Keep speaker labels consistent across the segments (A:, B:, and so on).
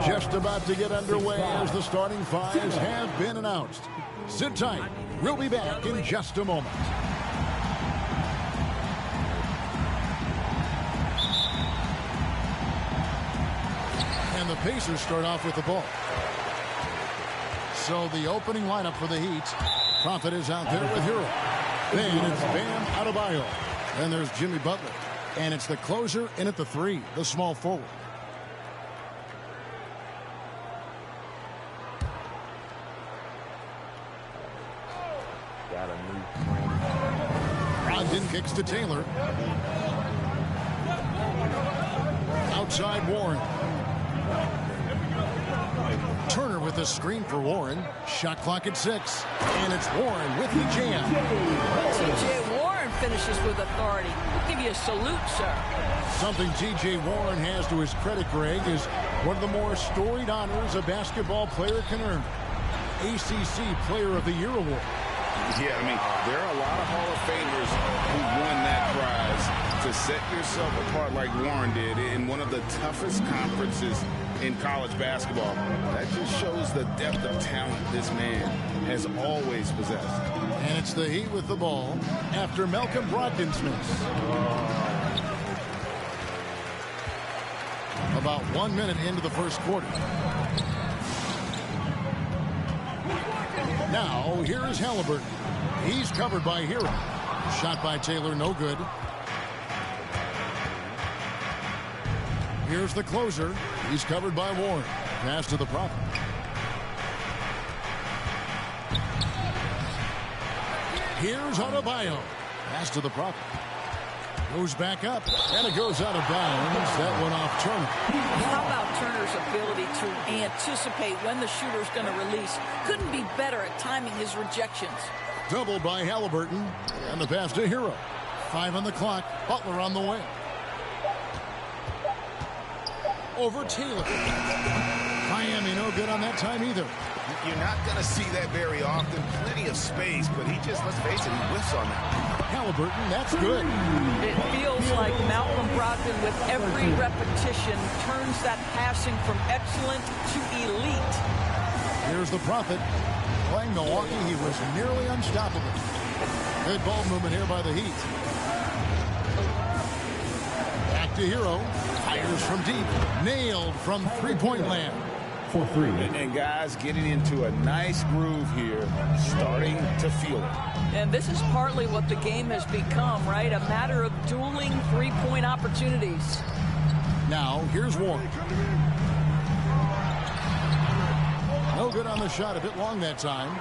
A: Just about to get underway as the starting fives have been announced. Sit tight. We'll be back in just a moment. And the Pacers start off with the ball. So the opening lineup for the Heat. Prophet is out there with Hero. Then it's Bam Adebayo. Then there's Jimmy Butler. And it's the closer in at the 3, the small forward. Brogdon kicks to Taylor. Outside Warren. Turner with a screen for Warren. Shot clock at 6. And it's Warren with the jam.
B: T.J. Warren finishes with authority. I'll give you a salute, sir.
A: Something T.J. Warren has to his credit, Greg, is one of the more storied honors a basketball player can earn. ACC Player of the Year award.
C: Yeah, I mean, there are a lot of Hall of Famers who won that prize. To set yourself apart like Warren did in one of the toughest conferences in college basketball, that just shows the depth of talent this man has always possessed.
A: And it's the Heat with the ball after Malcolm Brogdon's miss. About 1 minute into the first quarter. Now, here is Halliburton. He's covered by Hero. Shot by Taylor, no good. Here's the closer. He's covered by Warren. Pass to the Prophet. Here's Adebayo. Pass to the Prophet. Goes back up, and it goes out of bounds. That went off Turner.
B: How about Turner's ability to anticipate when the shooter's going to release? Couldn't be better at timing his rejections.
A: Doubled by Halliburton, and the pass to Hero. 5 on the clock. Butler on the way. Over Taylor. Miami no good on that time either.
C: You're not going to see that very often. Plenty of space, but he just, let's face it, he whiffs on that.
A: Halliburton, that's good.
B: It feels like Malcolm Brogdon, with every repetition, turns that passing from excellent to elite.
A: Here's the Prophet. Playing Milwaukee, he was nearly unstoppable. Good ball movement here by the Heat. Back to Hero. Fires from deep. Nailed from three-point land.
D: For 3.
C: And guys getting into a nice groove here, starting to feel it.
B: And this is partly what the game has become, right? A matter of dueling three-point opportunities.
A: Now, here's Warren. No good on the shot, a bit long that time.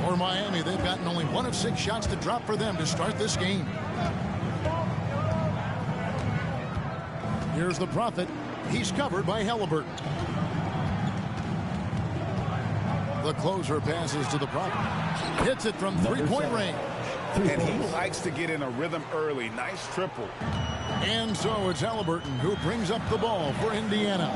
A: For Miami, they've gotten only 1 of 6 shots to drop for them to start this game. Here's the Prophet. He's covered by Halliburton. The closer passes to the Prophet. Hits it from three-point range.
C: And he likes to get in a rhythm early. Nice triple.
A: And so it's Halliburton who brings up the ball for Indiana.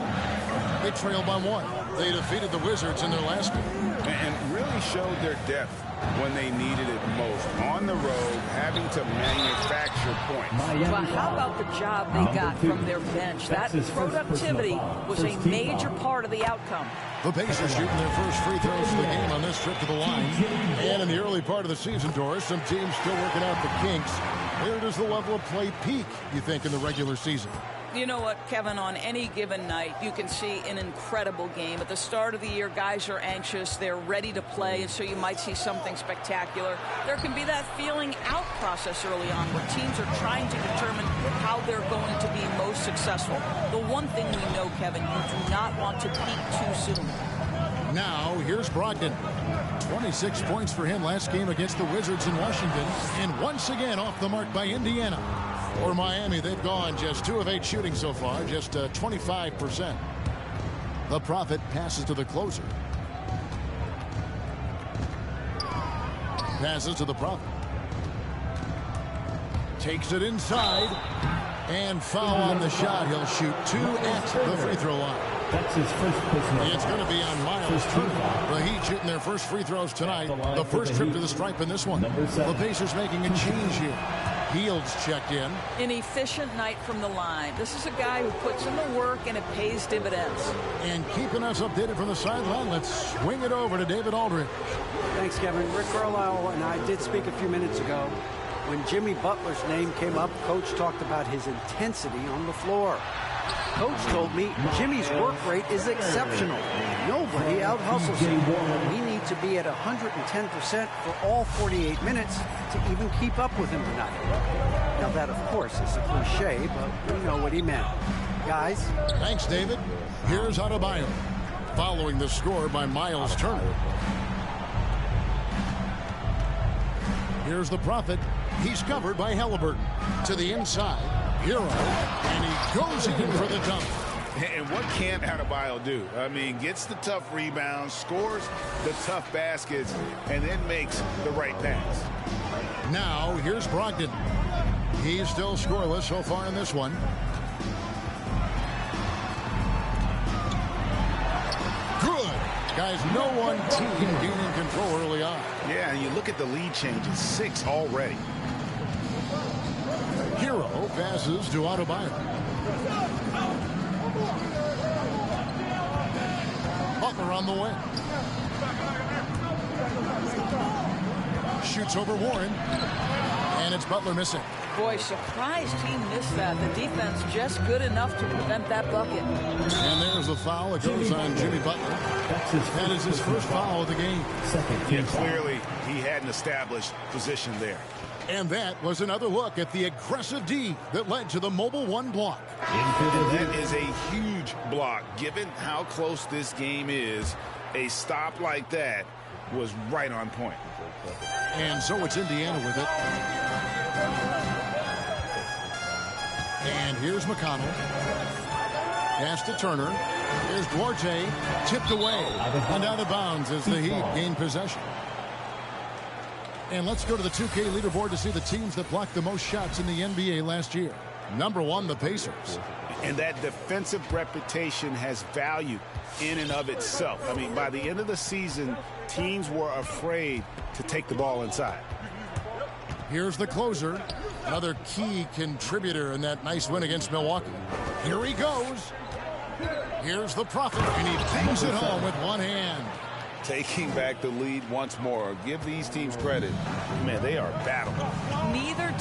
A: They trail by 1. They defeated the Wizards in their last game.
C: And really showed their depth when they needed it most. On the road, having to manufacture points.
B: Well, how about the job they got from their bench? That productivity was a major part of the outcome.
A: The Pacers shooting their first free throws of the game on this trip to the line. And in the early part of the season, Doris, some teams still working out the kinks. Where does the level of play peak, you think, in the regular season?
B: You know what, Kevin, on any given night, you can see an incredible game. At the start of the year, guys are anxious. They're ready to play, and so you might see something spectacular. There can be that feeling out process early on where teams are trying to determine how they're going to be most successful. The one thing we know, Kevin, you do not want to peak too soon.
A: Now, here's Brogdon. 26 points for him last game against the Wizards in Washington. And once again off the mark by Indiana. For Miami, they've gone just 2 of 8 shooting so far, just 25%. The Prophet passes to the closer. Passes to the Prophet. Takes it inside. And foul on the shot. He'll shoot 2 at the free throw line.
D: That's his first personal.
A: It's going to be on Miles Turner. The Heat shooting their first free throws tonight. The first trip to the stripe in this one. The Pacers making a change here. Fields checked in.
B: An efficient night from the line. This is a guy who puts in the work and it pays dividends.
A: And keeping us updated from the sideline, let's swing it over to David Aldridge.
E: Thanks, Kevin. Rick Carlisle and I did speak a few minutes ago. When Jimmy Butler's name came up, Coach talked about his intensity on the floor. Coach told me Jimmy's work rate is exceptional. Nobody out-hustles him. We need to be at 110% for all 48 minutes to even keep up with him tonight. Now that, of course, is a cliche, but we know what he meant. Guys.
A: Thanks, David. Here's Adebayo, following the score by Miles Turner. Here's the Prophet. He's covered by Halliburton. To the inside, Hero, and he goes in for the dunk.
C: And what can't Adebayo do? I mean, gets the tough rebounds, scores the tough baskets, and then makes the right pass.
A: Now, here's Brogdon. He's still scoreless so far in this one. Good. Guys, no one team gaining control early on.
C: Yeah, and you look at the lead changes, 6 already.
A: Hero passes to Adebayo. Butler on the way. Shoots over Warren. And it's Butler missing.
B: Boy, surprised he missed that. The defense just good enough to prevent that bucket.
A: And there's the foul. It goes on Jimmy Butler. That is his first foul of the game.
C: Yeah, clearly he hadn't established position there.
A: And that was another look at the aggressive D that led to the Mobile One block.
C: That is a huge block. Given how close this game is, a stop like that was right on point.
A: And so it's Indiana with it. And here's McConnell. Pass to Turner. Here's Duarte. Tipped away. And out of bounds as the Heat gain possession. And let's go to the 2K leaderboard to see the teams that blocked the most shots in the NBA last year. Number 1, the Pacers.
C: And that defensive reputation has value in and of itself. I mean, by the end of the season, teams were afraid to take the ball inside.
A: Here's the closer. Another key contributor in that nice win against Milwaukee. Here he goes. Here's the Prophet, and he bangs it home with one hand.
C: Taking back the lead once more. Give these teams credit. Man, they are battling.
B: Neither.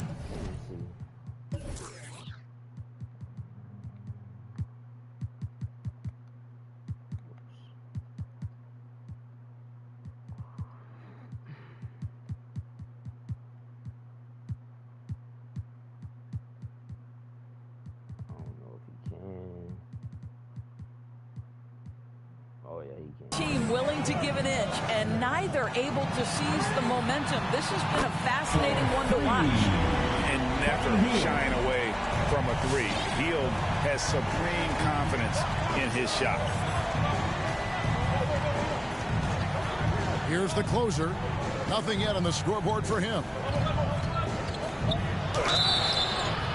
B: Team willing to give an inch, and neither able to seize the momentum. This has been a fascinating one to watch.
C: And never shying away from a three. Hield has supreme confidence in his shot.
A: Here's the closer. Nothing yet on the scoreboard for him.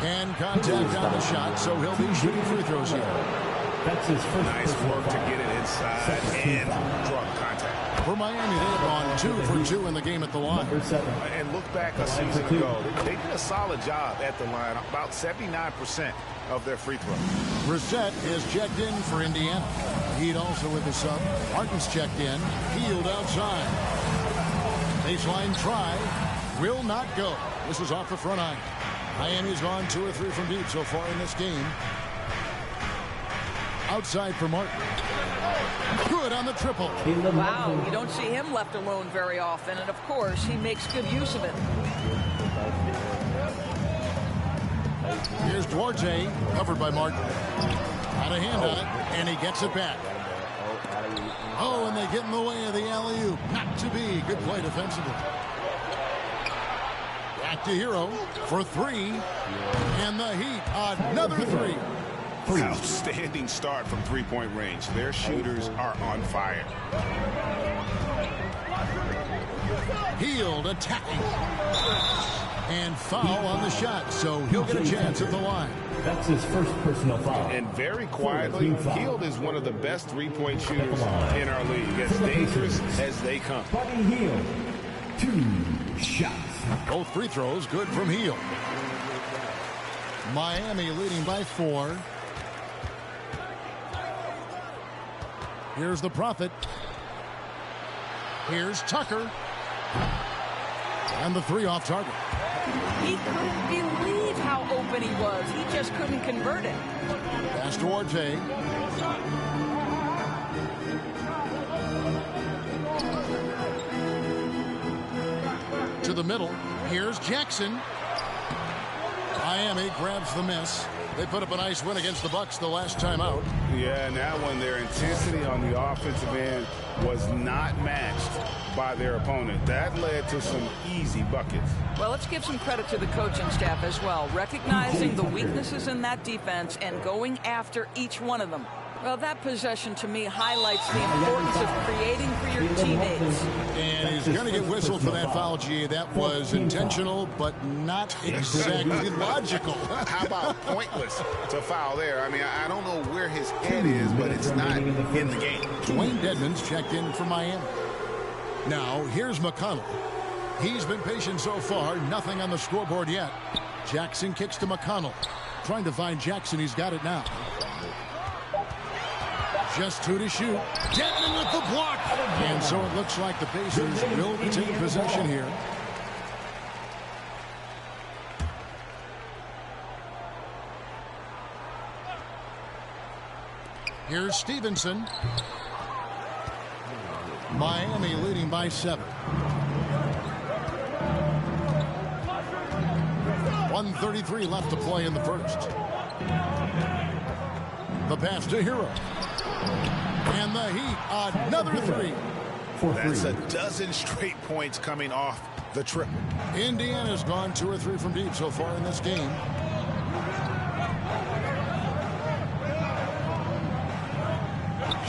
A: And contact on the shot, so he'll be shooting free throws here.
D: That's his first.
C: Nice work to get it inside and draw contact.
A: For Miami, they've gone 2 for 2 in the game at the line.
C: And look back a season ago. They did a solid job at the line, about 79% of their free throws.
A: Brissett is checked in for Indiana. Heat also with the sub. Martin's checked in. Hield outside. Baseline try. Will not go. This is off the front eye. Miami's gone 2 or 3 from deep so far in this game. Outside for Martin. Good on the triple.
B: Wow, you don't see him left alone very often, and of course, he makes good use of it.
A: Here's Duarte, covered by Martin. Had a hand on it, and he gets it back. Oh, and they get in the way of the alley-oop. Not to be. Good play defensively. Back to Hero for 3. And the Heat, another 3.
C: Outstanding start from three-point range. Their shooters are on fire.
A: Hield attacking. And foul on the shot, so he'll get a chance at the line.
D: That's his first personal foul.
C: And very quietly, Hield is one of the best three-point shooters in our league. As dangerous as they come.
D: Buddy Hield, 2 shots.
A: Both free throws good from Hield. Miami leading by 4. Here's the Prophet. Here's Tucker. And the 3 off target.
B: He couldn't believe how open he was. He just couldn't convert it.
A: Pass to Orte. To the middle. Here's Jackson. Miami grabs the miss. They put up a nice win against the Bucks the last time out.
C: Yeah, and that one, their intensity on the offensive end was not matched by their opponent. That led to some easy buckets.
B: Well, let's give some credit to the coaching staff as well, recognizing the weaknesses in that defense and going after each one of them. Well, that possession to me highlights the importance of creating for your teammates.
A: And he's going to get whistled for that foul, G. That was intentional, but not exactly logical.
C: How about pointless to foul there? I mean, I don't know where his head is, but it's not in the game.
A: Dwayne Dedmon's checked in for Miami. Now, here's McConnell. He's been patient so far. Nothing on the scoreboard yet. Jackson kicks to McConnell. Trying to find Jackson. He's got it now. Just 2 to shoot. Dedmon with the block. And so it looks like the Pacers will take possession here. Here's Stevenson. Miami leading by 7. 1:33 left to play in the first. The pass to Hero. And the Heat, another 3.
C: That's a dozen straight points coming off the triple.
A: Indiana's gone 2 or 3 from deep so far in this game.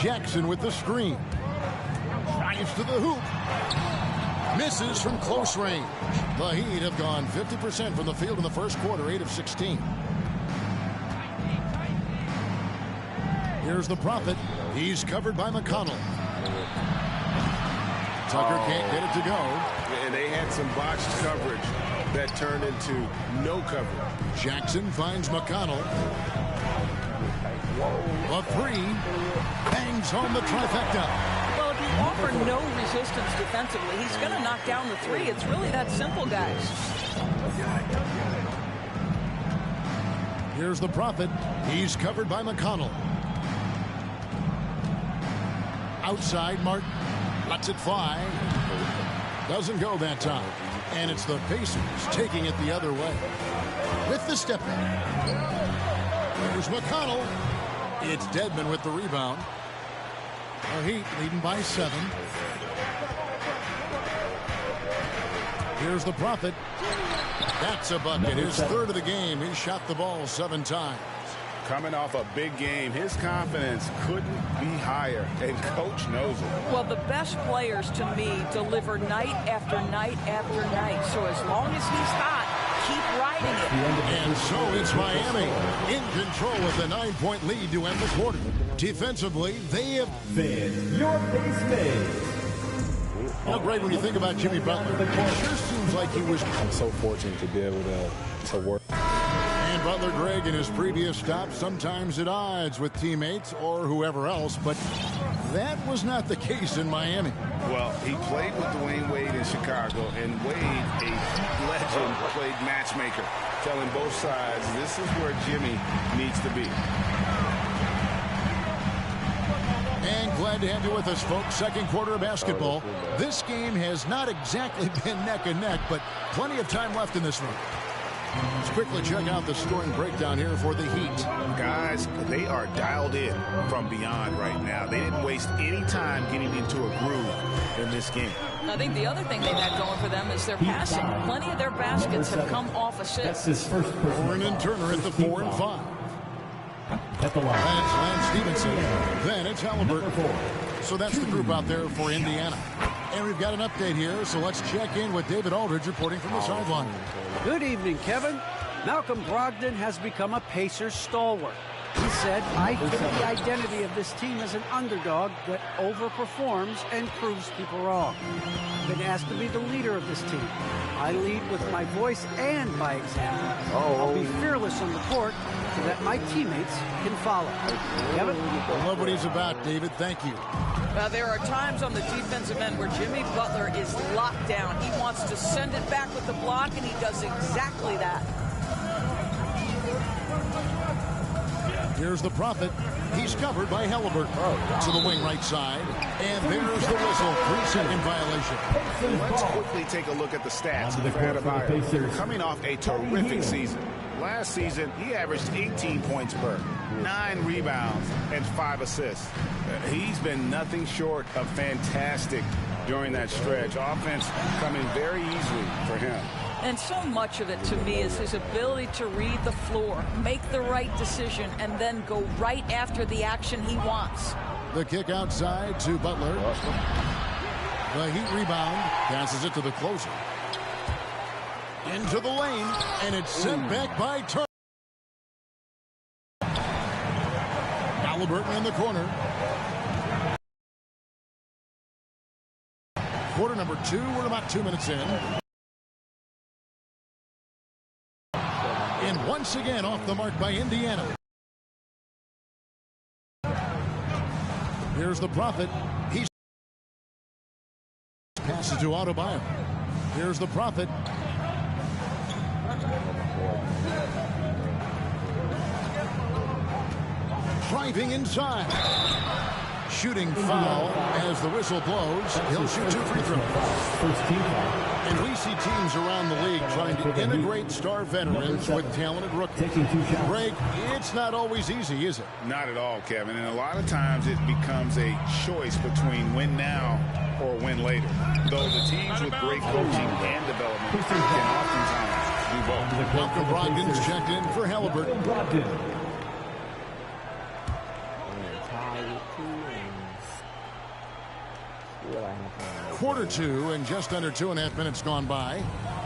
A: Jackson with the screen. Drives to the hoop. Misses from close range. The Heat have gone 50% from the field in the first quarter, 8 of 16. Here's the Prophet. He's covered by McConnell. Tucker can't get it to go.
C: And they had some botched coverage that turned into no coverage.
A: Jackson finds McConnell. A 3. Bangs home the trifecta.
B: Well, if you offer no resistance defensively, he's going to knock down the 3. It's really that simple, guys.
A: Here's the Prophet. He's covered by McConnell. Outside, Martin lets it fly. Doesn't go that time. And it's the Pacers taking it the other way. With the step back. Here's McConnell. It's Dedmon with the rebound. The Heat leading by 7. Here's the Prophet. That's a bucket. His 3rd of the game. He shot the ball 7 times.
C: Coming off a big game, his confidence couldn't be higher, and Coach knows it.
B: Well, the best players, to me, deliver night after night after night. So as long as he's hot, keep riding it.
A: And so it's Miami in control with a 9-point lead to end the quarter. Defensively, they have
D: Fed your base fade.
A: Well, great when you think about Jimmy Butler. It sure seems like he was.
F: I'm so fortunate to be able to work.
A: And Butler, Greg, in his previous stop, sometimes at odds with teammates or whoever else, but that was not the case in Miami.
C: Well, he played with Dwayne Wade in Chicago, and Wade, a Heat legend, played matchmaker, telling both sides this is where Jimmy needs to be.
A: And glad to have you with us, folks. Second quarter of basketball. This game has not exactly been neck and neck, but plenty of time left in this one. Let's quickly check out the scoring breakdown here for the Heat.
C: Guys, they are dialed in from beyond right now. They didn't waste any time getting into a groove in this game.
B: I think the other thing they've had going for them is their passing. Plenty of their baskets have come off
D: That's
B: assists.
D: his first personal
A: Warren and Turner at the 4 and 5.
D: At the line.
A: Then it's Lance Stevenson. Then it's Halliburton.
D: Number 4.
A: So that's the group out there for Indiana. And we've got an update here, so let's check in with David Aldridge reporting from the sideline.
E: Good evening, Kevin. Malcolm Brogdon has become a Pacers stalwart. He said, I think the identity of this team is an underdog that overperforms and proves people wrong. I've been asked to be the leader of this team. I lead with my voice and by example. I'll be fearless on the court so that my teammates can follow. Kevin?
A: I love what he's about, David. Thank you.
B: Well, there are times on the defensive end where Jimmy Butler is locked down. He wants to send it back with the block, and he does exactly that.
A: Here's the Prophet. He's covered by Halliburton. To the wing right side. And there's the whistle. 3-second violation.
C: Let's quickly take a look at the stats for Adebayo. Coming off a terrific season. Last season, he averaged 18 points per, 9 rebounds, and 5 assists. He's been nothing short of fantastic during that stretch. Offense coming very easily for him.
B: And so much of it, to me, is his ability to read the floor, make the right decision, and then go right after the action he wants.
A: The kick outside to Butler. The Heat rebound. Passes it to the closer. Into the lane, and it's sent back by Turner. Halliburton in the corner. Quarter number 2. We're about 2 minutes in. And once again off the mark by Indiana. Here's the Prophet. He's passes to Adebayo. Here's the Prophet. Driving inside. Shooting foul as the whistle blows. He'll shoot 2 free throws.
D: First team foul.
A: And we see teams around the league trying to integrate star veterans with talented rookies.
D: Taking 2 shots.
A: Greg, it's not always easy, is it?
C: Not at all, Kevin. And a lot of times it becomes a choice between win now or win later. Though the teams with great coaching and development can oftentimes do both.
A: Malcolm Brogdon's checked in for Halliburton. Quarter 2 and just under 2.5 minutes gone by.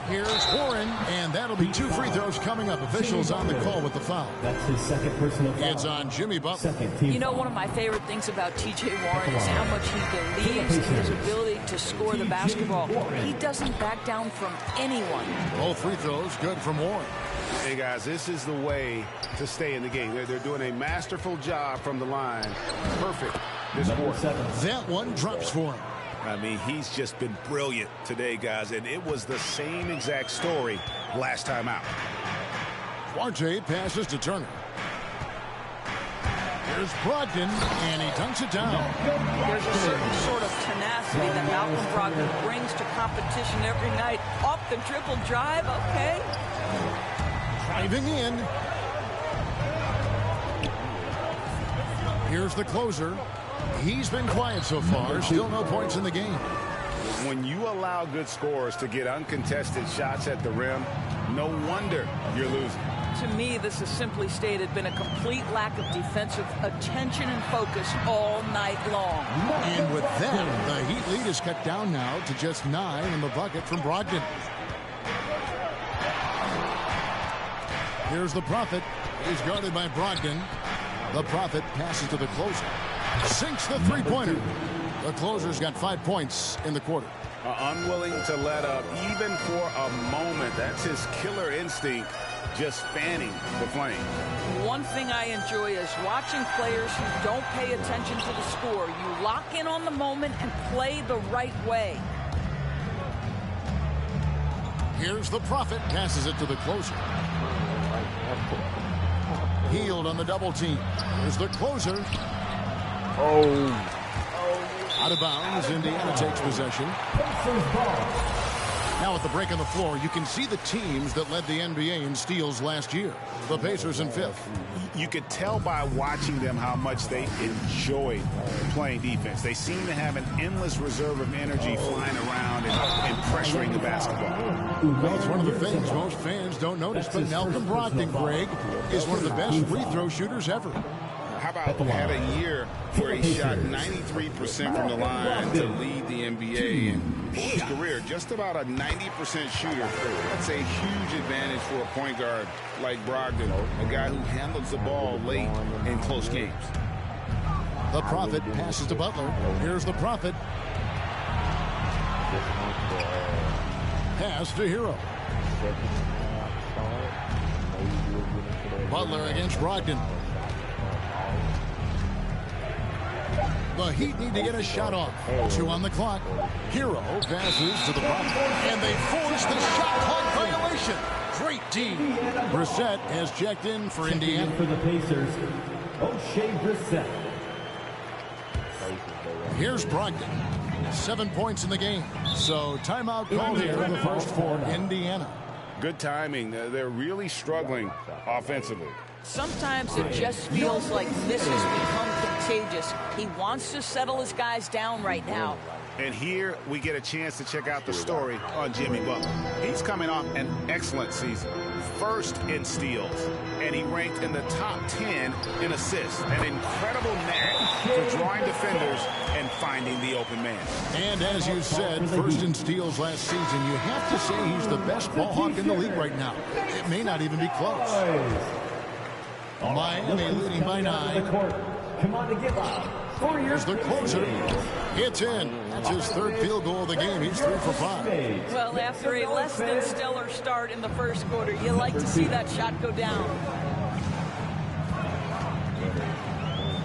A: Here's Warren, and that'll be 2 free throws coming up. Officials on the call with the foul.
D: That's his second personal foul.
A: It's on Jimmy Butler.
D: Second team
B: You know, one of my favorite things about T.J. Warren is how much he believes in his ability to score the basketball. He doesn't back down from anyone.
A: Both free throws good from Warren.
C: Hey, guys, this is the way to stay in the game. They're doing a masterful job from the line. Perfect this quarter.
A: That one drops for him.
C: I mean, he's just been brilliant today, guys, and it was the same exact story last time out.
A: Duarte passes to Turner. Here's Brogdon, and he dunks it down.
B: There's a certain sort of tenacity that Malcolm Brogdon brings to competition every night. Off the dribble drive, okay.
A: Driving in. Here's the closer. He's been quiet so far. Still no points in the game.
C: When you allow good scorers to get uncontested shots at the rim, no wonder you're losing.
B: To me, this is simply stated been a complete lack of defensive attention and focus all night long.
A: And with that, the Heat lead is cut down now to just 9 in the bucket from Brogdon. Here's the Prophet. He's guarded by Brogdon. The Prophet passes to the closer. Sinks the three-pointer. The closer's got 5 points in the quarter.
C: Unwilling to let up even for a moment. That's his killer instinct, just fanning the flame.
B: One thing I enjoy is watching players who don't pay attention to the score. You lock in on the moment and play the right way.
A: Here's the Prophet. Passes it to the closer. Healed on the double team. Here's the closer. Out of bounds. Indiana takes possession. Now at the break on the floor, you can see the teams that led the NBA in steals last year. The Pacers in 5th.
C: You could tell by watching them how much they enjoy playing defense. They seem to have an endless reserve of energy flying around and pressuring the basketball.
A: Well, it's one of the things most fans don't notice, but Malcolm Brogdon, Greg, is one of the best free throw shooters ever.
C: How about had a year where he shot 93% from the line to lead the NBA, and for his career, just about a 90% shooter. That's a huge advantage for a point guard like Brogdon, a guy who handles the ball late in close games.
A: The Prophet passes to Butler. Here's the Prophet. Pass to Hero. Butler against Brogdon. The Heat need to get a shot off. 2 on the clock. Hero passes to the Prophet, and they force the shot clock violation. Great D. Brissett has checked in for Indiana.
D: For the Pacers, O'Shea Brissett.
A: Here's Brogdon. 7 points in the game. So timeout called here in the first for Indiana.
C: Good timing. They're really struggling offensively.
B: Sometimes it just feels like this has become contagious. He wants to settle his guys down right now.
C: And here we get a chance to check out the story on Jimmy Butler. He's coming off an excellent season. First in steals, and he ranked in the top 10 in assists. An incredible knack for drawing defenders and finding the open man.
A: And as you said, first in steals last season, you have to say he's the best ball hawk in the league right now. It may not even be close. Miami leading by 9.
D: Come on to give up.
A: Here's the closer. It's in. That's his third field goal of the game. He's 3 for 5.
B: Well, after a less than stellar start in the first quarter, you like to see that shot go down.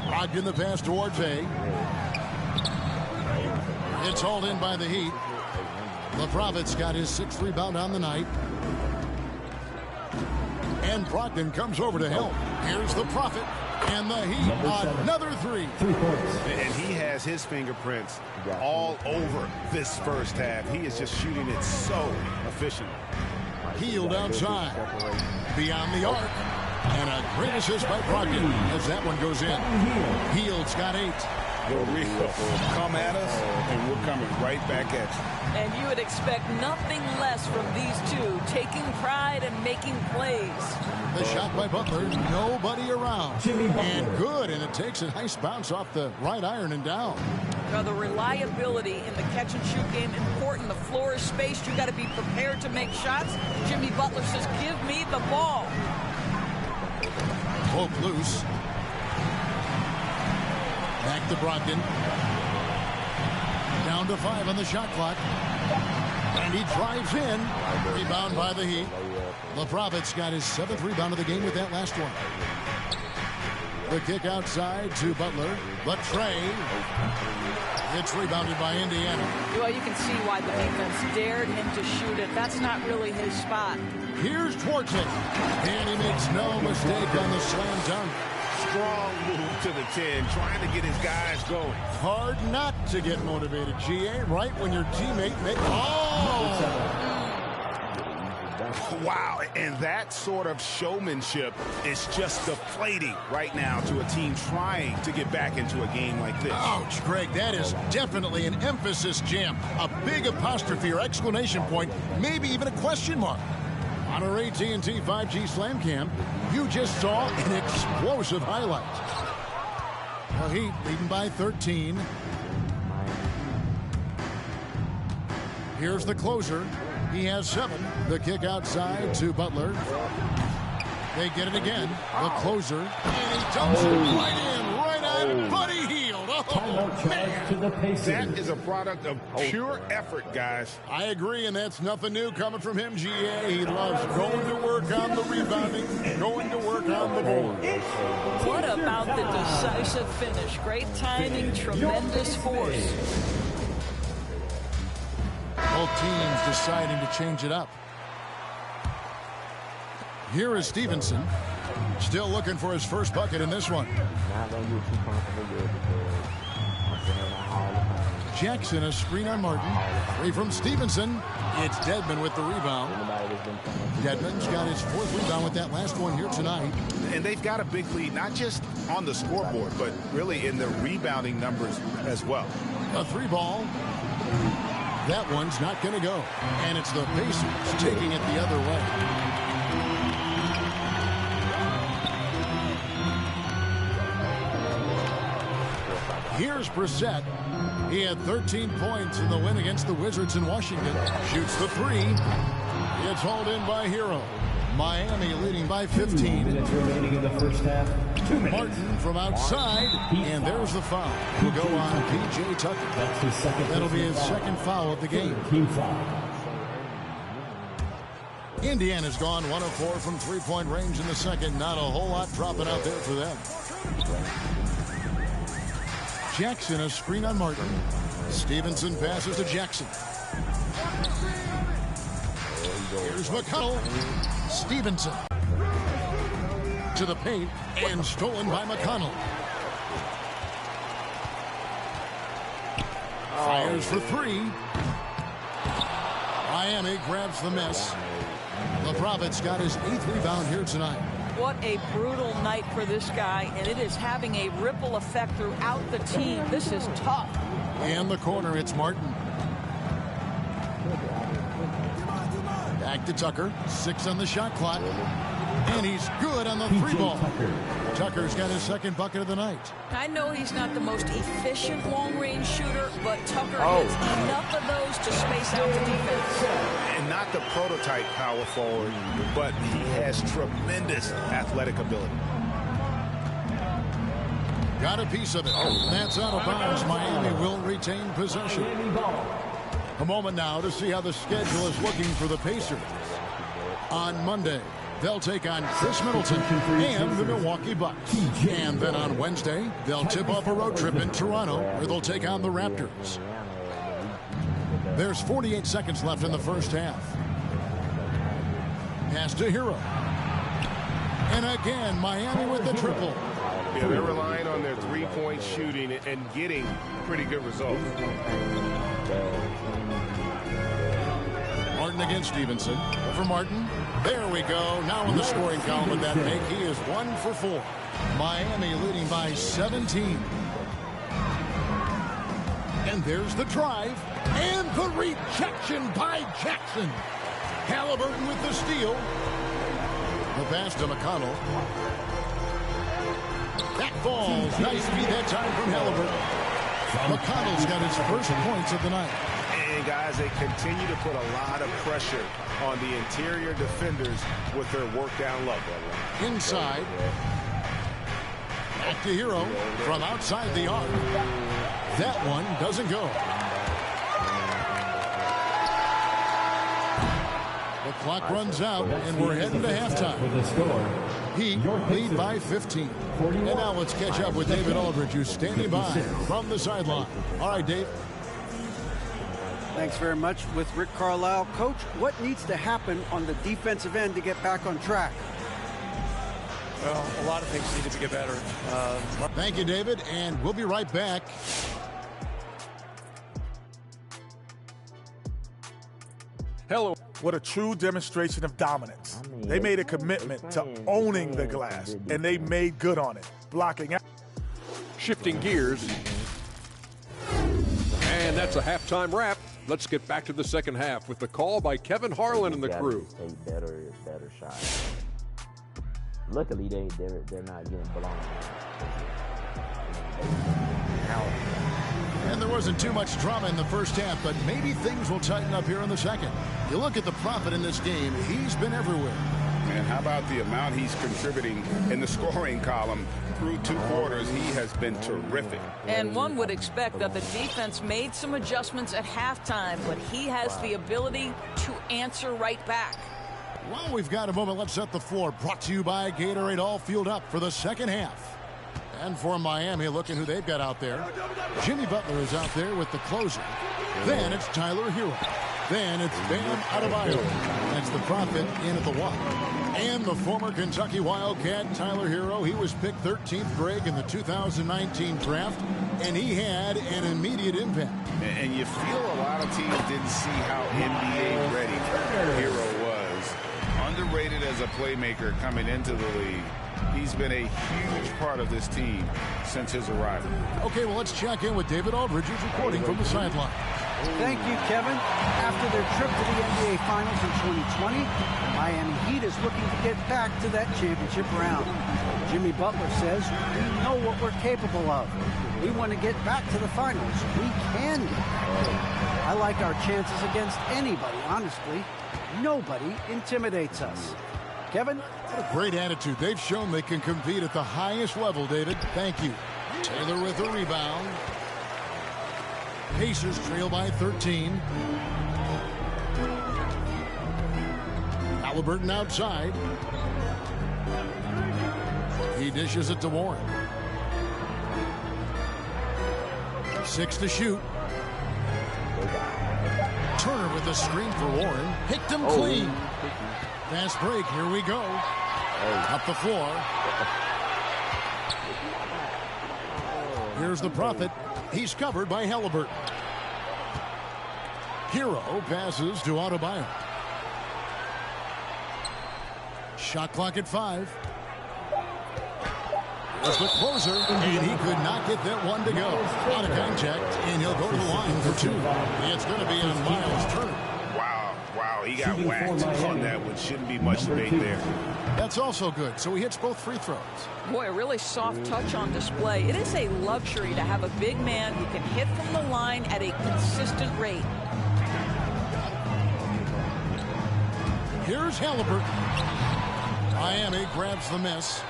A: Brogdon the pass towards A. It's hauled in by the Heat. The Prophet's got his 6th rebound on the night. And Brogdon comes over to help. Here's the Prophet. And the Heat, another 3.
D: 3 points.
C: And he has his fingerprints all over this first half. He is just shooting it so efficiently.
A: Hield outside. Beyond the arc. And a great assist by Brogdon as that one goes in. Hield's got 8.
C: Come at us, and we're coming right back at you.
B: And you would expect nothing less from these two, taking pride and making plays.
A: The shot by Butler, nobody around. And good, and it takes a nice bounce off the right iron and down.
B: Now, the reliability in the catch-and-shoot game important. The floor is spaced. You got to be prepared to make shots. Jimmy Butler says, give me the ball.
A: Poke loose. Back to Brogdon. Down to 5 on the shot clock. And he drives in. Rebound by the Heat. The Prophet's got his 7th rebound of the game with that last one. The kick outside to Butler. The tray. It's rebounded by Indiana.
B: Well, you can see why the defense dared him to shoot it. That's not really his spot.
A: Here's Dwarczyk. And he makes no mistake on the slam dunk.
C: Strong move to the 10, trying to get his guys going.
A: Hard not to get motivated, GA, right when your teammate makes... Oh!
C: Wow, and that sort of showmanship is just deflating right now to a team trying to get back into a game like this.
A: Ouch, Greg, that is definitely an emphasis jam. A big apostrophe or exclamation point, maybe even a question mark. On our AT&T 5G Slam Cam, you just saw an explosive highlight. The Heat leading by 13. Here's the closer. He has 7. The kick outside to Butler. They get it again. The closer. And he dumps it right in, right on Buddy Hield. Oh, man.
C: That is a product of pure effort, guys.
A: I agree, and that's nothing new coming from him, GA. He loves going to work on the rebounding, going to work on the board.
B: What about the decisive finish? Great timing, tremendous force.
A: Both teams deciding to change it up. Here is Stevenson. Still looking for his first bucket in this one. Jackson, a screen on Martin. 3 from Stevenson. It's Dedmon with the rebound. Dedmon's got his 4th rebound with that last one here tonight.
C: And they've got a big lead, not just on the scoreboard, but really in the rebounding numbers as well.
A: A 3 ball. That one's not going to go. And it's the Pacers taking it the other way. Here's Brissett. He had 13 points in the win against the Wizards in Washington. Shoots the three. It's hauled in by Hero. Miami leading by 15.
D: 2 minutes remaining in the first half. 2 minutes.
A: Martin from outside, and there's the foul. Will go on P.J. Tucker.
D: That's his second.
A: That'll be his second foul of the game.
D: Team foul.
A: Indiana's gone 1 of 4 from three-point range in the second. Not a whole lot dropping out there for them. Jackson, a screen on Martin. Stevenson passes to Jackson. Here's McConnell. Stevenson to the paint and stolen by McConnell. Fires for three. Miami grabs the miss. The Prophet's got his 8th rebound here tonight.
B: What a brutal night for this guy, and it is having a ripple effect throughout the team. This is tough.
A: In the corner, it's Martin. Back to Tucker. 6 on the shot clock. And he's good on the three ball. Tucker's got his second bucket of the night.
B: I know he's not the most efficient long-range shooter, but Tucker hits enough of those to space out the defense.
C: And not the prototype power forward, but he has tremendous athletic ability.
A: Got a piece of it. That's out of bounds. Miami will retain possession. A moment now to see how the schedule is looking for the Pacers. On Monday, they'll take on Chris Middleton and the Milwaukee Bucks. And then on Wednesday, they'll tip off a road trip in Toronto where they'll take on the Raptors. There's 48 seconds left in the first half. Pass to Hero. And again, Miami with the triple.
C: Yeah, they're relying on their three-point shooting and getting pretty good results.
A: Martin against Stevenson. For Martin. There we go. Now in the scoring column with that make. He is 1 for 4. Miami leading by 17. And there's the drive. And the rejection by Jackson. Halliburton with the steal. The pass to McConnell. That falls. Nice feed that time from Halliburton. McConnell's got his first points of the night.
C: And guys, they continue to put a lot of pressure on the interior defenders with their work down low.
A: Inside. Back to Hero from outside the arc. That one doesn't go. The clock runs out, and we're heading to halftime. Heat lead by 15. And now let's catch up with David Aldridge, who's standing by from the sideline. All right, Dave.
E: Thanks very much with Rick Carlisle. Coach, what needs to happen on the defensive end to get back on track?
G: Well, a lot of things need to get better.
A: Thank you, David, and we'll be right back.
H: Hello. What a true demonstration of dominance. They made a commitment to owning the glass, and they made good on it, blocking out.
I: Shifting gears. And that's a halftime wrap. Let's get back to the second half with the call by Kevin Harlan and the crew.
J: Better shot. Luckily, they're not getting blown.
A: And there wasn't too much drama in the first half, but maybe things will tighten up here in the second. You look at the Prophet in this game, he's been everywhere.
C: And how about the amount he's contributing in the scoring column through 2 quarters? He has been terrific.
B: And one would expect that the defense made some adjustments at halftime, but he has the ability to answer right back.
A: Well, we've got a moment. Let's set the floor. Brought to you by Gatorade, all fueled up for the second half. And for Miami, looking who they've got out there. Jimmy Butler is out there with the closer. Then it's Tyler Hero. Then it's Bam Adebayo. That's the Prophet in at the 1. And the former Kentucky Wildcat, Tyler Hero. He was picked 13th, Greg, in the 2019 draft. And he had an immediate impact.
C: And you feel a lot of teams didn't see how NBA ready Hero was. Underrated as a playmaker coming into the league. He's been a huge part of this team since his arrival.
A: Okay, well, let's check in with David Aldridge, who's reporting from the sideline.
E: Thank you, Kevin. After their trip to the NBA Finals in 2020, the Miami Heat is looking to get back to that championship round. Jimmy Butler says, we know what we're capable of. We want to get back to the finals. We can get back. I like our chances against anybody, honestly. Nobody intimidates us. Kevin?
A: What a great attitude. They've shown they can compete at the highest level, David. Thank you. Taylor with the rebound. Pacers trail by 13. Halliburton outside. He dishes it to Warren. 6 to shoot. Turner with the screen for Warren. Picked him clean. Fast break. Here we go. Up the floor. Here's the Prophet. He's covered by Halliburton. Hero passes to Adebayo. Shot clock at 5. There's the closer, and he could not get that one to go. Out of contact, and he'll go to the line for 2. It's going to be on Miles Turner.
C: Wow, he got whacked on that one. Shouldn't be much debate there.
A: That's also good, so he hits both free throws.
B: Boy, a really soft touch on display. It is a luxury to have a big man who can hit from the line at a consistent rate.
A: Here's Halliburton. Miami grabs the miss.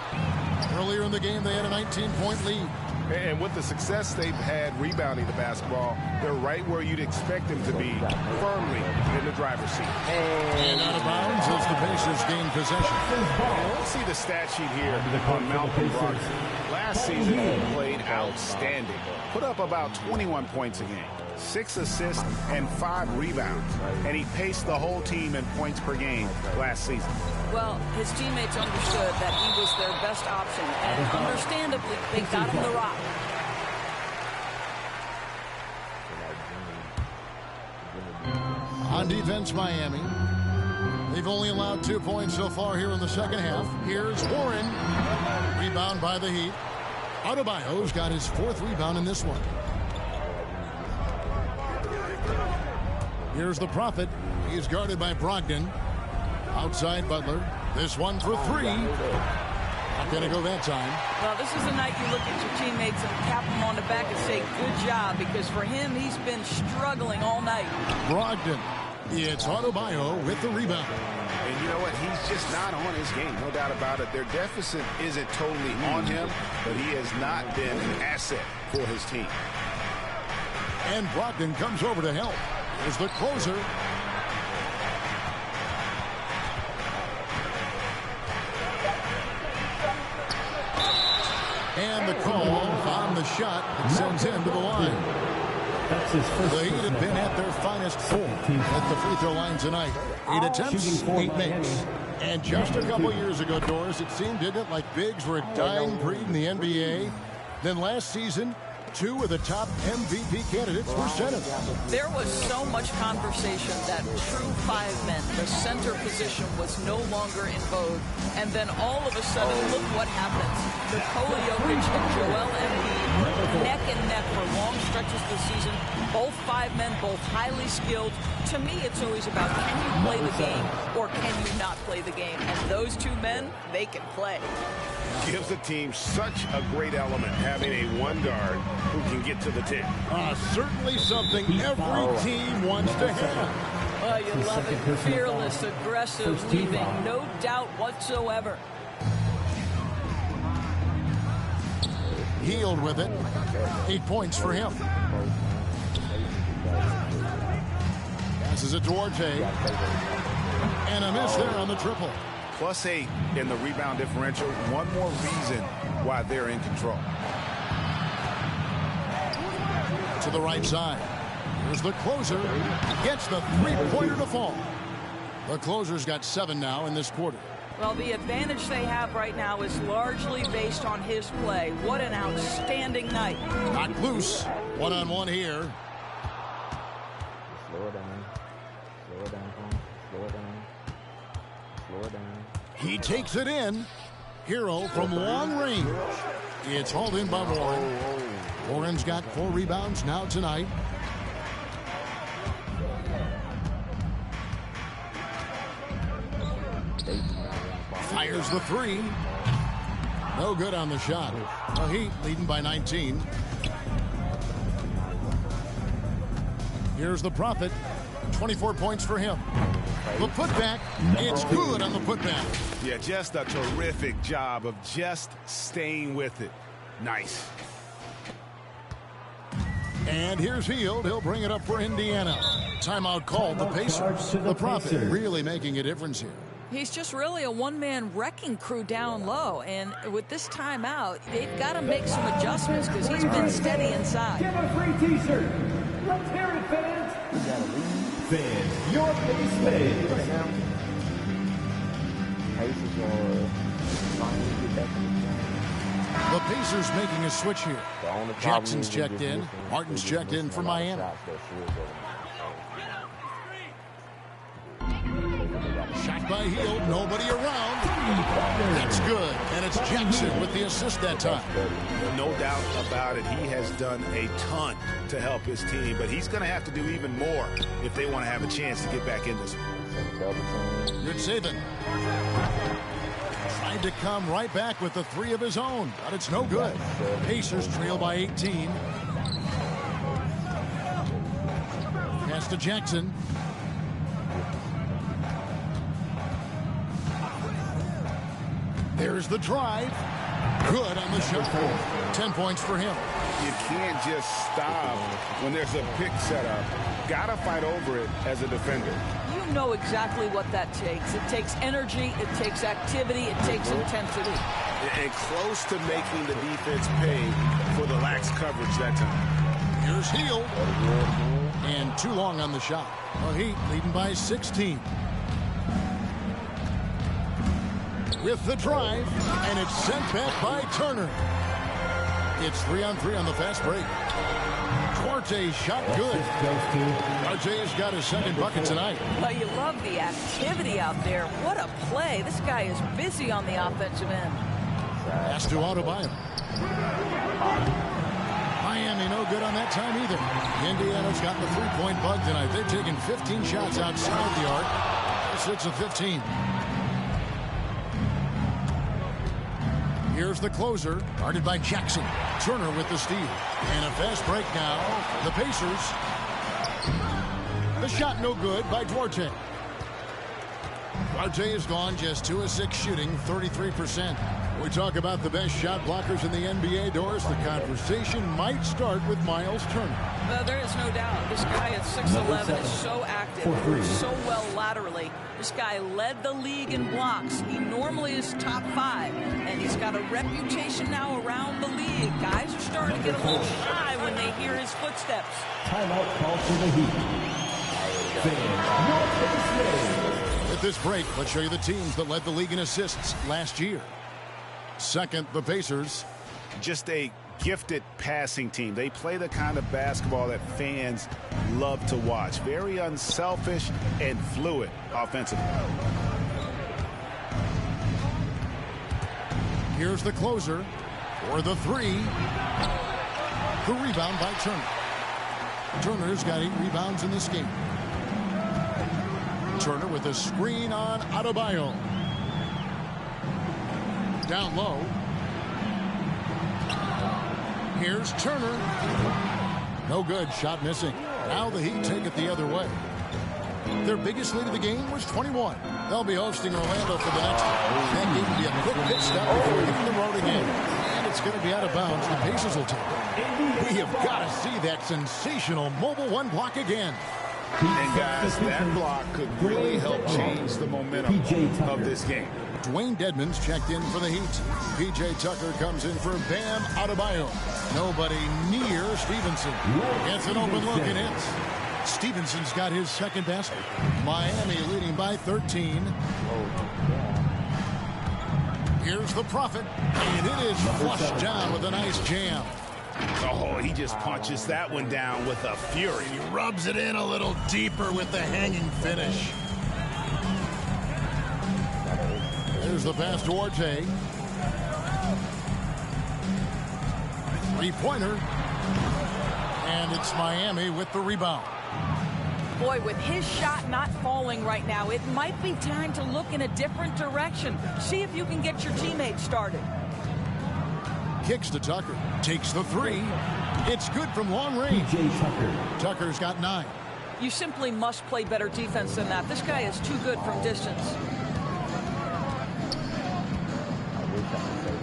A: Earlier in the game, they had a 19-point lead.
C: And with the success they've had rebounding the basketball, they're right where you'd expect them to be, firmly in the driver's seat.
A: And out of bounds as the Pacers gain possession.
C: Let's see the stat sheet here on Malcolm Brogdon. Last season, he played outstanding. Put up about 21 points a game, 6 assists, and 5 rebounds. And he paced the whole team in points per game last season.
B: Well, his teammates understood that he was their best option, and understandably, they got him the rock.
A: On defense, Miami. They've only allowed 2 points so far here in the second half. Here's Warren. Rebound by the Heat. Adebayo's got his 4th rebound in this one. Here's the Prophet. He's guarded by Brogdon. Outside Butler. This one for 3. Not going to go that time.
B: Well, this is the night you look at your teammates and tap them on the back and say, good job, because for him, he's been struggling all night.
A: Brogdon. It's Adebayo with the rebound.
C: And you know what? He's just not on his game, no doubt about it. Their deficit isn't totally on him, but he has not been an asset for his team.
A: And Brogdon comes over to help. Here's the closer. And the call on the shot that sends him to the line.
D: That's his first.
A: The Heat have been at their finest at the free throw line tonight. 8 attempts, 8 makes. And just a couple years ago, Doris, it seemed, didn't it, like bigs were a dying breed in the NBA. Then last season, 2 of the top MVP candidates were centers.
B: There was so much conversation that true 5 men, the center position, was no longer in vogue. And then all of a sudden, look what happens. Nikola Jokic and Joel Embiid, neck and neck for long stretches this season. Both 5 men, both highly skilled. To me, it's always about, can you play the game or can you not play the game? And those 2 men, they can play.
C: Gives the team such a great element having a 1 guard who can get to the 10.
A: Certainly something every team wants to have.
B: Oh, you love it. Fearless, aggressive, leaving no doubt whatsoever.
A: Healed with it. 8 points for him. Passes it to Orte. And a miss there on the triple.
C: +8 in the rebound differential. One more reason why they're in control.
A: To the right side. Here's the closer. Gets the 3-pointer to fall. The closer's got 7 now in this quarter.
B: Well, the advantage they have right now is largely based on his play. What an outstanding night.
A: Knocked loose. 1-on-1 here.
J: Slow it down. Slow it down, Tom. Slow it down. Slow it down.
A: He takes it in. Hero from long range. It's hauled in by Warren. Warren's got 4 rebounds now tonight. Fires the three. No good on the shot. The Heat leading by 19. Here's the Prophet. 24 points for him. The putback. It's good on the putback.
C: Yeah, just a terrific job of just staying with it. Nice.
A: And here's Hield. He'll bring it up for Indiana. Timeout called the Pacers. The Prophet really making a difference here.
B: He's just really a one-man wrecking crew down low. And with this timeout, they've got to make some adjustments because he's been steady inside.
D: Give a free T-shirt. Let's hear it, fans. Fans, your Pace made.
A: The Pacers making a switch here. Jackson's checked in. Martin's checked in for Miami. Shot by Hield. Nobody around. That's good. And it's Jackson with the assist that time.
C: No doubt about it. He has done a ton to help his team, but he's going to have to do even more if they want to have a chance to get back in this.
A: Good saving. Tried to come right back with the three of his own, but it's no good. Pacers trail by 18. Pass to Jackson. There's the drive. Good on the shot. 10 points for him.
C: You can't just stop when there's a pick set up. Gotta fight over it as a defender.
B: You know exactly what that takes. It takes energy, it takes activity, it takes intensity.
C: And close to making the defense pay for the lax coverage that time.
A: Here's Hield. And too long on the shot. The Heat leading by 16. With the drive, and it's sent back by Turner. It's 3-on-3 on the fast break. Duarte's shot good. Duarte's got his second bucket tonight.
B: Well, you love the activity out there. What a play. This guy is busy on the offensive end.
A: Pass to Adebayo. Miami no good on that time either. Indiana's got the three-point bug tonight. They've taken 15 shots outside the arc. This hits a 15. Here's the closer, guarded by Jackson. Turner with the steal. And a fast break now. The Pacers. The shot no good by Duarte. Duarte has gone just 2 of 6 shooting, 33%. We talk about the best shot blockers in the NBA, Doris. The conversation might start with Miles Turner.
B: There is no doubt. This guy at 6'11" is so active, moves so well laterally. This guy led the league in blocks. He normally is top 5, and he's got a reputation now around the league. Guys are starting to get a little shy when they hear his footsteps.
D: Timeout call for the Heat.
A: At this break, let's show you the teams that led the league in assists last year. Second, the Pacers.
C: Just a gifted passing team. They play the kind of basketball that fans love to watch. Very unselfish and fluid offensively.
A: Here's the closer for the three. The rebound by Turner. Turner's got 8 rebounds in this game. Turner with a screen on Adebayo. Down low. Here's Turner. No good. Shot missing. Now the Heat take it the other way. Their biggest lead of the game was 21. They'll be hosting Orlando for the next one. That game will be a quick pit stop before hitting the road again. And it's going to be out of bounds. The Pacers will take it. We have got to see that sensational Mobile One block again.
C: And guys, that block could really help change the momentum of this game.
A: Dwayne Dedmon's checked in for the Heat. P.J. Tucker comes in for Bam Adebayo. Nobody near Stevenson. Gets an open look and hits. Stevenson's got his second basket. Miami leading by 13. Here's the Prophet, and it is flushed down with a nice jam.
C: Oh, he just punches that one down with a fury.
A: He rubs it in a little deeper with the hanging finish. There's the pass to Duarte. Three-pointer. And it's Miami with the rebound.
B: Boy, with his shot not falling right now, it might be time to look in a different direction. See if you can get your teammates started.
A: Kicks to Tucker. Takes the three. It's good from long range. Tucker's got 9.
B: You simply must play better defense than that. This guy is too good from distance.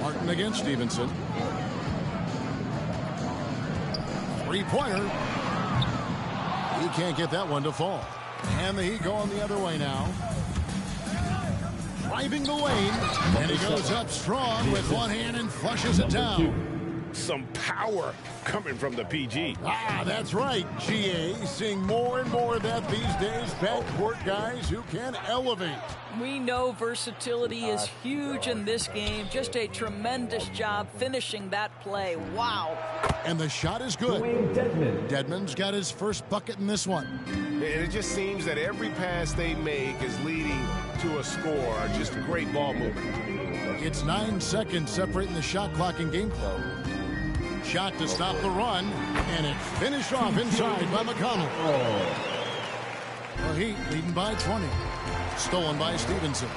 A: Martin against Stevenson. Three-pointer. He can't get that one to fall. And the Heat going the other way now. Driving the lane. And he goes up strong with one hand and flushes it down.
C: Some power coming from the PG.
A: Ah, that's right, GA. Seeing more and more of that these days. Backcourt guys who can elevate.
B: We know versatility is huge in this game. Just a tremendous job finishing that play. Wow.
A: And the shot is good. Dedmon's got his first bucket in this one.
C: And it just seems that every pass they make is leading to a score. Just great ball movement.
A: It's 9 seconds separating the shot clock and game flow. Shot to stop the run, and it finished off inside by McConnell. The Heat leading by 20. Stolen by Stevenson.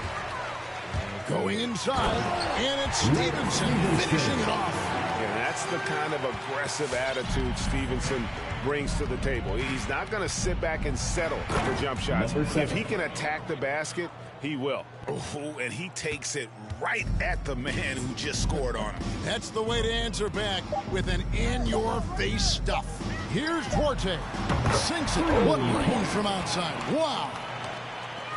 A: Going inside, and it's Stevenson finishing it off.
C: And that's the kind of aggressive attitude Stevenson brings to the table. He's not going to sit back and settle for jump shots. If he can attack the basket, he will. Oh, and he takes it right at the man who just scored on him.
A: That's the way to answer back with an in-your-face stuff. Here's Duarte. Sinks it. What range from outside. Wow.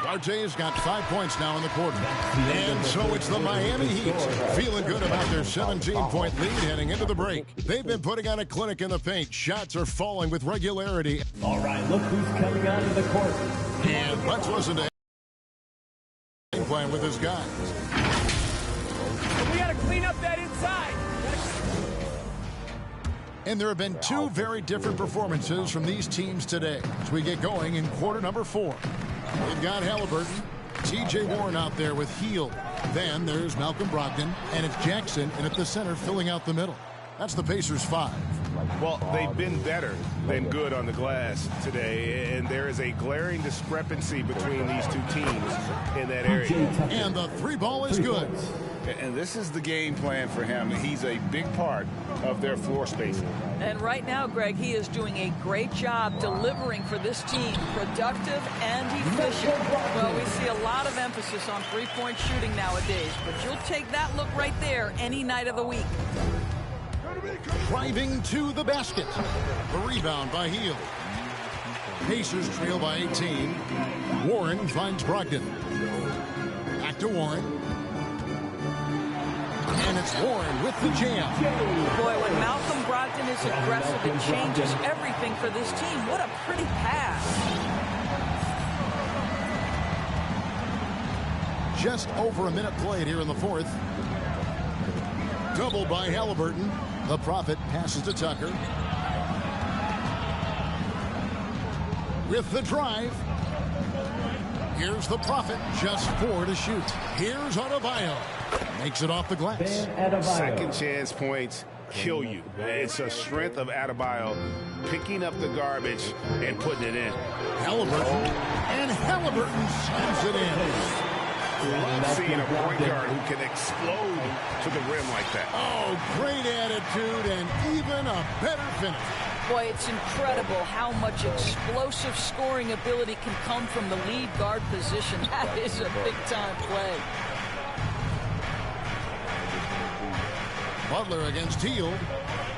A: Duarte's got 5 points now in the quarter. And so it's the Miami Heat feeling good about their 17-point lead heading into the break. They've been putting on a clinic in the paint. Shots are falling with regularity.
D: All right, look who's coming onto the court.
A: And let's listen to playing with his guys.
G: We got to clean up that inside.
A: And there have been 2 very different performances from these teams today as we get going in quarter number 4. They've got Halliburton, T.J. Warren out there with Hield. Then there's Malcolm Brogdon, and it's Jackson in at the center filling out the middle. That's the Pacers' 5.
C: Well, they've been better than good on the glass today, and there is a glaring discrepancy between these two teams in that area.
A: And the 3 ball is good.
C: And this is the game plan for him. He's a big part of their floor spacing.
B: And right now, Greg, he is doing a great job delivering for this team, productive and efficient. Well, we see a lot of emphasis on three-point shooting nowadays, but you'll take that look right there any night of the week.
A: Driving to the basket. The rebound by Hield. Pacers trail by 18. Warren finds Brogdon. Back to Warren. And it's Warren with the jam.
B: Boy, when Malcolm Brogdon is aggressive, it changes everything for this team. What a pretty pass.
A: Just over a minute played here in the 4th. Doubled by Halliburton. The Prophet passes to Tucker. With the drive. Here's the Prophet, just 4 to shoot. Here's Adebayo. Makes it off the glass.
C: Second chance points kill you. It's a strength of Adebayo picking up the garbage and putting it in.
A: Halliburton. And Halliburton slams it in.
C: Seeing a point guard who can explode to the rim like that.
A: Oh, great attitude and even a better finish.
B: Boy, it's incredible how much explosive scoring ability can come from the lead guard position. That is a big-time play.
A: Butler against Hield.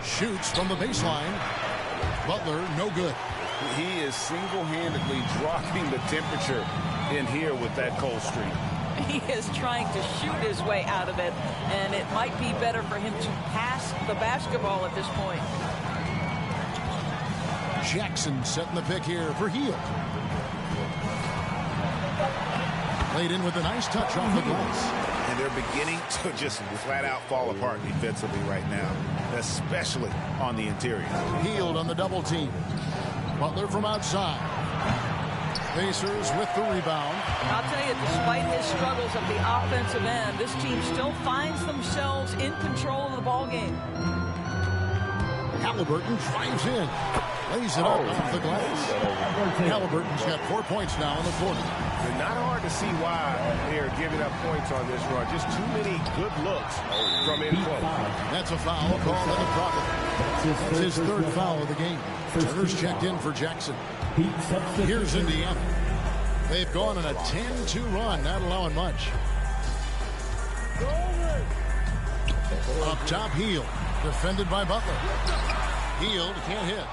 A: Shoots from the baseline. Butler, no good.
C: He is single-handedly dropping the temperature in here with that cold streak.
B: He is trying to shoot his way out of it, and it might be better for him to pass the basketball at this point.
A: Jackson setting the pick here for Hield. Laid in with a nice touch off the glass.
C: And they're beginning to just flat out fall apart defensively right now, especially on the interior.
A: Hield on the double team. Butler from outside. Pacers with the rebound.
B: I'll tell you, despite his struggles at the offensive end, this team still finds themselves in control of the ball game.
A: Halliburton drives in. Lays it up off the glass. Halliburton's got 4 points now in the quarter.
K: And not hard to see why they're giving up points on this run. Just too many good looks from in close.
A: That's a foul called on the Prophet. That's his third foul of the game. Turner's checked in for Jackson. Here's Indiana. They've gone on a 10-2 run, not allowing much. Up top, Hield. Defended by Butler. Hield can't hit.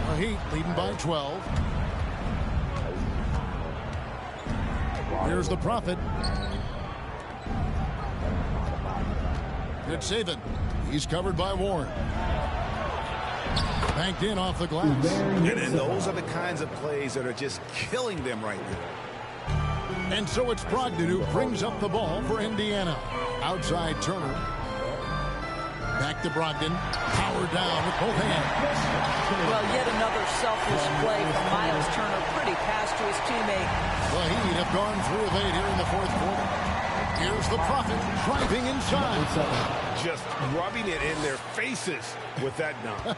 A: The Heat leading by 12. Here's the Prophet. It's Saban. He's covered by Warren. Banked in off the glass.
C: And those are the kinds of plays that are just killing them right now.
A: And so it's Brogdon who brings up the ball for Indiana. Outside Turner. Back to Brogdon. Powered down with both hands.
B: Well, yet another selfless play from Miles Turner. Pretty pass to his teammate.
A: The Heat have gone 3 of 8 here in the fourth quarter. Here's the Prophet driving inside.
K: Just rubbing it in their faces with that dunk.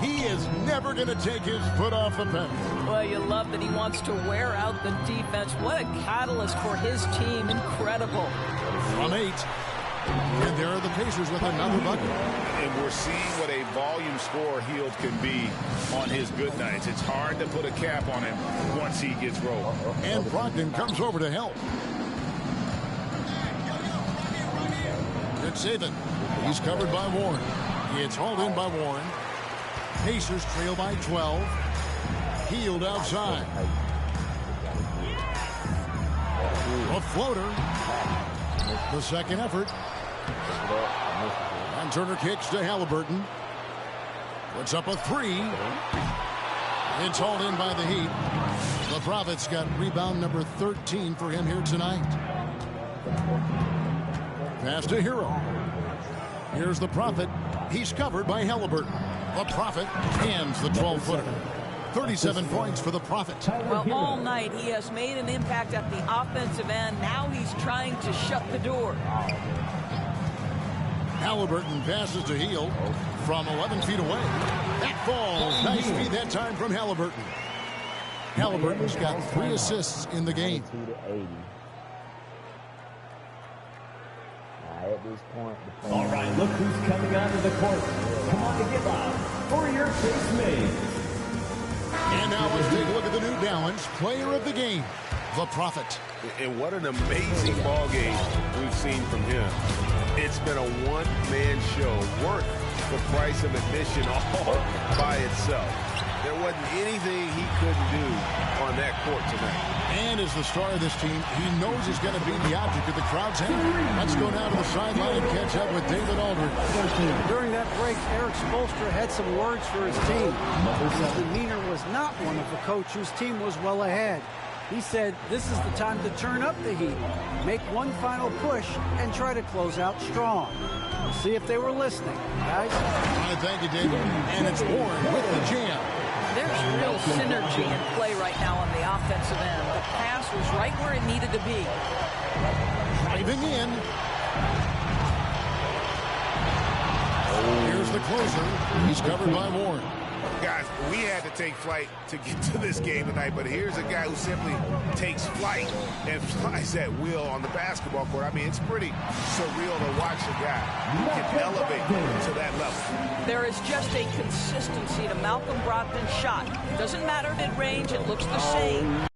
A: He is never going to take his foot off the pedal.
B: Well, you love that he wants to wear out the defense. What a catalyst for his team. Incredible.
A: From 8. And there are the Pacers with another bucket.
C: And we're seeing what a volume scorer Hield can be on his good nights. It's hard to put a cap on him once he gets rolled.
A: And Brogdon comes over to help. It's Saban. He's covered by Warren. It's hauled in by Warren. Pacers trail by 12. Hield outside. A floater. The second effort. And Turner kicks to Halliburton. Puts up a 3. It's hauled in by the Heat. The Prophet's got rebound number 13 for him here tonight. Pass to Hero. Here's the Prophet. He's covered by Halliburton. The Prophet hands the 12-footer. 37 points for the Prophet.
B: Well, all night he has made an impact at the offensive end. Now he's trying to shut the door.
A: Halliburton passes to Hield from 11 feet away. That falls. Nice feed that time from Halliburton. Halliburton's got 3 assists in the game.
J: At this point,
D: all right, look who's coming onto the court. Come on to give up for your Chase Mays.
A: And now let's take a look at the New Balance player of the game, the Prophet.
K: And what an amazing ball game we've seen from him. It's been a one-man show worth the price of admission all by itself. There wasn't anything he couldn't do on that court tonight.
A: And as the star of this team, he knows he's going to be the object of the crowd's hand. Let's go down to the sideline and catch up with David Aldridge.
E: During that break, Eric Spoelstra had some words for his team. His demeanor was not one of a coach whose team was well ahead. He said, this is the time to turn up the heat, make one final push, and try to close out strong. We'll see if they were listening, guys.
A: Thank you, David. And it's Warren with the jam.
B: There's real synergy in play right now on the offensive end. The pass was right where it needed to be.
A: Driving in. Here's the closer. He's covered by Warren.
K: Guys, we had to take flight to get to this game tonight, but here's a guy who simply takes flight and flies at will on the basketball court. I mean, it's pretty surreal to watch a guy who can elevate to that level.
B: There is just a consistency to Malcolm Brogdon's shot. Doesn't matter mid-range, it looks the same.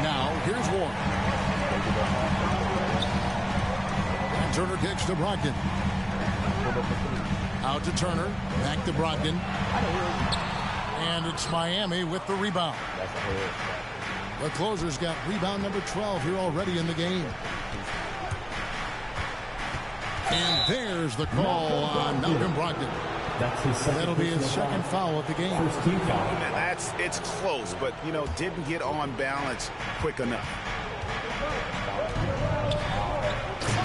A: Now, here's Warren. And Turner kicks to Brogdon. Out to Turner, back to Brogdon. And it's Miami with the rebound. The closer's got rebound number 12 here already in the game. And there's the call on Malcolm Brogdon. That'll be his second foul of the game.
C: And it's close, but, you know, didn't get on balance quick enough.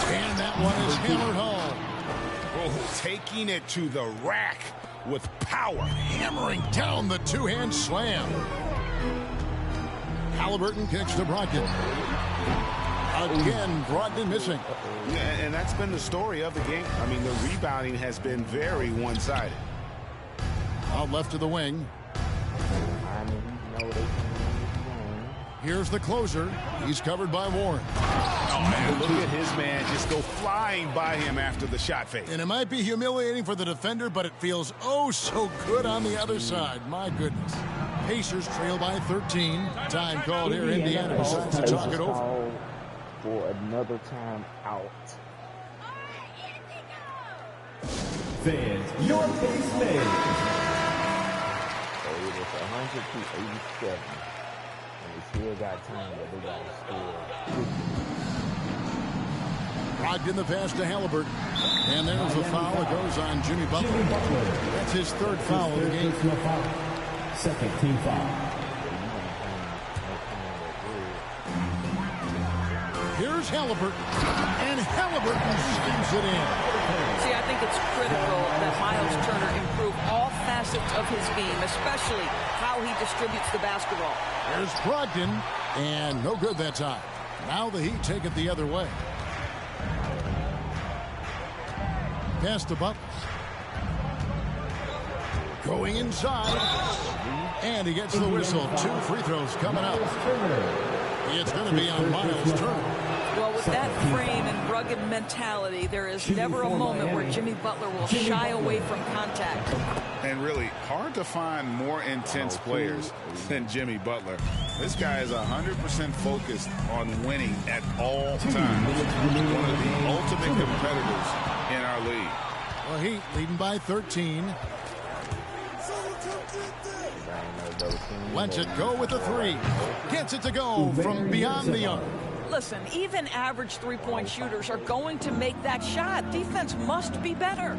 A: And that one is hammered home.
C: Taking it to the rack with power.
A: Hammering down the two-hand slam. Halliburton kicks to Brogdon. Again, Brogdon missing.
C: Yeah, and that's been the story of the game. I mean, the rebounding has been very one-sided.
A: Out left to the wing. Here's the closer. He's covered by Warren.
C: Oh, man, look at his man just go flying by him after the shot fake.
A: And it might be humiliating for the defender, but it feels oh so good on the other side. My goodness. Pacers trail by 13. Time called here. Indiana decides to talk it over.
J: For another time out.
D: Fans, your base man.
J: So it was 100 to 87. And we still got time, but they got to score.
A: Brogdon the pass to Halliburton. And there's a foul that goes on Jimmy Butler. That's his third foul of the game.
D: Second team foul.
A: Here's Halliburton. And Halliburton slams it in.
B: See, I think it's critical that Miles Turner improve all facets of his game, especially how he distributes the basketball.
A: There's Brogdon. And no good that time. Now the Heat take it the other way. Pass to Butler. Going inside. And he gets the whistle. 2 free throws coming up. It's going to be on Miles Turner.
B: Well, with that frame and rugged mentality, there is never a moment where Jimmy Butler will shy away from contact.
C: And really, hard to find more intense players than Jimmy Butler. This guy is 100% focused on winning at all times. One of the ultimate competitors in our league.
A: Well, Heat leading by 13. Lets it go with the 3. Gets it to go from beyond the arc.
B: Listen, even average three-point shooters are going to make that shot. Defense must be better.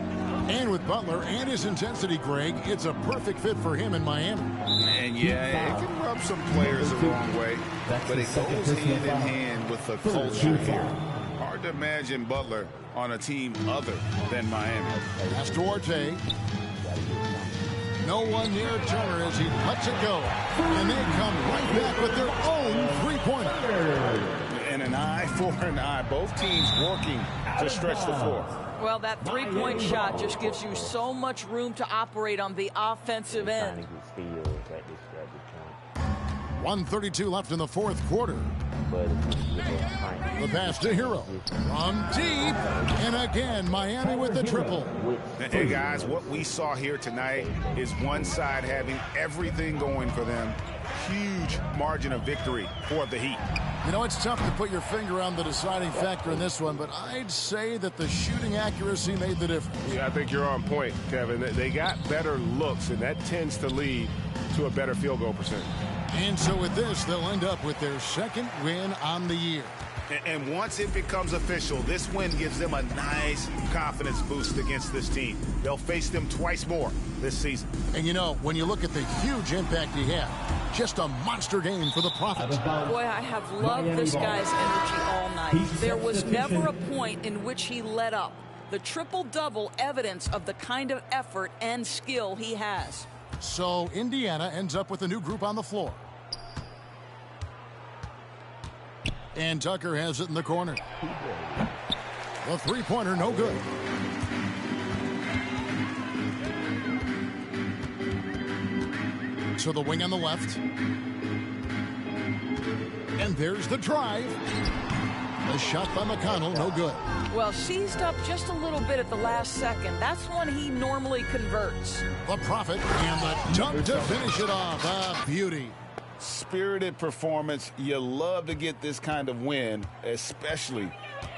A: And with Butler and his intensity, Greg, it's a perfect fit for him in Miami.
C: And yeah, it can rub some players the wrong way, but it goes hand in hand with the culture here. Hard to imagine Butler on a team other than Miami.
A: That's Duarte. No one near Turner as he lets it go. And they come right back with their own three-pointer.
C: And an eye for an eye. Both teams working to stretch the floor.
B: Well, that three-point shot just gives you so much room to operate on the offensive end.
A: 1:32 left in the fourth quarter. The pass to Hero. From deep. And again, Miami with the triple.
C: Hey, guys, what we saw here tonight is one side having everything going for them. Huge margin of victory for the Heat.
A: You know, it's tough to put your finger on the deciding factor in this one, but I'd say that the shooting accuracy made the difference.
K: Yeah, I think you're on point, Kevin. They got better looks, and that tends to lead to a better field goal percentage.
A: And so with this, they'll end up with their second win on the year.
C: And once it becomes official, this win gives them a nice confidence boost against this team. They'll face them twice more this season.
A: And you know, when you look at the huge impact he had, just a monster game for the Prophets.
B: Boy, I have loved this guy's energy all night. There was never a point in which he let up. The triple-double evidence of the kind of effort and skill he has.
A: So Indiana ends up with a new group on the floor. And Tucker has it in the corner. The three-pointer, no good. To the wing on the left. And there's the drive. The shot by McConnell, no good.
B: Well, seized up just a little bit at the last second. That's when he normally converts.
A: The Prophet and the dunk to finish it off. A beauty.
C: Spirited performance. You love to get this kind of win, especially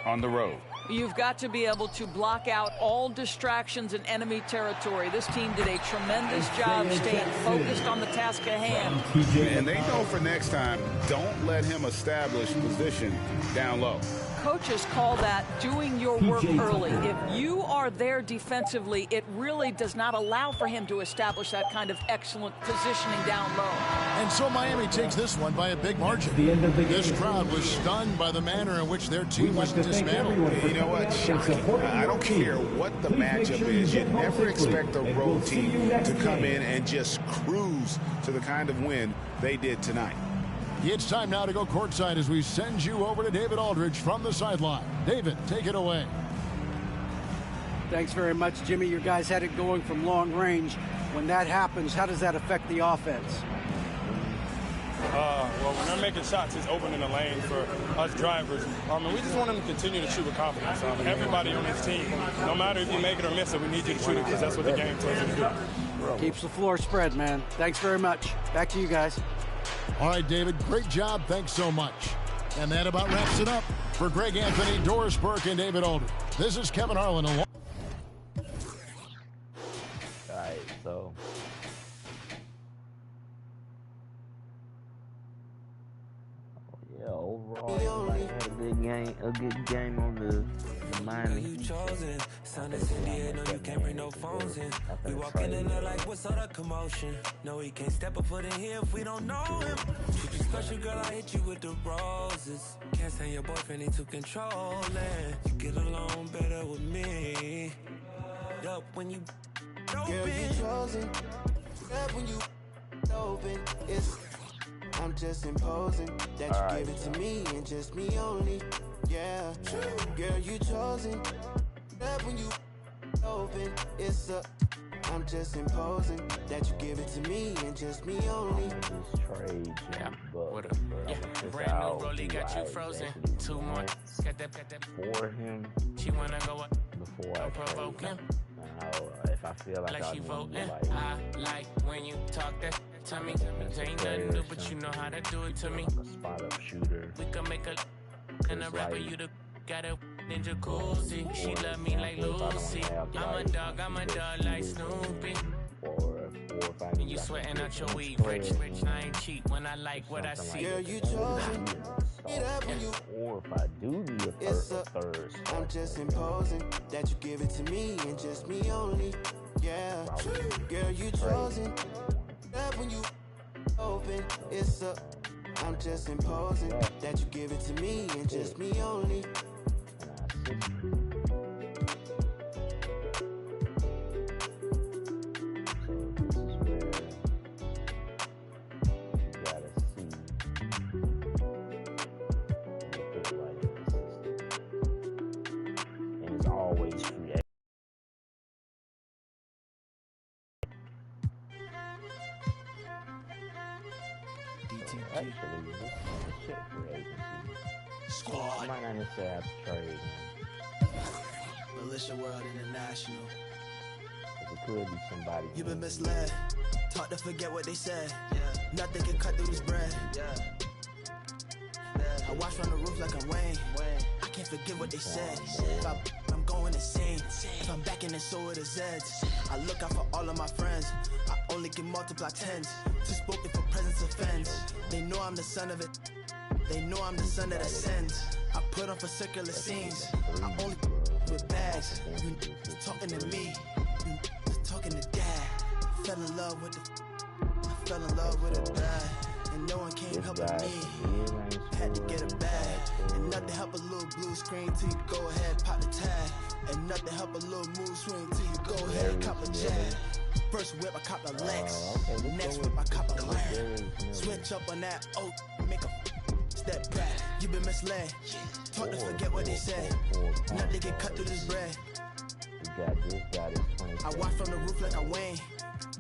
C: on the road.
B: You've got to be able to block out all distractions in enemy territory. This team did a tremendous job staying focused on the task at hand.
C: And they know for next time, don't let him establish position down low.
B: Coaches call that doing your work early. If you are there defensively, it really does not allow for him to establish that kind of excellent positioning down low.
A: And so Miami takes this one by a big margin. This crowd was stunned by the manner in which their team was dismantled.
C: You know what? Shocking. I don't care what the matchup is. You never expect a road team to come in and just cruise to the kind of win they did tonight.
A: It's time now to go courtside as we send you over to David Aldridge from the sideline. David, take it away.
E: Thanks very much, Jimmy. Your guys had it going from long range. When that happens, how does that affect the offense?
G: Well, when they're making shots, it's opening the lane for us drivers. And we just want them to continue to shoot with confidence. Everybody on this team, no matter if you make it or miss it, we need you to shoot it because that's what the game tells you to do.
E: Keeps the floor spread, man. Thanks very much. Back to you guys.
A: All right, David, great job. Thanks so much. And that about wraps it up. For Greg Anthony, Doris Burke, and David Aldridge, this is Kevin Harlan.
J: All right, so yeah, overall, everybody had a good game on the Miami.
L: You chosen, sound is in the air, no you can't bring no phones in. We walking in there like what's all that commotion? No, he can't step a foot in here if we don't know him. Treat you special, girl, I hit you with the roses. Can't stand your boyfriend, he too controlling. You get along better with me. Up when you open.
M: Girl, you chosen. Up when you open. I'm just imposing that you give it to me and just me only. Yeah, girl, you chosen. Up when you open. I'm just imposing that you give it to me and just me only.
J: Trade,
L: yeah.
J: But
L: Brand new rollie got you frozen. 2 more. Got that
J: for him.
L: She wanna go up
J: before I
L: provoke him.
J: Now, if I feel like
L: she voting,
J: like,
L: I like when you talk that to me. Ain't nothing new, but you know how to do it to me.
J: A spot up shooter.
L: We can make a and a rapper. You the got a ninja jacuzzi. She love me like Lucy. I'm a dog like Snoopy. And you sweating out your weed, rich, I ain't cheap when I like what I see.
M: Girl, you chosen.
J: Or if I do need a third,
M: I'm just imposing that you give it to me and just me only. Yeah, girl, you chosen. That when you open, I'm just imposing that you give it to me and just me only.
J: Squad. I might not necessarily have to trade.
N: Militia World International.
J: It could be somebody.
N: You've been misled. Taught to forget what they said. Nothing can cut through this bread. I watch from the roof like I'm Wayne. I can't forget what they said. If I'm going insane. If I'm back in it, so are the Zeds. I look out for all of my friends. I only can multiply tens. Too spoken for presence offends. They know I'm the son of it. They know I'm the son of the sins. I put on for circular scenes. I only with bags. You talking to me. You talking to dad. Fell in love with a dad. And no one came helping me. Had to get a bag. And nothing help a little blue screen till you go ahead, pop the tag. And nothing help a little mood swing till you go ahead, cop a jag. First whip, I cop a Lex. Next whip, I cop a Lamb. Switch up on that oat, make a step back. You been misled. Taught to forget what they said. Nothing can cut through this bread. I watch from the roof like I'm Wayne.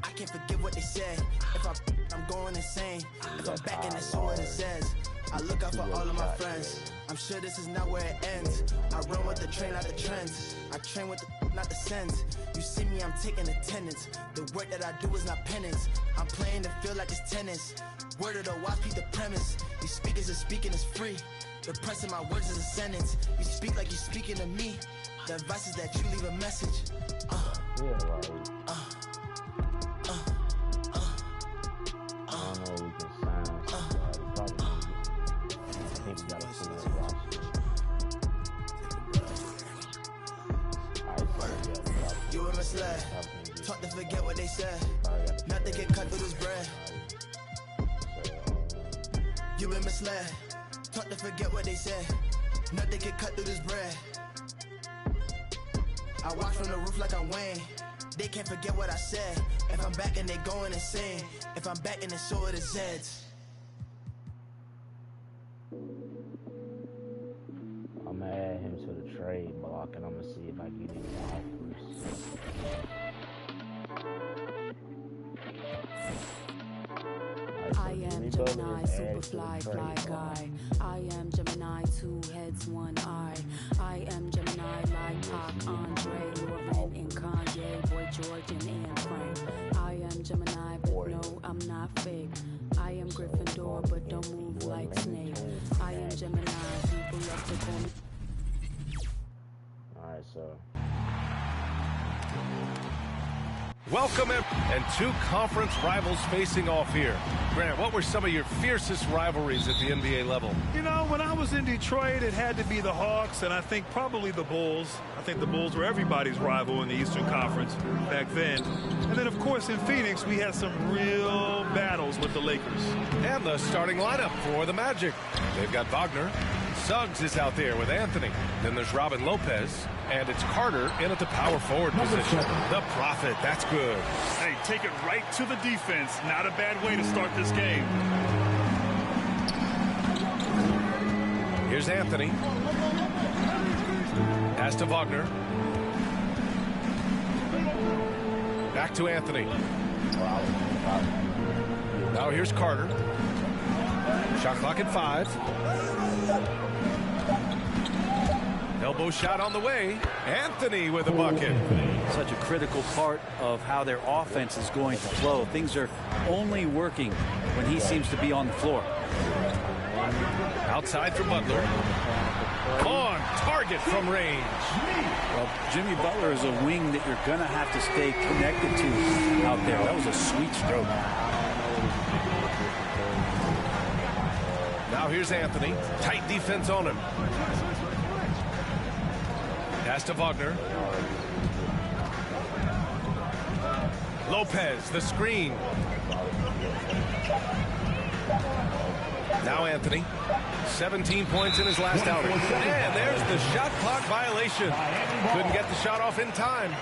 N: I can't forget what they said. If I'm going insane. If I'm back in the so what it says. I look out for all of my friends. I'm sure this is not where it ends. I run with the train, not the trends. I train with the not the sense. You see me, I'm taking attendance. The work that I do is not penance. I'm playing to feel like it's tennis. Word of the watch, beat the premise. You speak as if speaking is free. The price of my words is a sentence. You speak like you're speaking to me. The advice is that you leave a message. You were misled. Taught to forget what they said. Nothing can cut through this bread. You been misled. Taught to forget what they said. Nothing can cut through this bread. I watch from the roof like I'm Wayne. They can't forget what I said. If I'm back and they going insane. If I'm back and it's so are the Zeds.
J: trade block, and I'm gonna see if I get any offers.
O: I am Gemini, Superfly, fly guy. I am Gemini, 2 heads, 1 eye. I am Gemini, like Pac, Andre, Lauren, and Kanye, Boy George, and Anne Frank. I am Gemini, but no, I'm not fake. I am Gryffindor, but don't move like Snape. I am Gemini, people love to call me.
J: Alright, so.
P: Welcome in, and 2 conference rivals facing off here. Grant, what were some of your fiercest rivalries at the NBA level?
Q: You know, when I was in Detroit, it had to be the Hawks, and I think probably the Bulls. I think the Bulls were everybody's rival in the Eastern Conference back then. And then, of course, in Phoenix, we had some real battles with the Lakers.
P: And the starting lineup for the Magic. They've got Wagner. Suggs is out there with Anthony. Then there's Robin Lopez. And it's Carter in at the power forward position. The Prophet, that's good.
Q: Hey, take it right to the defense. Not a bad way to start this game.
P: Here's Anthony. Pass to Wagner. Back to Anthony. Now here's Carter. Shot clock at 5. Elbow shot on the way. Anthony with a bucket.
R: Such a critical part of how their offense is going to flow. Things are only working when he seems to be on the floor.
P: Outside for Butler. On target from range.
R: Well, Jimmy Butler is a wing that you're going to have to stay connected to out there. That was a sweet stroke.
P: Now here's Anthony. Tight defense on him. Pass to Wagner. Lopez, the screen. Now Anthony. 17 points in his last outing. And there's the shot clock violation. Couldn't get the shot off in time.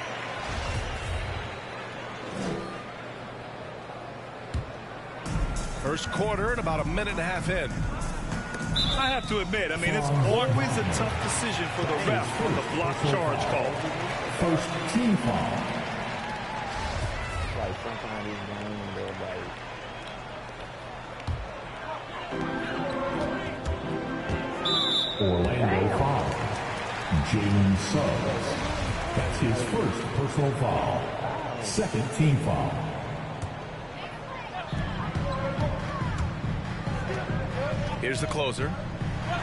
P: First quarter and about a minute and a half in.
Q: I have to admit, I mean, it's always a tough decision for the ref on the block charge call.
D: First team foul.
J: Like sometimes these games, they're like.
D: Orlando foul. Jalen Suggs. That's his first personal foul. Second team foul.
P: Here's the closer.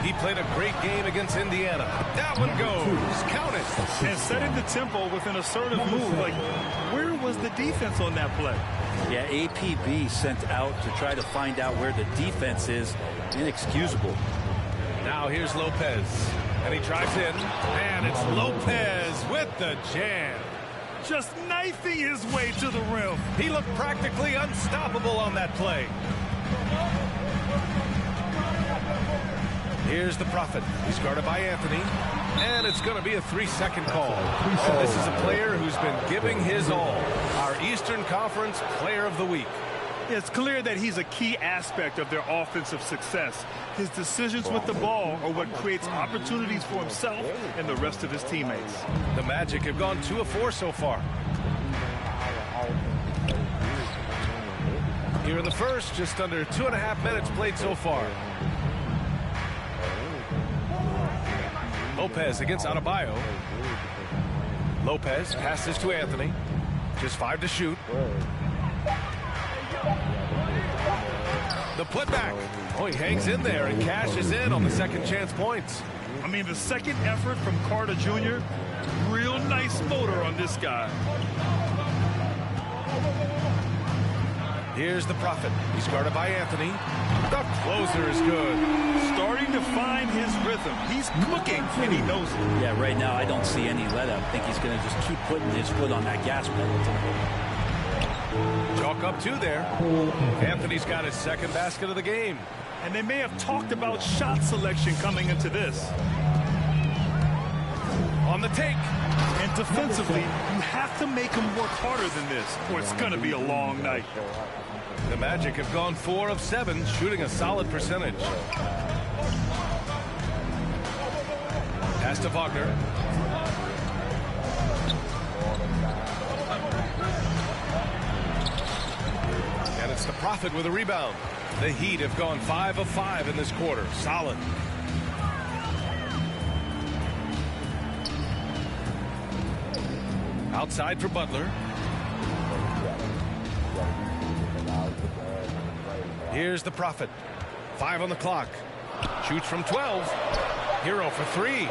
P: He played a great game against Indiana. That one goes. Count it.
Q: And setting the tempo with an assertive move. Like, where was the defense on that play?
R: Yeah, APB sent out to try to find out where the defense is. Inexcusable.
P: Now here's Lopez. And he drives in. And it's Lopez with the jam.
Q: Just knifing his way to the rim.
P: He looked practically unstoppable on that play. Here's the Prophet. He's guarded by Anthony. And it's going to be a 3-second call. And this is a player who's been giving his all. Our Eastern Conference Player of the Week.
Q: It's clear that he's a key aspect of their offensive success. His decisions with the ball are what creates opportunities for himself and the rest of his teammates.
P: The Magic have gone 2 of 4 so far. Here in the first, just under 2.5 minutes played so far. Lopez against Adebayo. Lopez passes to Anthony. Just 5 to shoot. The putback. Oh, he hangs in there and cashes in on the second chance points.
Q: I mean, the second effort from Carter Jr., real nice motor on this guy.
P: Here's the Prophet. He's guarded by Anthony. The closer is good.
Q: Starting to find his rhythm. He's cooking, and he knows it.
R: Yeah, right now I don't see any let up. I think he's going to just keep putting his foot on that gas pedal.
P: Chalk up 2 there. Anthony's got his second basket of the game.
Q: And they may have talked about shot selection coming into this.
P: On the take.
Q: And defensively, you have to make him work harder than this, or it's going to be a long night.
P: The Magic have gone 4 of 7, shooting a solid percentage. Pass to Wagner. And it's the Prophet with a rebound. The Heat have gone 5 of 5 in this quarter. Solid. Outside for Butler. Here's the Prophet. 5 on the clock. Shoots from 12. Hero for 3.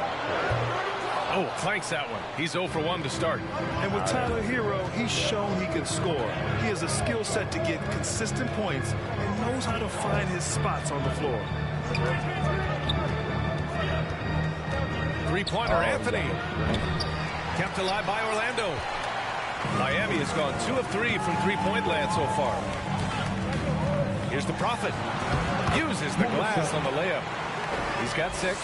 P: Oh, clanks that one. He's 0 for 1 to start.
Q: And with Tyler Hero, he's shown he can score. He has a skill set to get consistent points and knows how to find his spots on the floor.
P: Three-pointer, Anthony. Kept alive by Orlando. Miami has gone 2 of 3 from three-point land so far. Here's the Prophet. Uses the glass on the layup. He's got 6.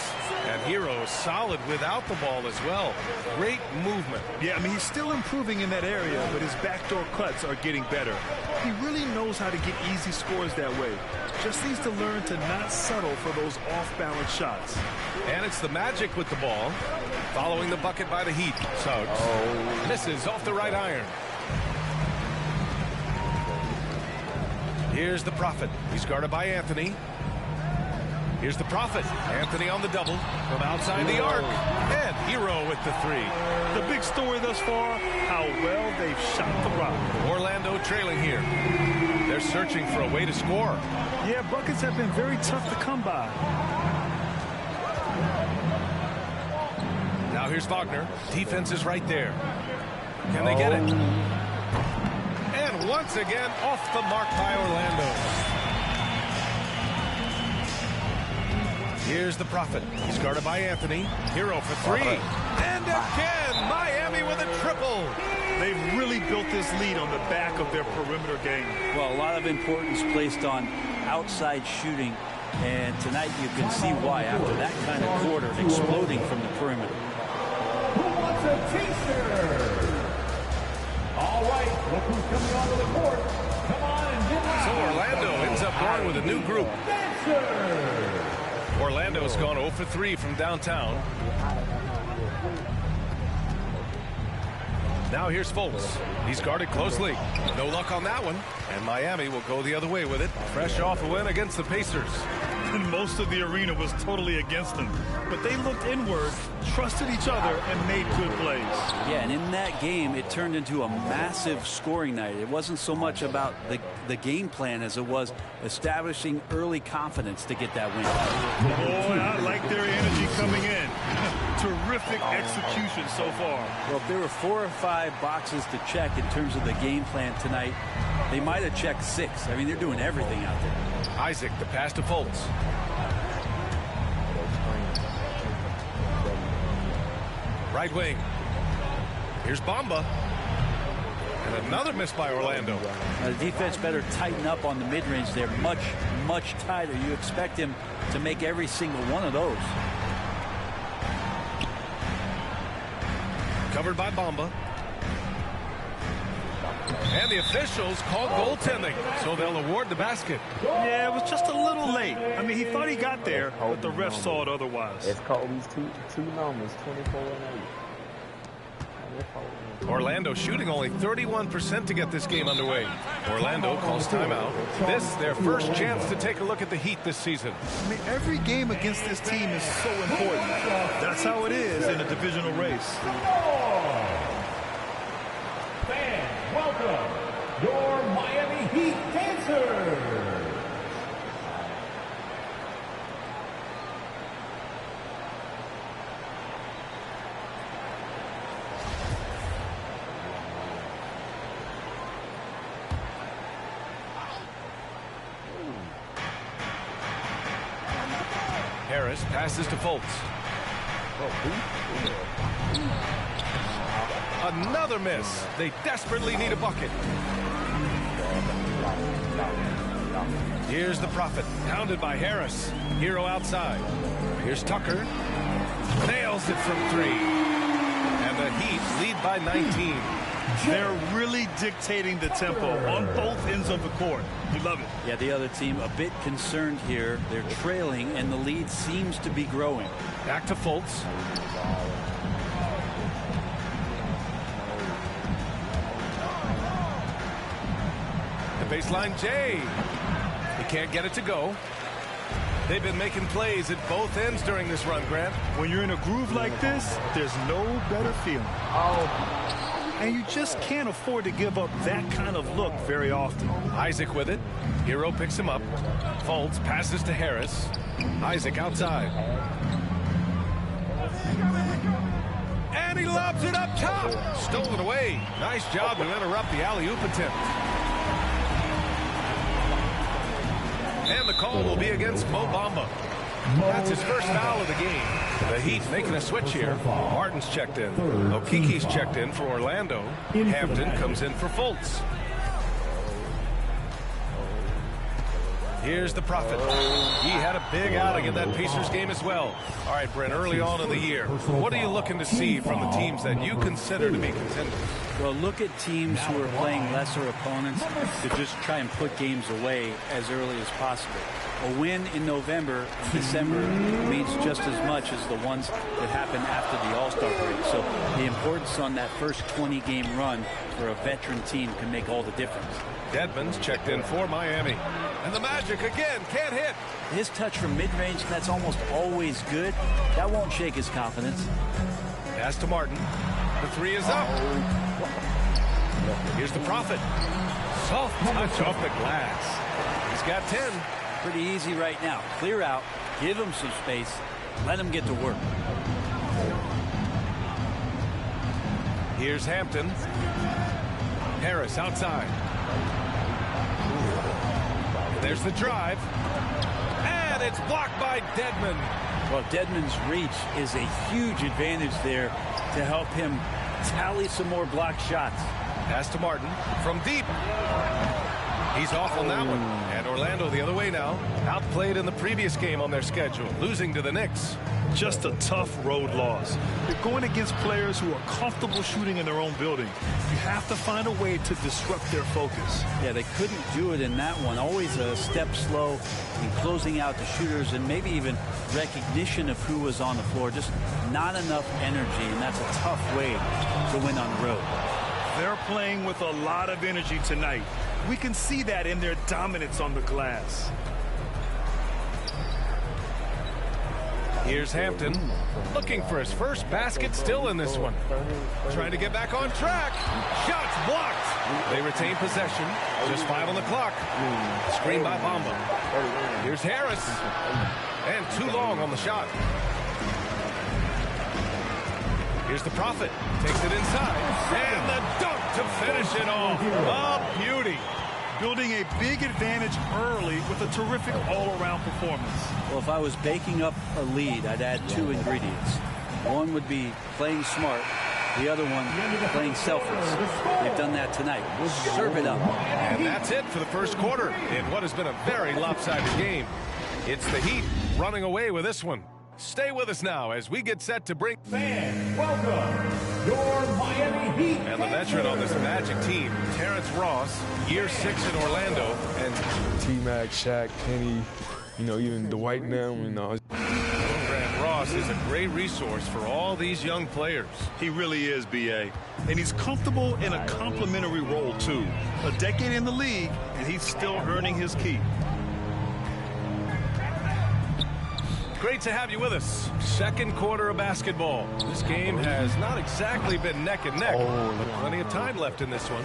P: And Hero solid without the ball as well. Great movement.
Q: Yeah, I mean, he's still improving in that area, but his backdoor cuts are getting better. He really knows how to get easy scores that way. Just needs to learn to not settle for those off-balance shots.
P: And it's the Magic with the ball. Following the bucket by the Heat. Suggs misses off the right iron. Here's the Prophet. He's guarded by Anthony. Here's the Prophet. Anthony on the double from outside the arc. And Hero with the 3.
Q: The big story thus far, how well they've shot the rock.
P: Orlando trailing here. They're searching for a way to score.
Q: Yeah, buckets have been very tough to come by.
P: Now here's Wagner. Defense is right there. Can they get it? And once again, off the mark by Orlando. Here's the Prophet. He's guarded by Anthony. Hero for 3. And again, Miami with a triple.
Q: They've really built this lead on the back of their perimeter game.
R: Well, a lot of importance placed on outside shooting. And tonight you can see why after that kind of quarter, exploding from the perimeter.
D: Who wants a taster? All right, look who's coming onto the court. Come on and get out.
P: So Orlando ends up going with a new group. Orlando's gone 0 for 3 from downtown. Now here's Fultz. He's guarded closely. No luck on that one. And Miami will go the other way with it. Fresh off a win against the Pacers.
Q: And most of the arena was totally against them. But they looked inward, trusted each other, and made good plays.
R: Yeah, and in that game, it turned into a massive scoring night. It wasn't so much about the game plan as it was establishing early confidence to get that win.
Q: Boy, I like their energy coming in. Terrific execution so far.
R: Well, if there were 4 or 5 boxes to check in terms of the game plan tonight, they might have checked 6. I mean, they're doing everything out there.
P: Isaac, the pass to Fultz. Right wing. Here's Bamba. And another miss by Orlando.
R: The defense better tighten up on the mid-range. They're much, much tighter. You expect him to make every single one of those.
P: Covered by Bamba. And the officials called goaltending, so they'll award the basket.
Q: Yeah, it was just a little late. I mean, he thought he got there, but the ref saw it otherwise.
J: It's Kobe's two numbers, 24 and 8.
P: Orlando shooting only 31% to get this game underway. Orlando calls timeout. This, their first chance to take a look at the Heat this season.
Q: I mean, every game against this team is so important. That's how it is in a divisional race.
D: Fans, welcome your Miami Heat dancers.
P: Harris passes to Fultz. Another miss. They desperately need a bucket. Here's the Prophet, pounded by Harris. Hero outside. Here's Tucker. Nails it from 3. And the Heat lead by 19.
Q: They're really dictating the tempo on both ends of the court. You love it.
R: Yeah, the other team a bit concerned here. They're trailing, and the lead seems to be growing.
P: Back to Fultz. The baseline J. He can't get it to go. They've been making plays at both ends during this run, Grant.
Q: When you're in a groove like this, there's no better feeling. And you just can't afford to give up that kind of look very often.
P: Isaac with it. Hero picks him up. Fultz passes to Harris. Isaac outside. And he lobs it up top. Stolen away. Nice job to interrupt the alley-oop attempt. And the call will be against Mo Bamba. That's his first foul of the game. The Heat making a switch here. Martin's checked in. Okiki's checked in for Orlando. Hampton comes in for Fultz. Here's the Prophet. He had a big outing in that Pacers game as well. All right, Brent, early on in the year, what are you looking to see from the teams that you consider to be contenders?
R: Well, look at teams who are playing lesser opponents to just try and put games away as early as possible. A win in November and December means just as much as the ones that happen after the All-Star break. So the importance on that first 20-game run for a veteran team can make all the difference.
P: Dedmon's checked in for Miami. And the Magic again can't hit.
R: His touch from mid-range, that's almost always good. That won't shake his confidence.
P: Pass to Martin. The three is up. Here's the Prophet. Soft touch off the glass. He's got 10.
R: Pretty easy right now. Clear out. Give him some space. Let him get to work.
P: Here's Hampton. Harris outside. There's the drive. And it's blocked by Dedmon.
R: Well, Dedmon's reach is a huge advantage there to help him tally some more blocked shots.
P: Pass to Martin from deep. He's off on that one. And Orlando the other way now. Outplayed in the previous game on their schedule, losing to the Knicks.
Q: Just a tough road loss. You're going against players who are comfortable shooting in their own building. You have to find a way to disrupt their focus.
R: Yeah, they couldn't do it in that one. Always a step slow in closing out the shooters and maybe even recognition of who was on the floor. Just not enough energy, and that's a tough way to win on the road.
Q: They're playing with a lot of energy tonight. We can see that in their dominance on the glass.
P: Here's Hampton, looking for his first basket still in this one. Trying to get back on track. Shots blocked. They retain possession. Just 5 on the clock. Screen by Bamba. Here's Harris. And too long on the shot. Here's the Prophet. Takes it inside. And the dunk to finish it off. A beauty.
Q: Building a big advantage early with a terrific all-around performance.
R: Well, if I was baking up a lead, I'd add 2 ingredients. One would be playing smart. The other one, playing selfless. They've done that tonight. Serve it up.
P: And that's it for the first quarter in what has been a very lopsided game. It's the Heat running away with this one. Stay with us now as we get set to bring
D: fans. Welcome, your Miami Heat.
P: And the veteran on this Magic team, Terrence Ross, year 6 in Orlando.
F: And T-Mac, Shaq, Kenny, even Dwight and them,
P: Grant Ross is a great resource for all these young players.
Q: He really is, B.A. And he's comfortable in a complimentary role, too. A decade in the league, and he's still earning his keep.
P: Great to have you with us. Second quarter of basketball. This game has not exactly been neck and neck, but plenty of time left in this one.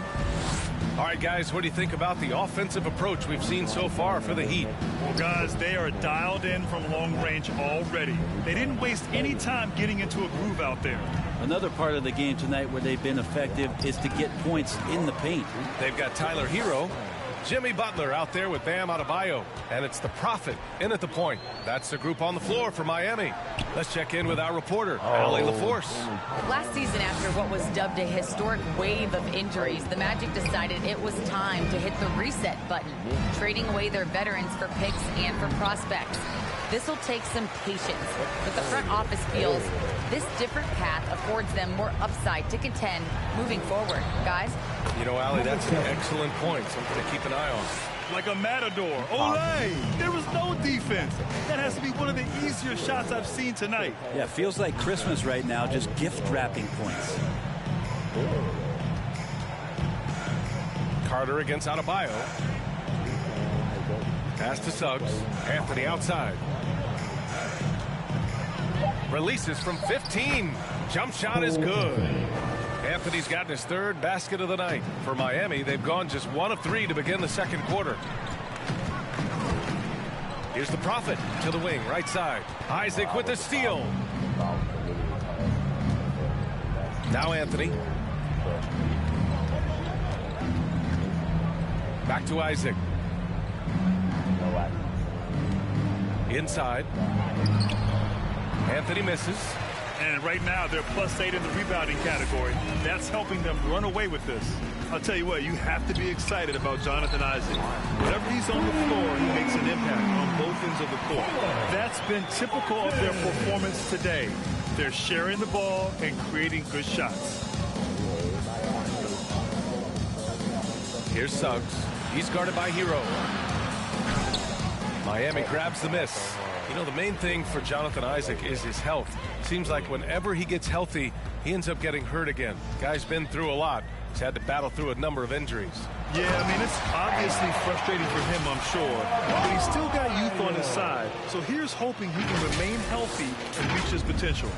P: All right, guys, what do you think about the offensive approach we've seen so far for the Heat?
Q: Well, guys, they are dialed in from long range already. They didn't waste any time getting into a groove out there.
R: Another part of the game tonight where they've been effective is to get points in the paint.
P: They've got Tyler Hero, Jimmy Butler out there with Bam Adebayo, and it's the Prophet in at the point. That's the group on the floor for Miami. Let's check in with our reporter, Allie LaForce.
S: Last season, after what was dubbed a historic wave of injuries, the Magic decided it was time to hit the reset button, trading away their veterans for picks and for prospects. This will take some patience, but the front office feels This different path affords them more upside to contend moving forward. Guys?
P: You know, Allie, that's an excellent point. Something to keep an eye on.
Q: Like a matador. Olé! There was no defense. That has to be one of the easier shots I've seen tonight.
R: Yeah, feels like Christmas right now, just gift wrapping points.
P: Carter against Adebayo. Pass to Suggs. Anthony outside. Releases from 15. Jump shot is good. Anthony's gotten his third basket of the night. For Miami, they've gone just 1 of 3 to begin the second quarter. Here's the Prophet to the wing, right side. Isaac with the steal. Now Anthony. Back to Isaac. Inside. Anthony misses.
Q: And right now, they're +8 in the rebounding category. That's helping them run away with this. I'll tell you what, you have to be excited about Jonathan Isaac. Whenever he's on the floor, he makes an impact on both ends of the court. That's been typical of their performance today. They're sharing the ball and creating good shots.
P: Here's Suggs. He's guarded by Hero. Miami grabs the miss. You know, the main thing for Jonathan Isaac is his health. Seems like whenever he gets healthy, he ends up getting hurt again. Guy's been through a lot. He's had to battle through a number of injuries.
Q: Yeah, I mean, it's obviously frustrating for him, I'm sure. But he's still got youth on his side. So here's hoping he can remain healthy and reach his potential.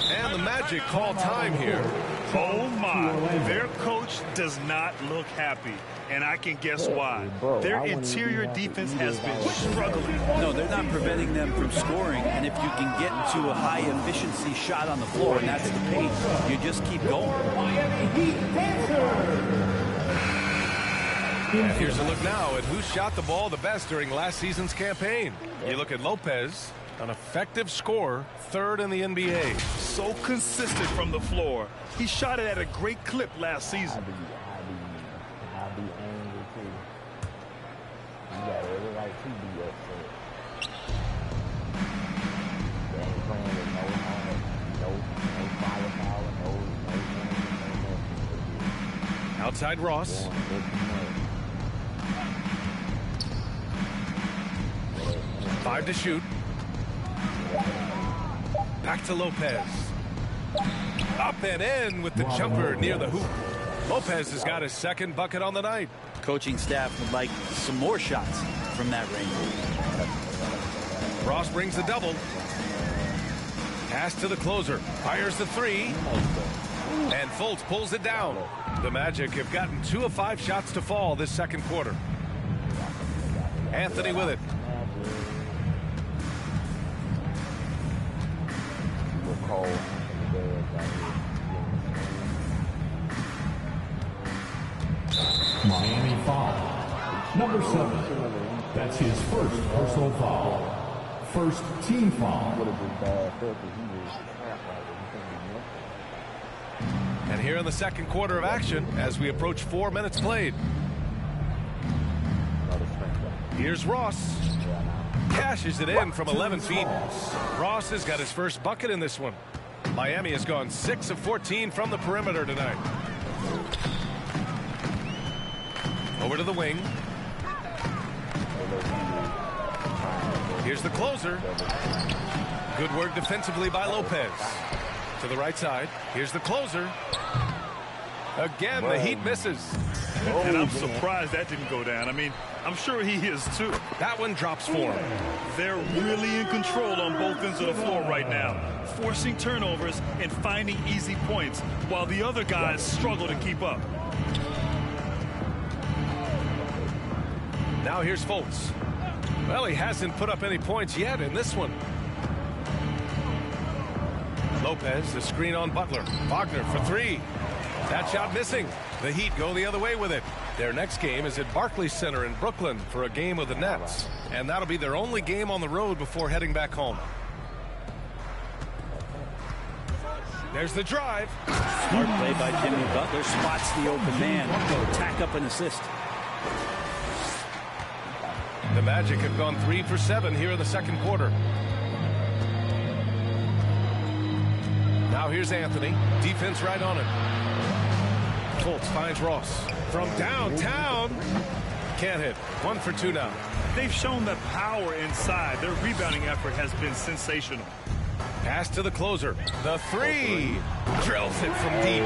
P: And the Magic call time here.
Q: Oh, my. Their coach does not look happy. And I can guess why. Their interior defense has been struggling.
R: No, they're not preventing them from scoring. And if you can get to a high-efficiency shot on the floor, and that's the pace, you just keep going.
P: And here's a look now at who shot the ball the best during last season's campaign. You look at Lopez, an effective scorer, 3rd in the NBA.
Q: So consistent from the floor. He shot it at a great clip last season.
J: I'll be angry too. You got every right to be upset. They ain't playing with no firepower, no nothing.
P: Outside Ross. 5 to shoot. Back to Lopez. Up and in with the jumper near the hoop. Lopez has got his 2nd bucket on the night.
R: Coaching staff would like some more shots from that range.
P: Ross brings the double. Pass to the closer. Fires the 3. And Fultz pulls it down. The Magic have gotten 2 of 5 shots to fall this second quarter. Anthony with it.
D: Miami foul. Number 7. That's his first personal foul. First team foul.
P: And here in the second quarter of action, as we approach 4 minutes played. Here's Ross. Cashes it in from 11 feet. Ross has got his first bucket in this one. Miami has gone 6 of 14 from the perimeter tonight. Over to the wing. Here's the closer. Good work defensively by Lopez. To the right side. Here's the closer. Again, the Heat misses.
Q: And I'm surprised that didn't go down. I mean, I'm sure he is too.
P: That one drops for him.
Q: They're really in control on both ends of the floor right now, forcing turnovers and finding easy points while the other guys struggle to keep up.
P: Now here's Fultz. Well, he hasn't put up any points yet in this one. Lopez, the screen on Butler. Wagner for 3. That shot missing. The Heat go the other way with it. Their next game is at Barclays Center in Brooklyn for a game with the Nets. And that'll be their only game on the road before heading back home. There's the drive.
R: Smart play by Jimmy Butler. Spots the open man. Tack up an assist.
P: The Magic have gone 3 for 7 here in the second quarter. here's Anthony. Defense right on him. Fultz finds Ross from downtown. Can't hit. 1 for 2 now.
Q: They've shown that power inside. Their rebounding effort has been sensational.
P: Pass to the closer. The 3. Drills it from deep.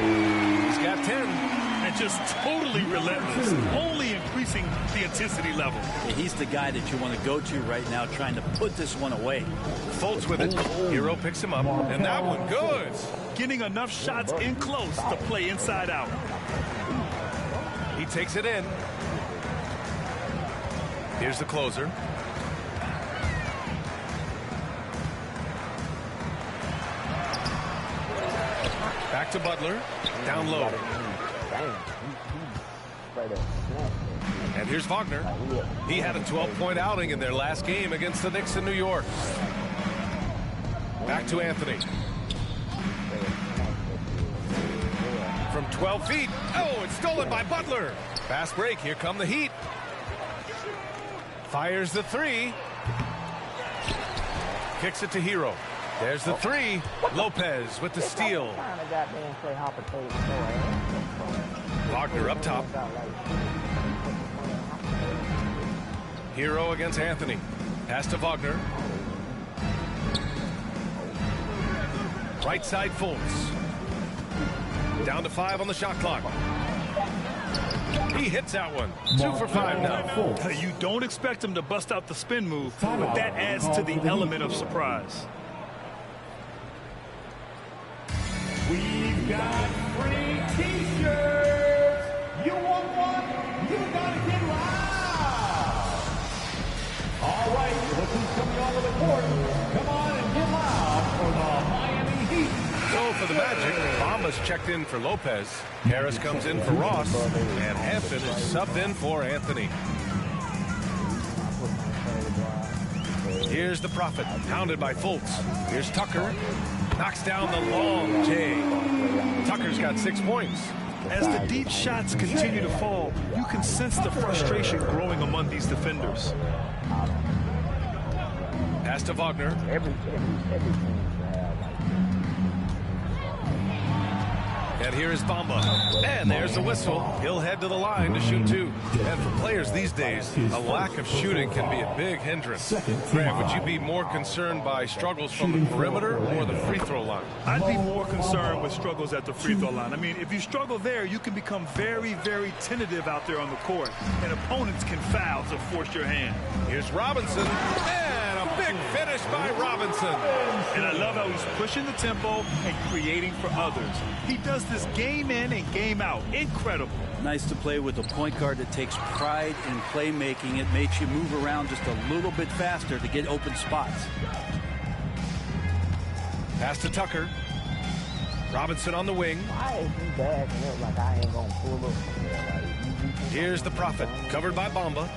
P: He's got 10.
Q: And just totally relentless. Only increasing the intensity level.
R: Yeah, he's the guy that you want to go to right now trying to put this one away.
P: Fultz with it. Hero picks him up. And that one good.
Q: Getting enough shots in close to play inside out.
P: He takes it in. Here's the closer. Back to Butler. Down low. And here's Wagner. He had a 12-point outing in their last game against the Knicks in New York. Back to Anthony. From 12 feet. Oh, it's stolen by Butler. Fast break. Here come the Heat. Fires the 3. Kicks it to Hero. There's the 3. Lopez with the steal. Wagner up top. Hero against Anthony. Pass to Wagner. Right side Fultz. Down to 5 on the shot clock. He hits that one. 2 for 5 now.
Q: You don't expect him to bust out the spin move, but that adds to the element of surprise.
D: We've got free T-shirts. You want one? You gotta get loud. All right, look who's coming onto the court. Come on and get loud for the Miami Heat.
P: So for the Magic, Bamba's checked in for Lopez. Harris comes in for Ross, and Hampton is subbed in for Anthony. Here's the Prophet, pounded by Fultz. Here's Tucker. Knocks down the long J. Tucker's got 6 points.
Q: As the deep shots continue to fall, you can sense the frustration growing among these defenders.
P: Pass to Wagner. And here is Bamba. And there's the whistle. He'll head to the line to shoot 2. And for players these days, a lack of shooting can be a big hindrance. Grant, would you be more concerned by struggles from the perimeter or the free throw line?
Q: I'd be more concerned with struggles at the free throw line. I mean, if you struggle there, you can become very, very tentative out there on the court. And opponents can foul to force your hand.
P: Here's Robinson. And a big finish by Robinson.
Q: And I love how he's pushing the tempo and creating for others. He does this game in and game out. Incredible.
R: Nice to play with a point guard that takes pride in playmaking. It makes you move around just a little bit faster to get open spots.
P: Pass to Tucker. Robinson on the wing. Here's the Prophet, covered by Bamba.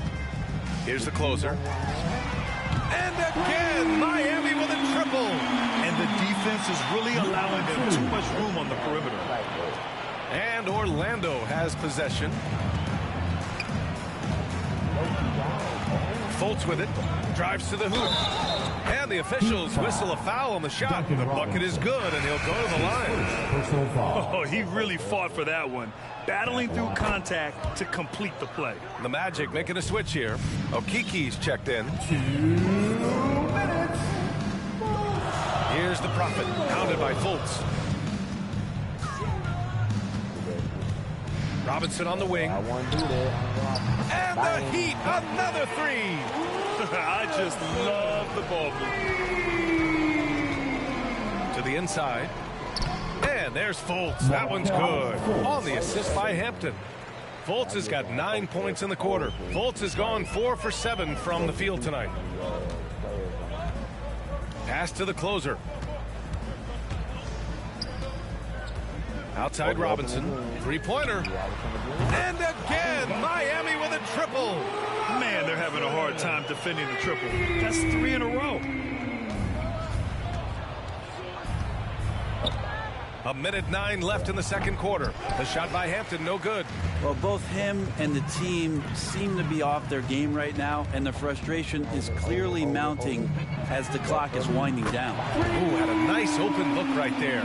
P: Here's the closer. And again, Miami with a triple.
Q: And the defense is really allowing them too much room on the perimeter.
P: And Orlando has possession. Fultz with it. Drives to the hoop. And the officials whistle a foul on the shot. The bucket is good, and he'll go to the line.
Q: Oh, he really fought for that one. Battling through contact to complete the play.
P: The Magic making a switch here. Okiki's checked in.
D: 2 minutes.
P: Here's the Prophet, pounded by Fultz. Robinson on the wing. And the Heat, another 3.
Q: I just love the ball move.
P: To the inside. And there's Fultz. That one's good. On the assist by Hampton. Fultz has got 9 points in the quarter. Fultz has gone 4 for 7 from the field tonight. Pass to the closer. Outside Robinson. 3-pointer. And again, Miami with a triple.
Q: Man, they're having a hard time defending the triple. That's 3 in a row.
P: A minute 9 left in the second quarter. The shot by Hampton, no good.
R: Well, both him and the team seem to be off their game right now, and the frustration is clearly mounting as the clock is winding down.
P: Ooh, had a nice open look right there.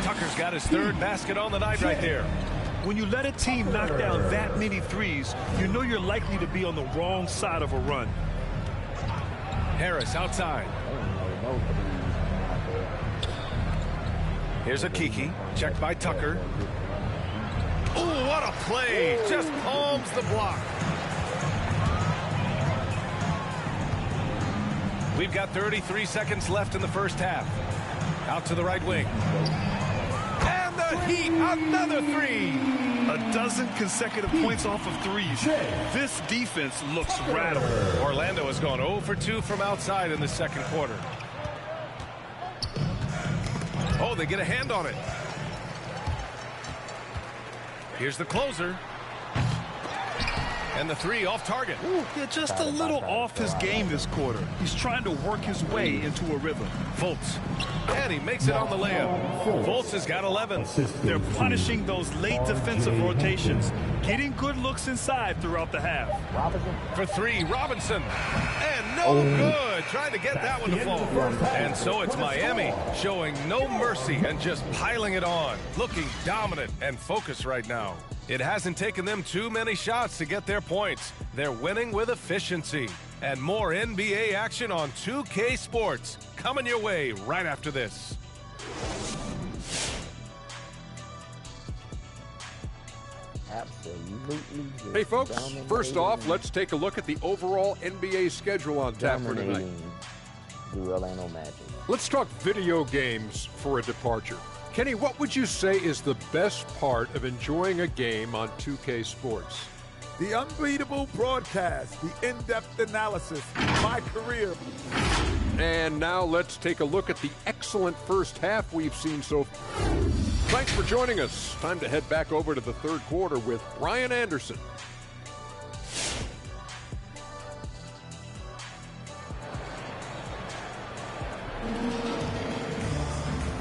P: Tucker's got his third basket on the night right there.
Q: When you let a team knock down that many threes, you know you're likely to be on the wrong side of a run.
P: Harris outside. Here's a Kiki. Checked by Tucker. Oh, what a play. Just palms the block. We've got 33 seconds left in the first half. Out to the right wing. And the Heat, another three.
Q: A dozen consecutive points off of threes. This defense looks radical.
P: Orlando has gone 0 for 2 from outside in the second quarter. Oh, they get a hand on it. Here's the closer. And the three off target.
Q: Yeah, just a little off his game this quarter. He's trying to work his way into a rhythm.
P: Fultz. And he makes it on the layup. Fultz has got 11.
Q: They're punishing those late defensive rotations, getting good looks inside throughout the half.
P: For three, Robinson. And no good. Trying to get that one to fall. And so it's Miami showing no mercy and just piling it on. Looking dominant and focused right now. It hasn't taken them too many shots to get their points. They're winning with efficiency. And more NBA action on 2K Sports coming your way right after this.
J: Absolutely.
I: Hey, folks, first off, let's take a look at the overall NBA schedule on tap for tonight.
J: The Orlando Magic.
I: Let's talk video games for a departure. Kenny, what would you say is the best part of enjoying a game on 2K Sports?
H: The unbeatable broadcast, the in-depth analysis, my career.
I: And now let's take a look at the excellent first half we've seen so far. Thanks for joining us. Time to head back over to the third quarter with Brian Anderson.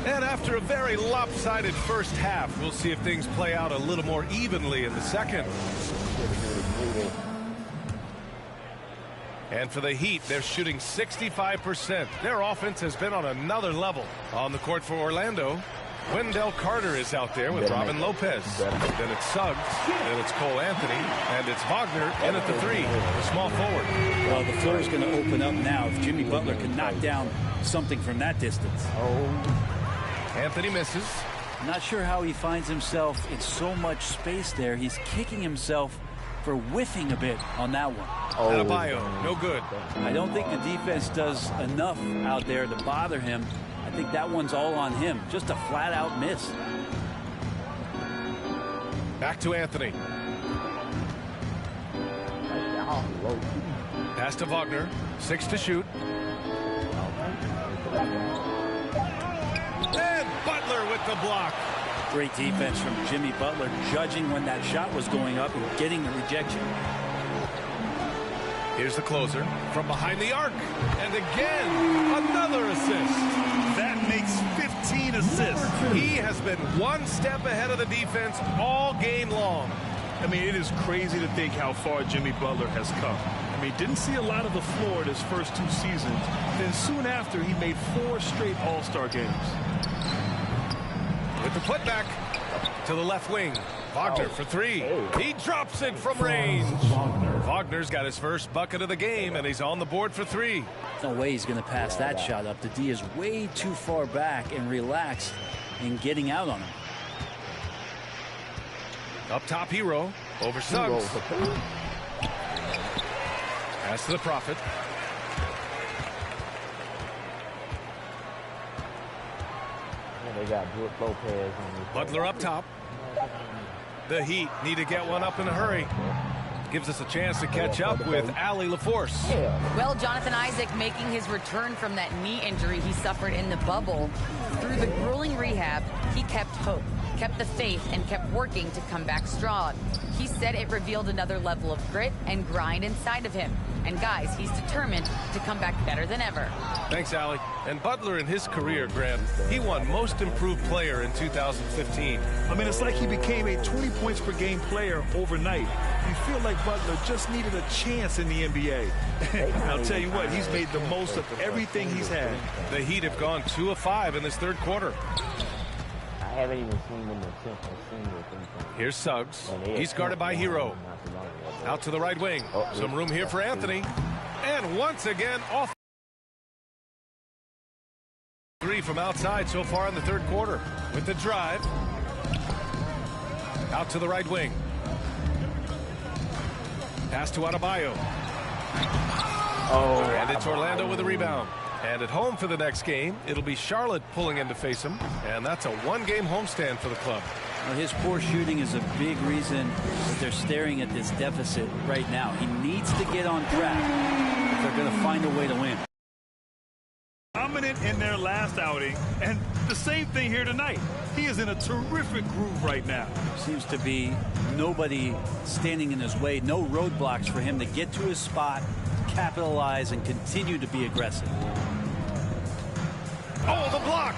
P: And after a very lopsided first half, we'll see if things play out a little more evenly in the second. And for the Heat, they're shooting 65%. Their offense has been on another level. On the court for Orlando, Wendell Carter is out there with Robin Lopez. Then it's Suggs, then it's Cole Anthony, and it's Wagner in at the three, the small forward.
R: Well, the floor is going to open up now if Jimmy Butler can knock down something from that distance.
P: Anthony misses.
R: Not sure how he finds himself in so much space there. He's kicking himself for whiffing a bit on that one.
P: Adebayo, no good.
R: I don't think the defense does enough out there to bother him. I think that one's all on him. Just a flat-out miss.
P: Back to Anthony. Pass to Wagner. 6 to shoot. And Butler with the block.
R: Great defense from Jimmy Butler, judging when that shot was going up and getting the rejection.
P: Here's the closer from behind the arc. And again, another assist.
Q: That makes 15 assists.
P: He has been one step ahead of the defense all game long.
Q: I mean, it is crazy to think how far Jimmy Butler has come. I mean, didn't see a lot of the floor in his first 2 seasons. Then soon after, he made 4 straight All-Star games.
P: With the putback to the left wing. Wagner for 3. He drops it from range. Wagner's got his first bucket of the game, and he's on the board for 3.
R: No way he's going to pass that shot up. The D is way too far back and relaxed in getting out on him.
P: Up top, Hero over Suggs. Pass to the Prophet.
J: They got Brook Lopez on
P: Butler up top. The Heat need to get one up in a hurry. Gives us a chance to catch up with Allie LaForce.
S: Well, Jonathan Isaac making his return from that knee injury he suffered in the bubble. Through the grueling rehab, he kept hope, kept the faith, and kept working to come back strong. He said it revealed another level of grit and grind inside of him. And guys, he's determined to come back better than ever.
P: Thanks, Allie. And Butler in his career, Grant, he won Most Improved Player in 2015.
Q: I mean, it's like he became a 20 points per game player overnight. You feel like Butler just needed a chance in the NBA. I'll tell you what, he's made the most of everything he's had.
P: The Heat have gone 2 of 5 in this third quarter.
J: haven't even seen them attempt a single three-point.
P: Here's Suggs. He's guarded by Hero. Out to the right wing. Some room here for Anthony. And once again, off. 3 from outside so far in the third quarter. With the drive. Out to the right wing. Pass to Adebayo. And it's Orlando with a rebound. And at home for the next game, it'll be Charlotte pulling in to face him. And that's a one-game homestand for the club.
R: Well, his poor shooting is a big reason that they're staring at this deficit right now. He needs to get on track if they're going to find a way to win.
Q: Dominant in their last outing, and the same thing here tonight. He is in a terrific groove right now.
R: Seems to be nobody standing in his way, no roadblocks for him to get to his spot, capitalize, and continue to be aggressive.
P: Oh, the block!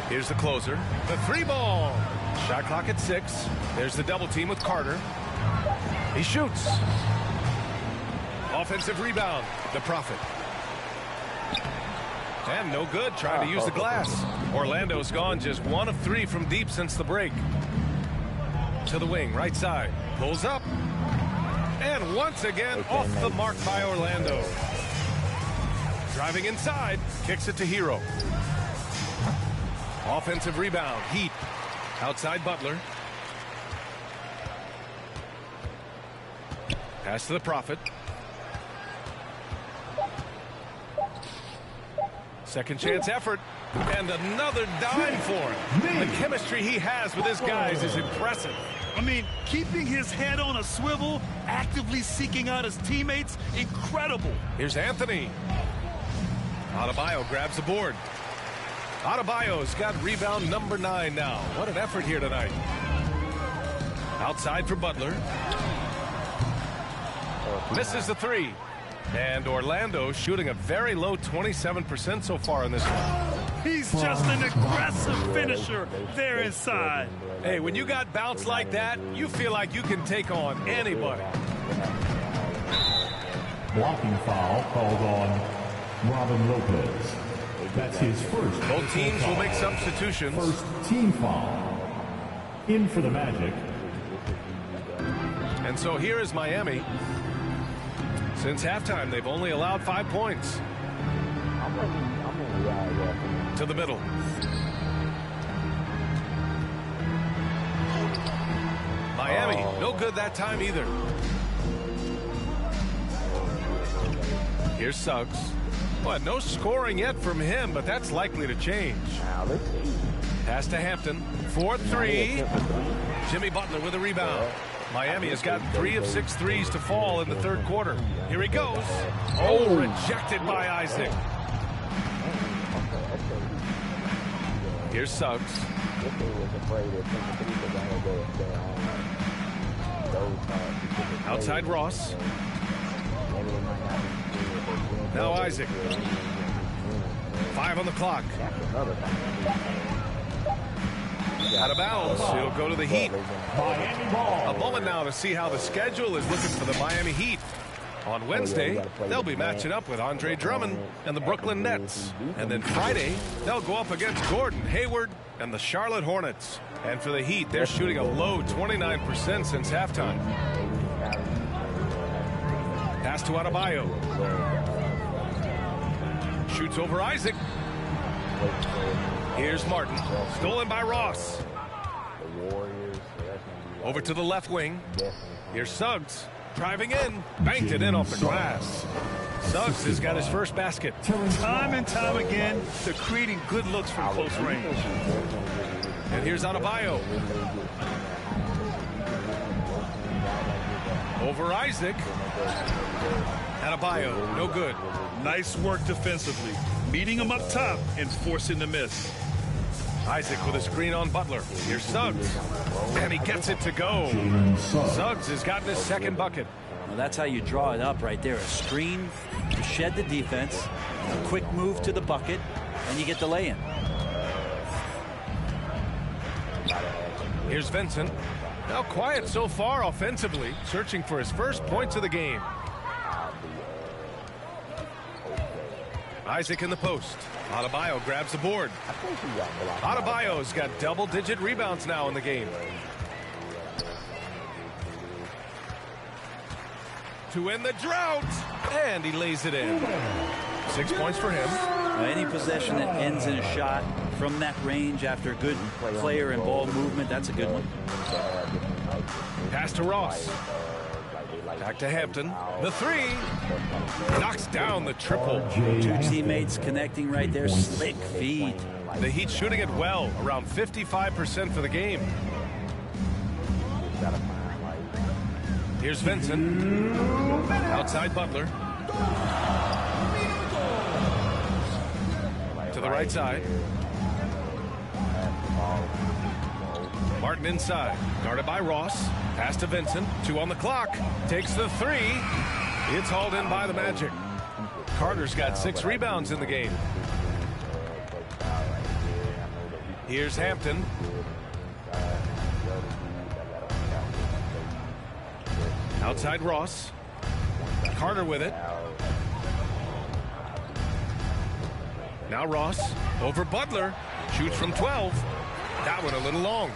P: Here's the closer. The 3-ball. Shot clock at 6. There's the double team with Carter. He shoots. Offensive rebound. The Prophet. And no good, trying to use the glass. Orlando's gone just 1 of 3 from deep since the break. To the wing, right side. Pulls up. And once again, off the mark by Orlando. Driving inside, kicks it to Hero. Offensive rebound, Heat. Outside Butler. Pass to the Prophet. Second chance effort. And another dime for him. The chemistry he has with his guys is impressive.
Q: I mean, keeping his head on a swivel, actively seeking out his teammates, incredible.
P: Here's Anthony. Adebayo grabs the board. Adebayo's got rebound number 9 now. What an effort here tonight. Outside for Butler. Misses the 3. And Orlando shooting a very low 27% so far in this one.
Q: He's just an aggressive finisher there inside.
P: Hey, when you got bounce like that, you feel like you can take on anybody.
D: Blocking foul called on Robin Lopez. That's his first.
P: Both teams will make substitutions.
D: First team foul. In for the Magic.
P: And so here is Miami. Since halftime, they've only allowed 5 points. To the middle. Miami, no good that time either. Here's Suggs. Well, no scoring yet from him, but that's likely to change. Pass to Hampton. 4-3. Jimmy Butler with a rebound. Miami has got 3 of 6 threes to fall in the third quarter. Here he goes. Oh, rejected by Isaac. Here's Suggs. Outside Ross. Now Isaac. 5 on the clock. Out of bounds. It'll go to the Heat. A moment now to see how the schedule is looking for the Miami Heat. On Wednesday, they'll be matching up with Andre Drummond and the Brooklyn Nets. And then Friday, they'll go up against Gordon Hayward and the Charlotte Hornets. And for the Heat, they're shooting a low 29% since halftime. Pass to Adebayo. Shoots over Isaac. Here's Martin. Stolen by Ross. Over to the left wing. Here's Suggs. Driving in. Banked it in off the glass. Suggs has got his first basket.
Q: Time and time again, they're creating good looks from close range.
P: And here's Adebayo. Over Isaac. Adebayo, no good.
Q: Nice work defensively. Meeting him up top and forcing the miss.
P: Isaac with a screen on Butler. Here's Suggs. And he gets it to go. Suggs has gotten his second bucket.
R: Well, that's how you draw it up right there. A screen to shed the defense, a quick move to the bucket, and you get the lay-in.
P: Here's Vincent. Now quiet so far offensively, searching for his first points of the game. Isaac in the post. Adebayo grabs the board. Adebayo's got double-digit rebounds now in the game. To end the drought, and he lays it in. 6 points for him.
R: Any possession that ends in a shot from that range after good player and ball movement, that's a good one.
P: Pass to Ross. Back to Hampton. The three. Knocks down the triple.
R: Two teammates connecting right there. Slick feed.
P: The Heat shooting it well, around 55% for the game. Here's Vincent. Outside Butler. To the right side. Martin inside. Guarded by Ross. Pass to Vincent. 2 on the clock. Takes the three. It's hauled in by the Magic. Carter's got 6 rebounds in the game. Here's Hampton. Outside Ross. Carter with it. Now Ross over Butler. Shoots from 12. That one a little long.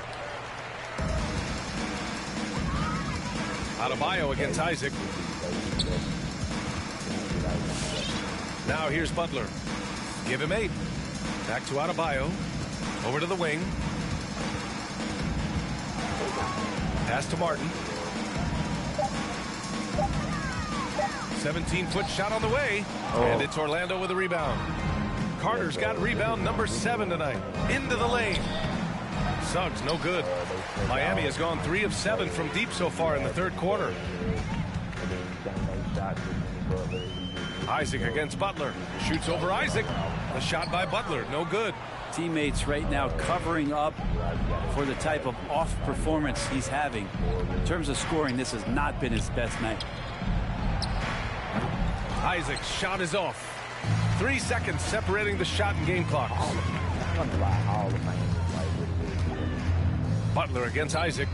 P: Adebayo against Isaac. Now here's Butler. Give him 8. Back to Adebayo. Over to the wing. Pass to Martin. 17-foot shot on the way. And it's Orlando with a rebound. Carter's got rebound number 7 tonight. Into the lane. Suggs no good. Miami has gone 3 of 7 from deep so far in the third quarter. Isaac against Butler. Shoots over Isaac. The shot by Butler, no good.
R: Teammates right now covering up for the type of off performance he's having. In terms of scoring, this has not been his best night.
P: Isaac's shot is off. 3 seconds separating the shot and game clocks. Butler against Isaac.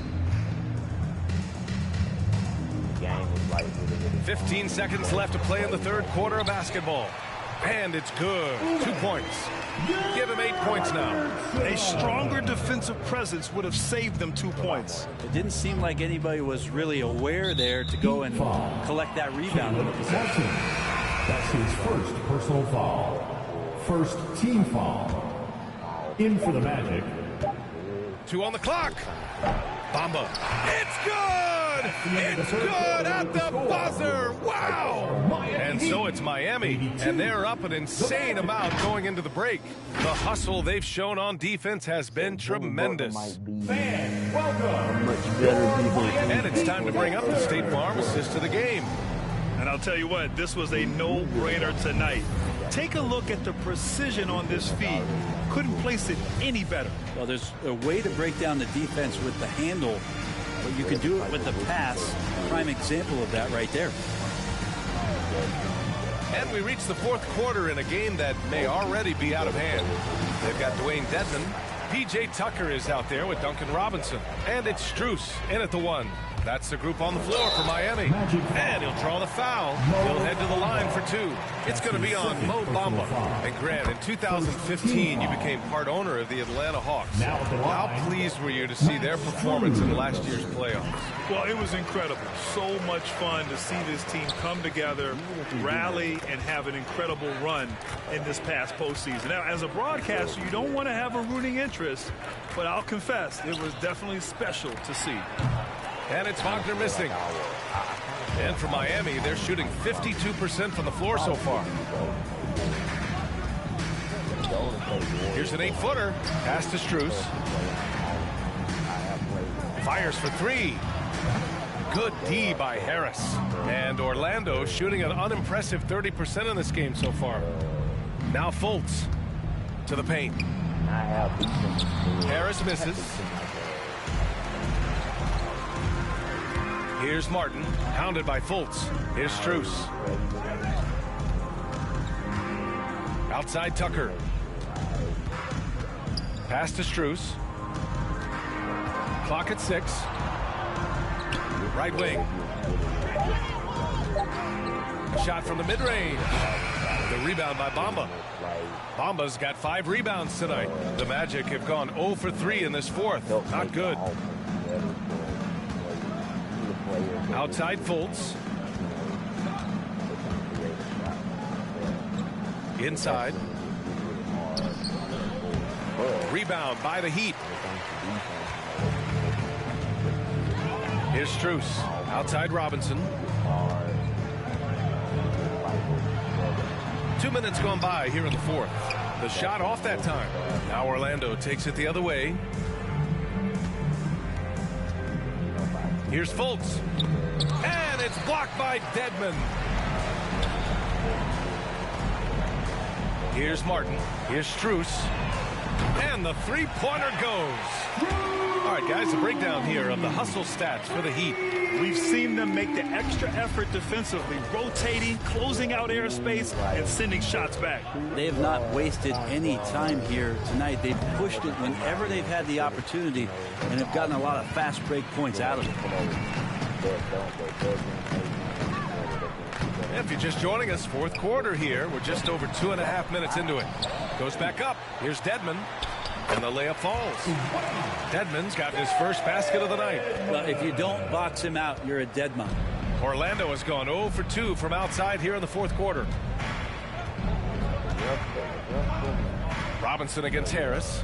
P: 15 seconds left to play in the third quarter of basketball. And it's good. 2 points. Give him 8 points now.
Q: A stronger defensive presence would have saved them 2 points.
R: It didn't seem like anybody was really aware there to go and collect that rebound in the possession.
D: That's his first personal foul. First team foul. In for the Magic.
P: 2 on the clock. Bamba. It's good! It's good at the buzzer! Wow! And so it's Miami, and they're up an insane amount going into the break. The hustle they've shown on defense has been tremendous.
D: Fans, welcome.
P: And it's time to bring up the State Farm assist to the game.
Q: And I'll tell you what, this was a no-brainer tonight. Take a look at the precision on this feed. Couldn't place it any better.
R: Well, there's a way to break down the defense with the handle, but you can do it with the pass. Prime example of that right there.
P: And we reach the fourth quarter in a game that may already be out of hand. They've got Dwayne Dedman. P.J. Tucker is out there with Duncan Robinson. And it's Strus in at the 1. That's the group on the floor for Miami. And he'll draw the foul. He'll head to the line for 2. It's going to be on Mo Bamba. And Grant, in 2015, you became part owner of the Atlanta Hawks. How pleased were you to see their performance in last year's playoffs?
Q: Well, it was incredible. So much fun to see this team come together, rally, and have an incredible run in this past postseason. Now, as a broadcaster, you don't want to have a rooting interest, but I'll confess, it was definitely special to see.
P: And it's Wagner missing. And for Miami, they're shooting 52% from the floor so far. Here's an 8-footer. Pass to Strus. Fires for 3. Good D by Harris. And Orlando shooting an unimpressive 30% in this game so far. Now Fultz to the paint. Harris misses. Here's Martin, hounded by Fultz. Here's Strus. Outside Tucker. Pass to Strus. Clock at 6. Right wing. A shot from the mid-range. The rebound by Bamba. Bamba's got 5 rebounds tonight. The Magic have gone 0 for 3 in this fourth. Not good. Outside Fultz. Inside. Rebound by the Heat. Here's Strus. Outside Robinson. 2 minutes gone by here in the fourth. The shot off that time. Now Orlando takes it the other way. Here's Fultz. And it's blocked by Dedmon. Here's Martin. Here's Strus. And the three-pointer goes. All right, guys, a breakdown here of the hustle stats for the Heat.
Q: We've seen them make the extra effort defensively, rotating, closing out airspace, and sending shots back.
R: They have not wasted any time here tonight. They've pushed it whenever they've had the opportunity and have gotten a lot of fast break points out of it.
P: If you're just joining us, fourth quarter here. We're just over 2.5 minutes into it. Goes back up. Here's Dedmon. And the layup falls. Dedmon's got his first basket of the night.
R: Well, if you don't box him out, you're a dead man.
P: Orlando has gone 0 for 2 from outside here in the fourth quarter. Robinson against Harris.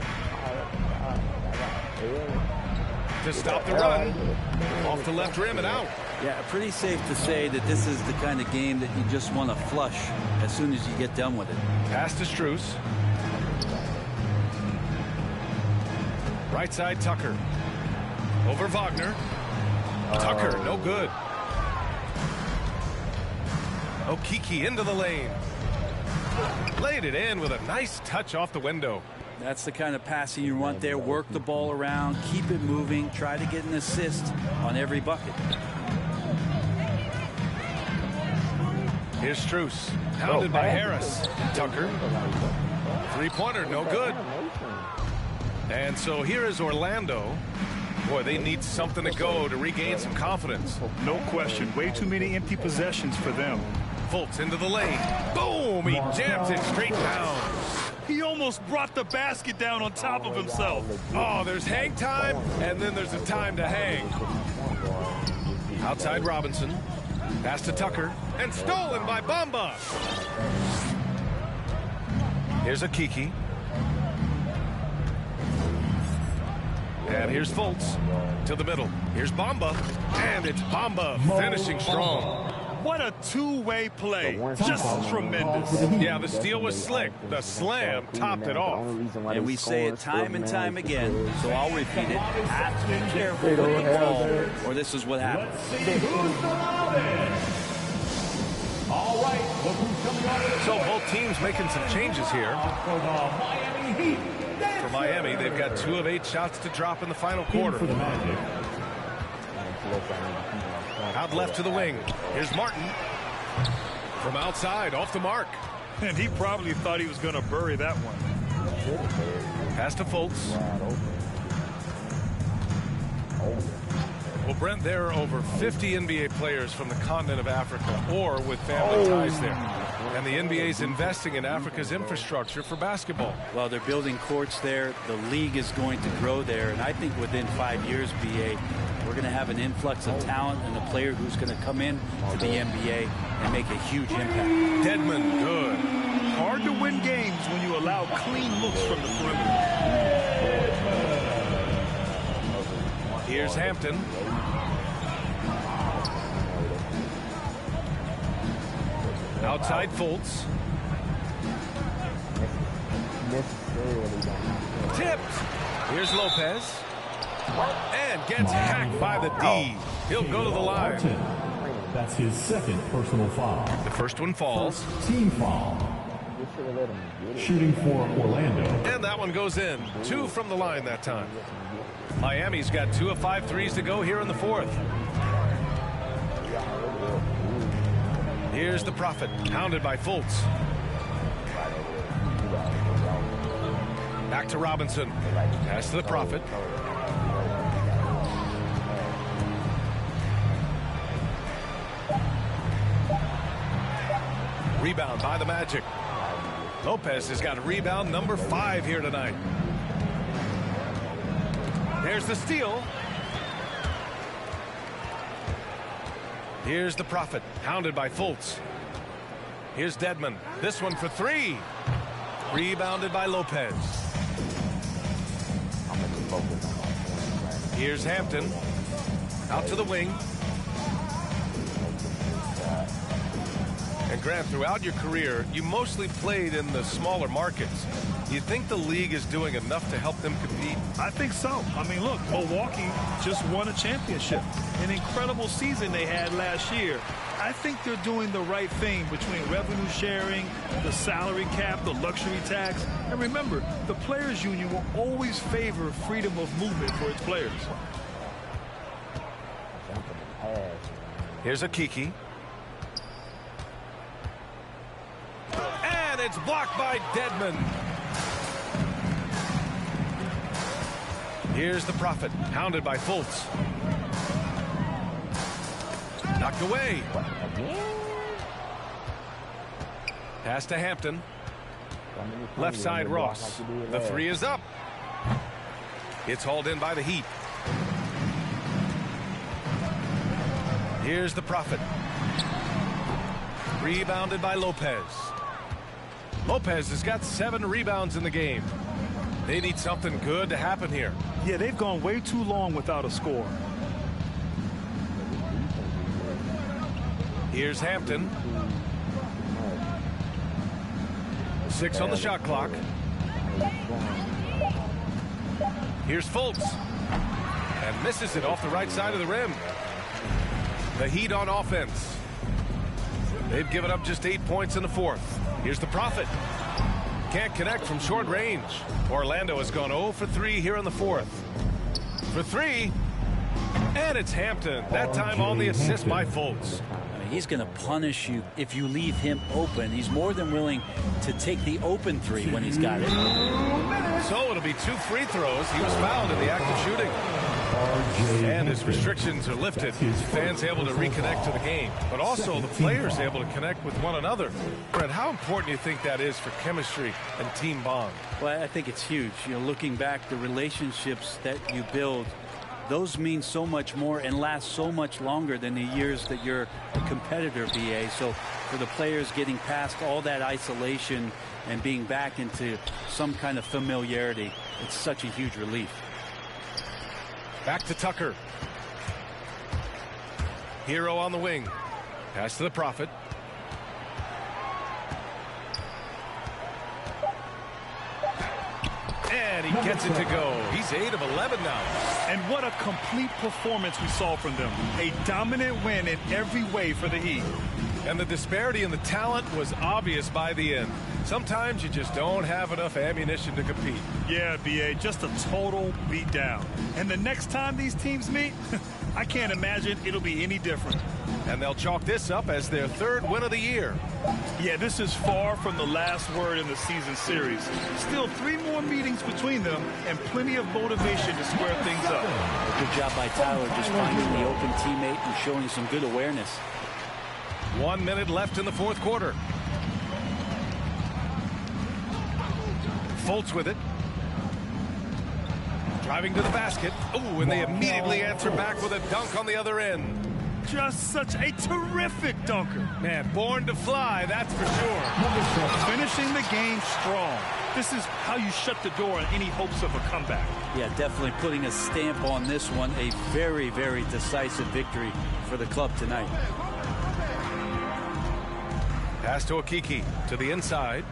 P: To stop the run. Off the left rim and out.
R: Yeah, pretty safe to say that this is the kind of game that you just want to flush as soon as you get done with it.
P: Pass to Strus. Right side, Tucker. Over Wagner. Tucker, no good. Okeke into the lane. Laid it in with a nice touch off the window.
R: That's the kind of passing you want there. Work the ball around, keep it moving, try to get an assist on every bucket.
P: Here's Strus. Pounded by Harris. Tucker. Three-pointer, no good. And so here is Orlando. Boy, they need something to go to regain some confidence.
Q: No question. Way too many empty possessions for them.
P: Fultz into the lane. Boom! He jams it straight down.
Q: He almost brought the basket down on top of himself.
P: Oh, there's hang time, and then there's a time to hang. Outside Robinson. Pass to Tucker. And stolen by Bamba. Here's Okeke. And here's Fultz to the middle. Here's Bamba. And it's Bamba finishing strong.
Q: What a two-way play. Just tremendous.
P: Yeah, the steal was slick. The slam topped it off.
R: And we say it time and time again, so I'll repeat it. Have to be careful with the ball, or this is what happens.
D: All right, look who's coming out.
P: So both teams making some changes here.
D: For the Miami Heat.
P: For Miami, they've got 2 of 8 shots to drop in the final quarter.
D: For the Magic.
P: Out left to the wing. Here's Martin. From outside, off the mark.
Q: And he probably thought he was going to bury that one.
P: Pass to Fultz. Well, Brent, there are over 50 NBA players from the continent of Africa or with family ties there. And the NBA's investing in Africa's infrastructure for basketball.
R: Well, they're building courts there. The league is going to grow there. And I think within 5 years, BA, we're going to have an influx of talent and a player who's going to come in to the NBA and make a huge impact.
P: Dedmon, good.
Q: Hard to win games when you allow clean looks from the perimeter.
P: Here's Hampton. Outside Fultz. Tipped. Here's Lopez. And gets hacked by the D. He'll go to the line.
D: That's his second personal foul.
P: The first one falls.
D: Team foul. Shooting for Orlando.
P: And that one goes in. 2 from the line that time. Miami's got 2 of 5 threes to go here in the fourth. Here's the Prophet, pounded by Fultz. Back to Robinson. Pass to the Prophet. Rebound by the Magic. Lopez has got rebound number 5 here tonight. There's the steal. Here's the Prophet, hounded by Fultz. Here's Dedmon. This one for 3. Rebounded by Lopez. Here's Hampton. Out to the wing. And Grant, throughout your career, you mostly played in the smaller markets. Do you think the league is doing enough to help them compete?
Q: I think so. I mean, look, Milwaukee just won a championship. An incredible season they had last year. I think they're doing the right thing between revenue sharing, the salary cap, the luxury tax. And remember, the Players Union will always favor freedom of movement for its players.
P: Here's a Kiki. And it's blocked by Dedmon. Here's the Prophet, hounded by Fultz. Knocked away. Pass to Hampton. Left side Ross. The 3 is up. It's hauled in by the Heat. Here's the Prophet. Rebounded by Lopez. Lopez has got 7 rebounds in the game. They need something good to happen here.
Q: Yeah, they've gone way too long without a score.
P: Here's Hampton. 6 on the shot clock. Here's Fultz. And misses it off the right side of the rim. The Heat on offense. They've given up just 8 points in the 4th. Here's the Prophet. Can't connect from short range. Orlando has gone 0 for 3 here in the 4th. For 3. And it's Hampton. That time on the assist by Fultz.
R: He's going to punish you if you leave him open. He's more than willing to take the open 3 when he's got it.
P: So it'll be 2 free throws. He was fouled in the act of shooting. And his restrictions are lifted. Fans able to reconnect to the game, but also the players able to connect with one another. Brett, how important do you think that is for chemistry and team bond?
R: Well, I think it's huge. You know, looking back, the relationships that you build, those mean so much more and last so much longer than the years that you're a competitor, BA. So for the players getting past all that isolation and being back into some kind of familiarity, it's such a huge relief.
P: Back to Tucker. Hero on the wing. Pass to the Prophet. And he gets it to go. He's 8 of 11 now.
Q: And what a complete performance we saw from them. A dominant win in every way for the Heat.
P: And the disparity in the talent was obvious by the end. Sometimes you just don't have enough ammunition to compete.
Q: Yeah, BA, just a total beatdown. And the next time these teams meet, I can't imagine it'll be any different.
P: And they'll chalk this up as their 3rd win of the year.
Q: Yeah, this is far from the last word in the season series. Still 3 more meetings between them and plenty of motivation to square things up.
R: Good job by Tyler just finding the open teammate and showing some good awareness.
P: 1 minute left in the 4th quarter. Fultz with it. Driving to the basket. Oh, and they immediately answer back with a dunk on the other end.
Q: Just such a terrific dunker.
P: Man, born to fly, that's for sure.
Q: Finishing the game strong. This is how you shut the door on any hopes of a comeback.
R: Yeah, definitely putting a stamp on this one. A very, very decisive victory for the club tonight.
P: Pass to Okiki to the inside.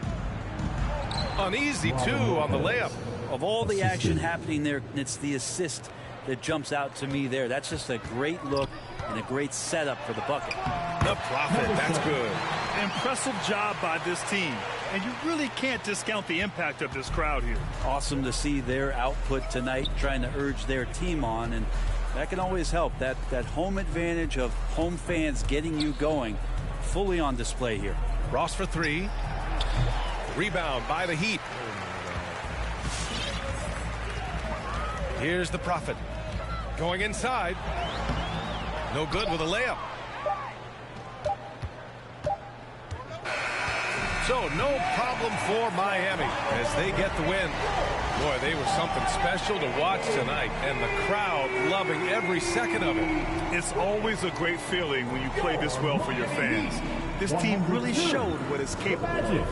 P: Uneasy, 2 on the layup.
R: Of all the action happening there, it's the assist that jumps out to me there. That's just a great look and a great setup for the bucket.
P: The Prophet, that's good.
Q: Impressive job by this team. And you really can't discount the impact of this crowd here.
R: Awesome to see their output tonight, trying to urge their team on, and that can always help. That home advantage of home fans getting you going, fully on display here.
P: Ross for 3. Rebound by the Heat. Here's the Prophet. Going inside. No good with a layup. So no problem for Miami as they get the win. Boy, they were something special to watch tonight, and the crowd loving every second of it.
Q: It's always a great feeling when you play this well for your fans. This team really showed what it's capable of.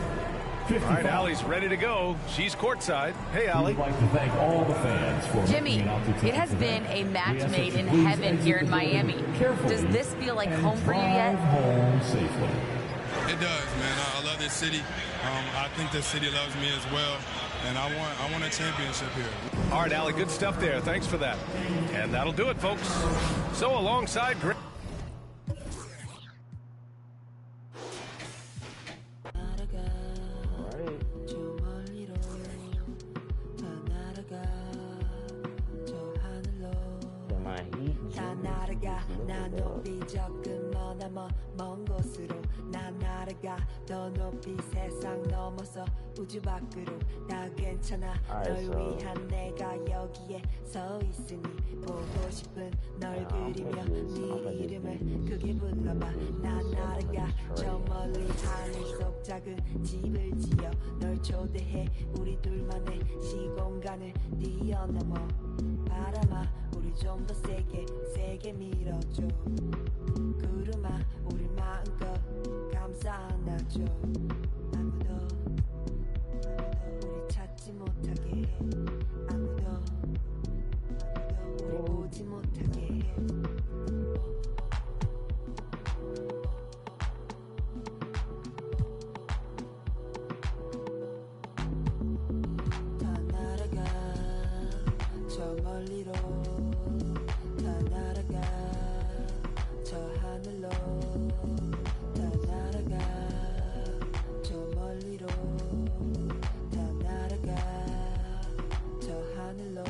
P: All right, Allie's ready to go. She's courtside. Hey, Allie.
D: We'd like to thank all the fans for
S: Jimmy, it has been a match made in heaven here in Miami. Does this feel like home for you yet?
D: Home safely.
G: It does, man. I love this city. I think this city loves me as well, and I want a championship here.
P: All right, Allie, good stuff there. Thanks for that. And that'll do it, folks. So alongside Greg.
N: 먼 곳으로 난 날아가 더 높이 세상 넘어서 우주 밖으로 다 괜찮아 널 위한 내가 여기에 서 있으니 보고 싶은 널 그리며 네 이름을 크게 불러봐 난 날아가 저 멀리 하늘 속 작은 집을 지어 널 초대해 우리 둘만의 시공간을 뛰어넘어 바람아 우리 좀 더 세게 밀어줘 구름아 우리 마음껏 감싸 안아줘 아무도 우리 찾지 못하게 해 아무도 우리 보지 못하게 해 다 날아가 저 멀리로 다 날아가 저 하늘로 다 날아가 저 멀리로 다 날아가 저 하늘로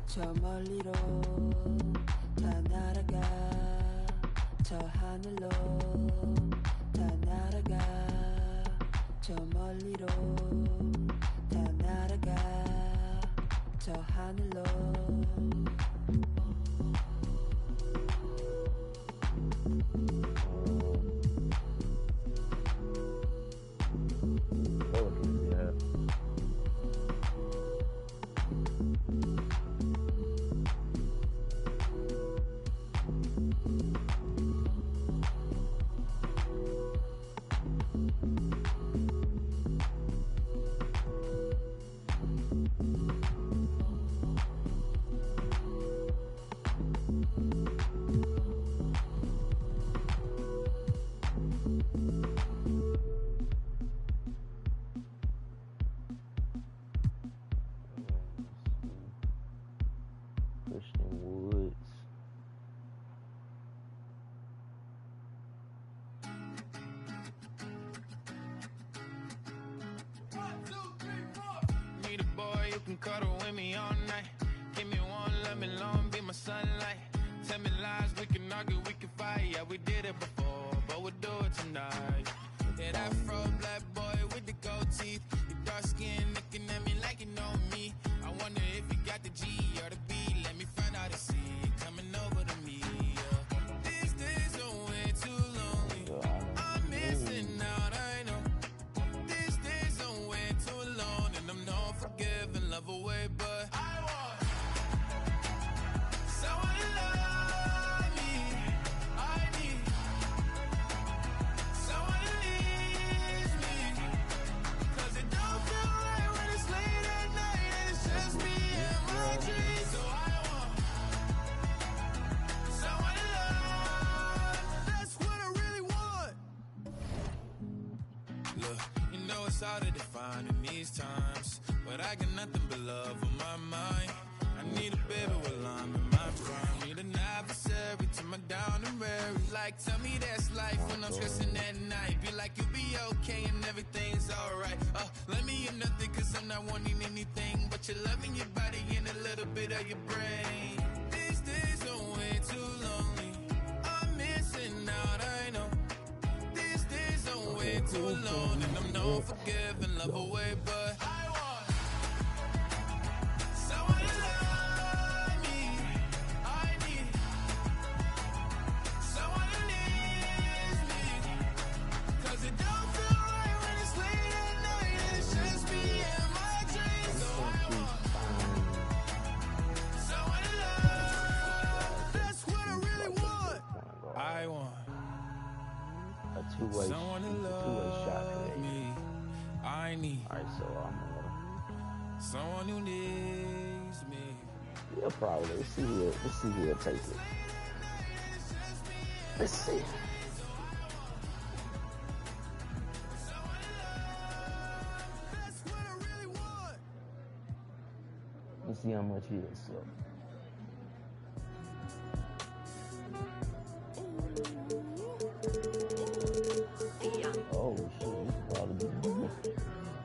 N: 저 멀리로 다 날아가 저 하늘로 다 날아가 저 멀리로 다 날아가 저 하늘로
L: Cuddle with me all night. Give me one, let me long, be my sunlight. Tell me lies, we can argue, we can fight. Yeah, we did it before, but we'll do it tonight. Yeah, that fro black boy with the gold teeth. Your dark skin looking at me like you know me. I wonder if you got the G or the B. Let me find out and see. Coming over to me. Yeah. These days are way too lonely. I'm missing out, I know. These days are way too alone, and I'm not forgiving. Love away, but I want someone to love me. I need someone to leave me. Cause it don't feel right when it's late at night and it's just me and my dreams. So I want someone to love. That's what I really want. Look, you know it's hard to define in these times, but I got nothing but love on my mind. I need a baby while I'm in my prime. Need an adversary to my down and weary. Like, tell me that's life when I'm stressing at night. Be like, you'll be okay and everything's alright. Let me in nothing cause I'm not wanting anything but your love in your body and a little bit of your brain. These days are way too long. too alone, and I'm known for giving love away, but I want someone to love me. I need someone who needs me, 'cause it don't feel right when it's late at night and it's just me and my dreams. So I want someone to love. That's what I really want. I want
J: a two-way shot
L: me. I need.
J: All right, so I'm gonna.
L: Someone who needs me.
J: Yeah, probably. Let's see who will take it. Let's see. Let's see how much he is. So. Oh shit, this probably be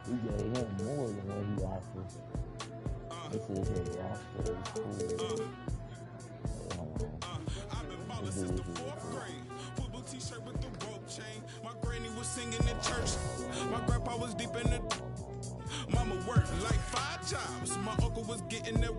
J: we gave him more than what he offered. This is his offer. It's cool.
C: I've been since the 4th grade. Football t-shirt with the rope chain. My granny was singing in church. My grandpa was deep in the. Mama worked like 5 jobs. My uncle was getting the.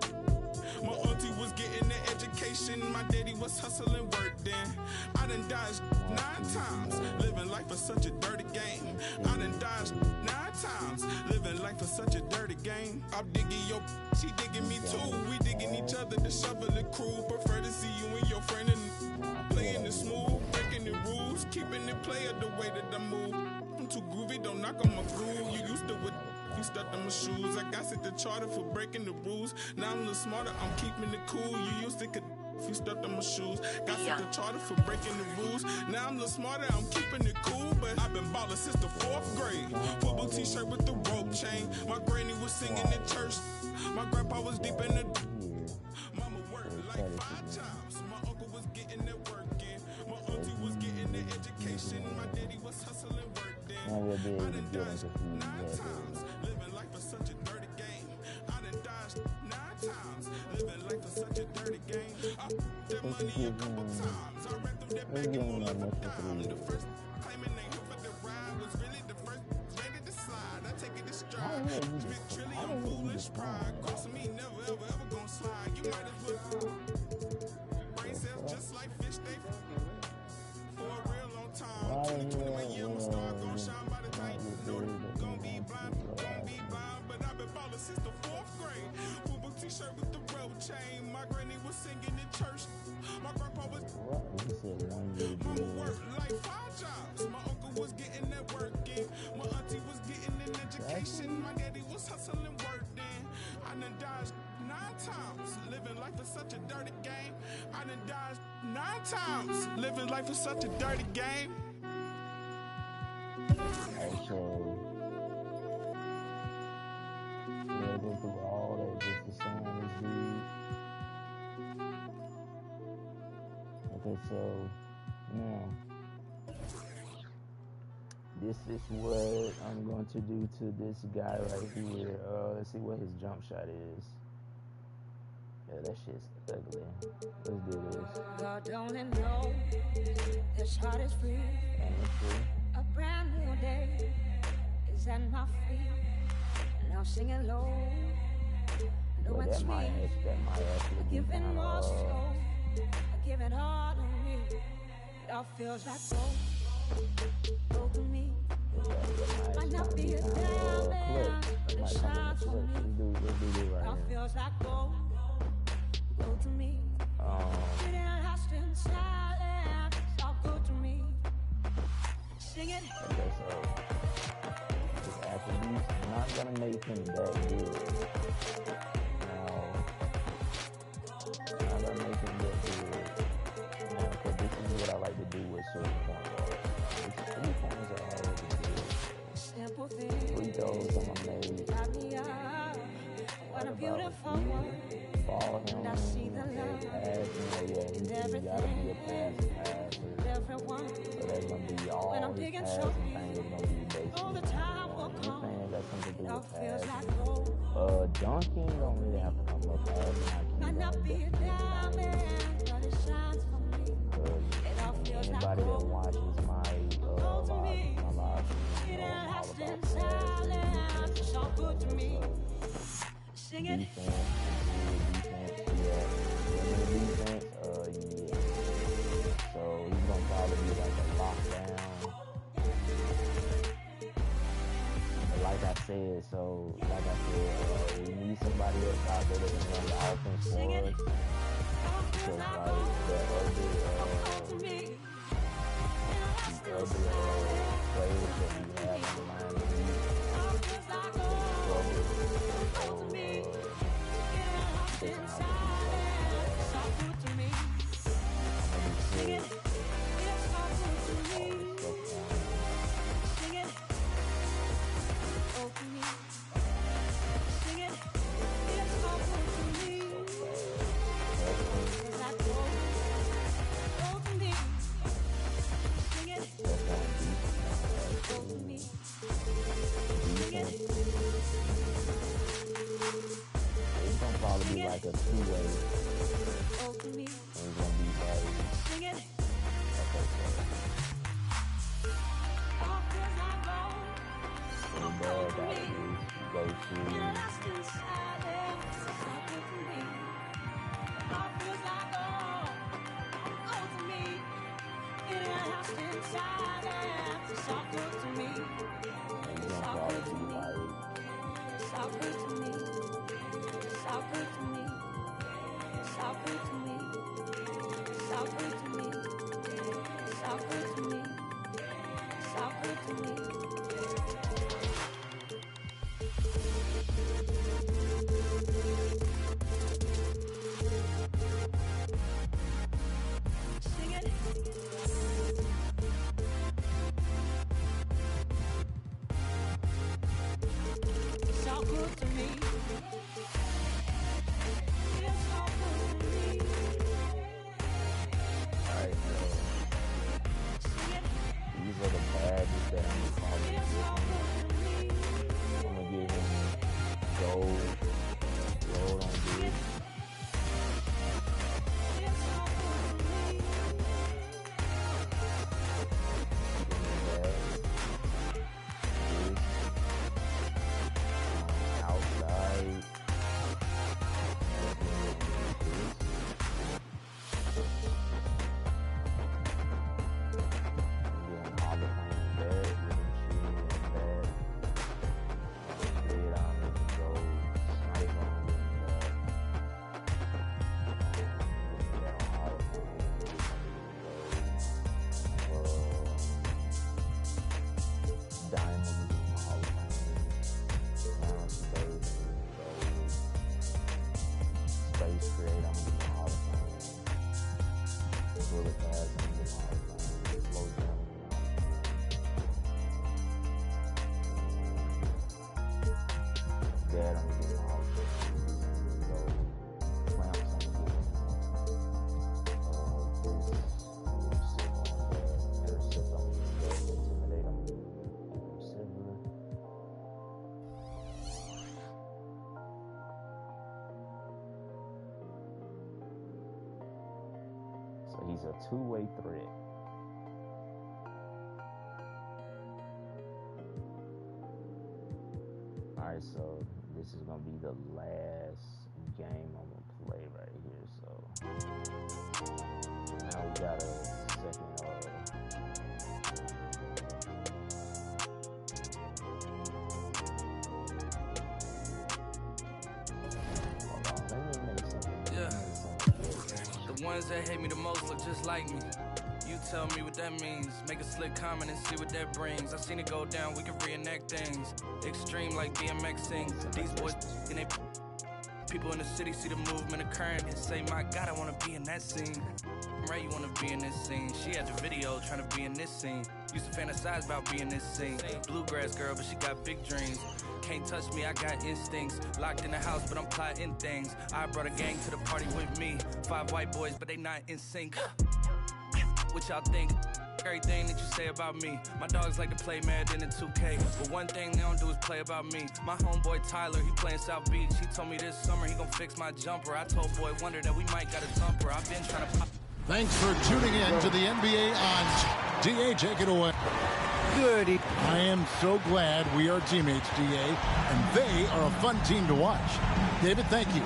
C: My auntie was getting the education. My daddy was hustling work then. I done dodged 9 times. Living life is such a dirty game. I done dodged 9 times. Living life is such a dirty game. I'm digging your, she digging me too. We digging each other to shovel the crew. Prefer to see you and your friend and playing it smooth. Breaking the rules. Keeping it player the way that I move. I'm too groovy, don't knock on my groove. You used to with you stuck on my shoes. I got set the charter for breaking the rules. Now I'm a little smarter, I'm keeping it cool. You used to if you stuck on my shoes. Got set the charter for breaking the rules. Now I'm a little smarter, I'm keeping it cool. But I've been ballin' since the 4th grade. Football t-shirt with the rope chain. My granny was singing in church. My grandpa was deep in the. Mama worked like 5 jobs. My uncle was getting that work in. My auntie was getting the education. My daddy was hustling work then. I done dodged 9 times. Living life is such a dirty game. I done dodged 9 times. Living life is such a dirty game. I that money a couple times. I read them that back and more like a dime. The first claiming they here for the ride was really the first ready to slide. I take it to stride. Spit trillion foolish pride. Costing me never ever gonna slide. You might as well. Brain cells just like fish, they for a real long time. 2020 my year will start gonna shine by the night. No, gonna be blind, but I've been ballin' since the 4th grade. Football t-shirt with the rope chain. My granny was singing in church. My grandpa was. Mama worked like 5 jobs. My uncle was getting that work in. My auntie was getting an education. My daddy was hustling work then. I done dodged 9 times. Living life is such a dirty game. I done dodged 9 times. Living life is such a dirty game.
J: Also, yeah, go through all that just to sign this dude. Okay, so now this is what I'm going to do to this guy right here. Let's see what his jump shot is. Yeah, that shit's ugly. Let's do this.
T: God don't know this heart is free. A brand new day is at my feet. Now singing low. No, it's me. I give it more so. I give it all to me. It all feels like gold to me. Might not be a diamond, but it shines for me. It all feels like gold to me. Getting lost in silence, it's all good to me. Sing it.
J: Okay, so his attributes not gonna make him that good. Now, not gonna make him that good. Now, because this is what I like to do with certain point guards. 3 points are hard to do. Free throws I'm gonna make.
T: What a beautiful world.
J: Follow him and say pass, you gotta be a passer. So that's gonna be all his passing things is gonna be basically. Anything that's something to do with passing. Dunking don't really have to come up passing.
T: Might not be a diamond, but it shines for me.
J: Anybody that watches my live all about defense, yeah. So he's gonna probably be like a lockdown. But like I said, we need somebody else out there that can run the offense for us. Because like the other players that we have on the line of it's gonna probably be like a two-way. It's gonna be like go to He's a two-way threat. Alright, so this is gonna be the last game I'm gonna play right here. So now we got a second
U: The ones that hate me the most look just like me. You tell me what that means. Make a slick comment and see what that brings. I seen it go down, we can reenact things. Extreme like BMXing. These boys and they people in the city see the movement occurring and say, my God, I wanna be in that scene. Right, you wanna be in this scene. She had the video trying to be in this scene. Used to fantasize about being this scene. Bluegrass girl, but she got big dreams. Can't touch me, I got instincts. Locked in the house, but I'm plotting things. I brought a gang to the party with me. 5 white boys, but they not in sync. What y'all think? Everything that you say about me. My dogs like to play Madden in 2K, but one thing they don't do is play about me. My homeboy Tyler, he playing South Beach. He told me this summer he gon' fix my jumper. I told Boy Wonder that we might got a thumper. I've been trying to pop.
A: Thanks for tuning in to the NBA on DA. Take it away.
E: good.
A: I am so glad we are teammates, DA, and they are a fun team to watch. David, thank you.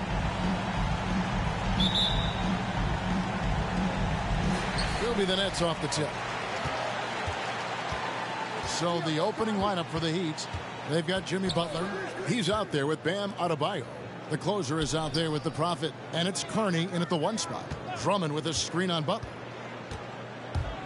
A: Will be the Nets off the tip. So the opening lineup for the Heat, they've got Jimmy Butler. He's out there with Bam Adebayo. The closer is out there with the Prophet, and it's Kearney in at the 1 spot. Drummond with a screen on Butler.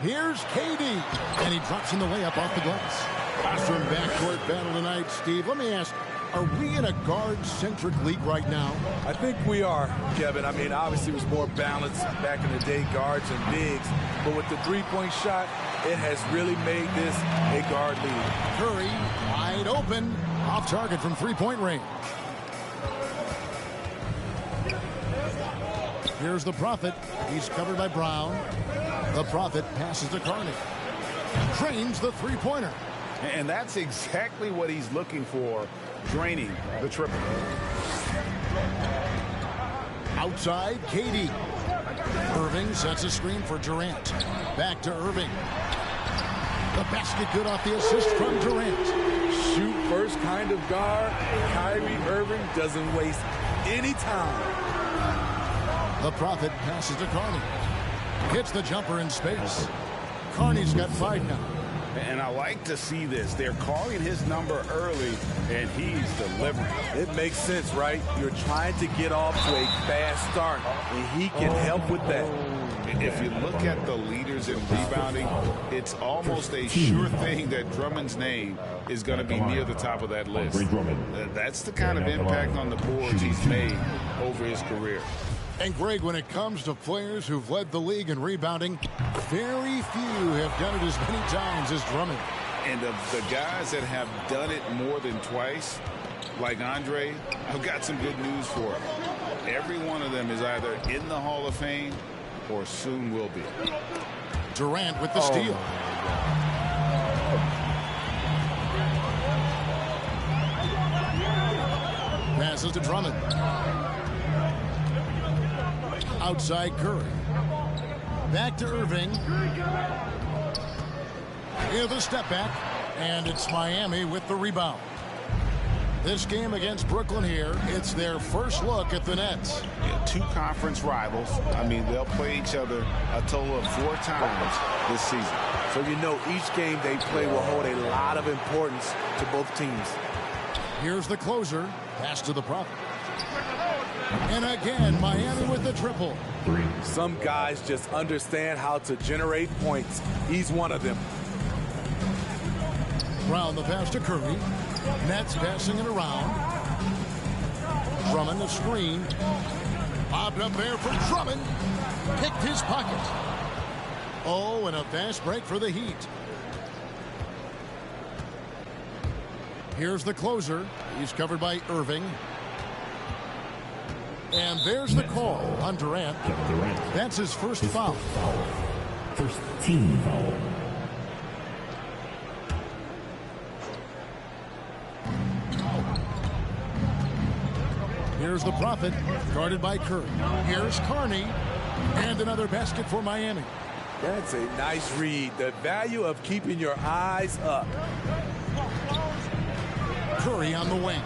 A: Here's KD, and he drops in the layup off the glass. Classroom backcourt battle tonight. Steve, let me ask, are we in a guard-centric league right now?
K: I think we are, Kevin. I mean, obviously it was more balanced back in the day, guards and bigs. But with the three-point shot, it has really made this a guard league.
A: Curry, wide open, off target from three-point range. Here's the Prophet. He's covered by Brown. The Prophet passes to Kearney. Drains the three-pointer.
C: And that's exactly what he's looking for, draining the triple.
A: Outside, KD. Irving sets a screen for Durant. Back to Irving. The basket good off the assist from Durant.
K: Shoot first kind of guard. Kyrie Irving doesn't waste any time.
A: The Prophet passes to Kearney. Hits the jumper in space. Kearney's got 5 now.
C: And I like to see this. They're calling his number early, and he's delivering.
K: It makes sense, right? You're trying to get off to a fast start, and he can help with that.
C: If you look at the leaders in rebounding, it's almost a sure thing that Drummond's name is going to be near the top of that list. That's the kind of impact on the boards he's made over his career.
A: And Greg, when it comes to players who've led the league in rebounding, very few have done it as many times as Drummond.
C: And of the guys that have done it more than twice, like Andre, I've got some good news for him. Every one of them is either in the Hall of Fame or soon will be.
A: Durant with the steal. Passes to Drummond. Outside Curry. Back to Irving. Here's a step back. And it's Miami with the rebound. This game against Brooklyn here, it's their first look at the Nets.
C: Yeah, 2 conference rivals. I mean, they'll play each other a total of 4 times this season.
K: So you know each game they play will hold a lot of importance to both teams.
A: Here's the closer. Pass to the Prophet. And again, Miami with the triple.
K: Some guys just understand how to generate points. He's one of them.
A: Brown the pass to Curry. Nets passing it around. Drummond the screen. Bobbed up there for Drummond. Picked his pocket. Oh, and a fast break for the Heat. Here's the closer. He's covered by Irving. And there's the call on Durant. That's his first foul.
D: First team foul.
A: Here's the Prophet, guarded by Curry. Here's Kearney, and another basket for Miami.
K: That's a nice read. The value of keeping your eyes up.
A: Curry on the wing.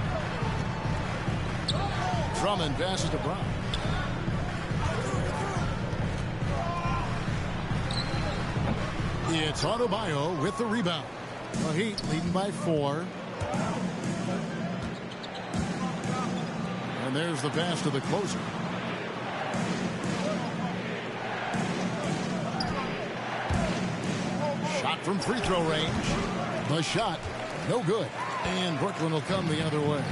A: Drummond passes to Brown. It's Adebayo with the rebound. The Heat leading by 4. And there's the pass to the closer. Shot from free throw range. The shot, no good. And Brooklyn will come the other way.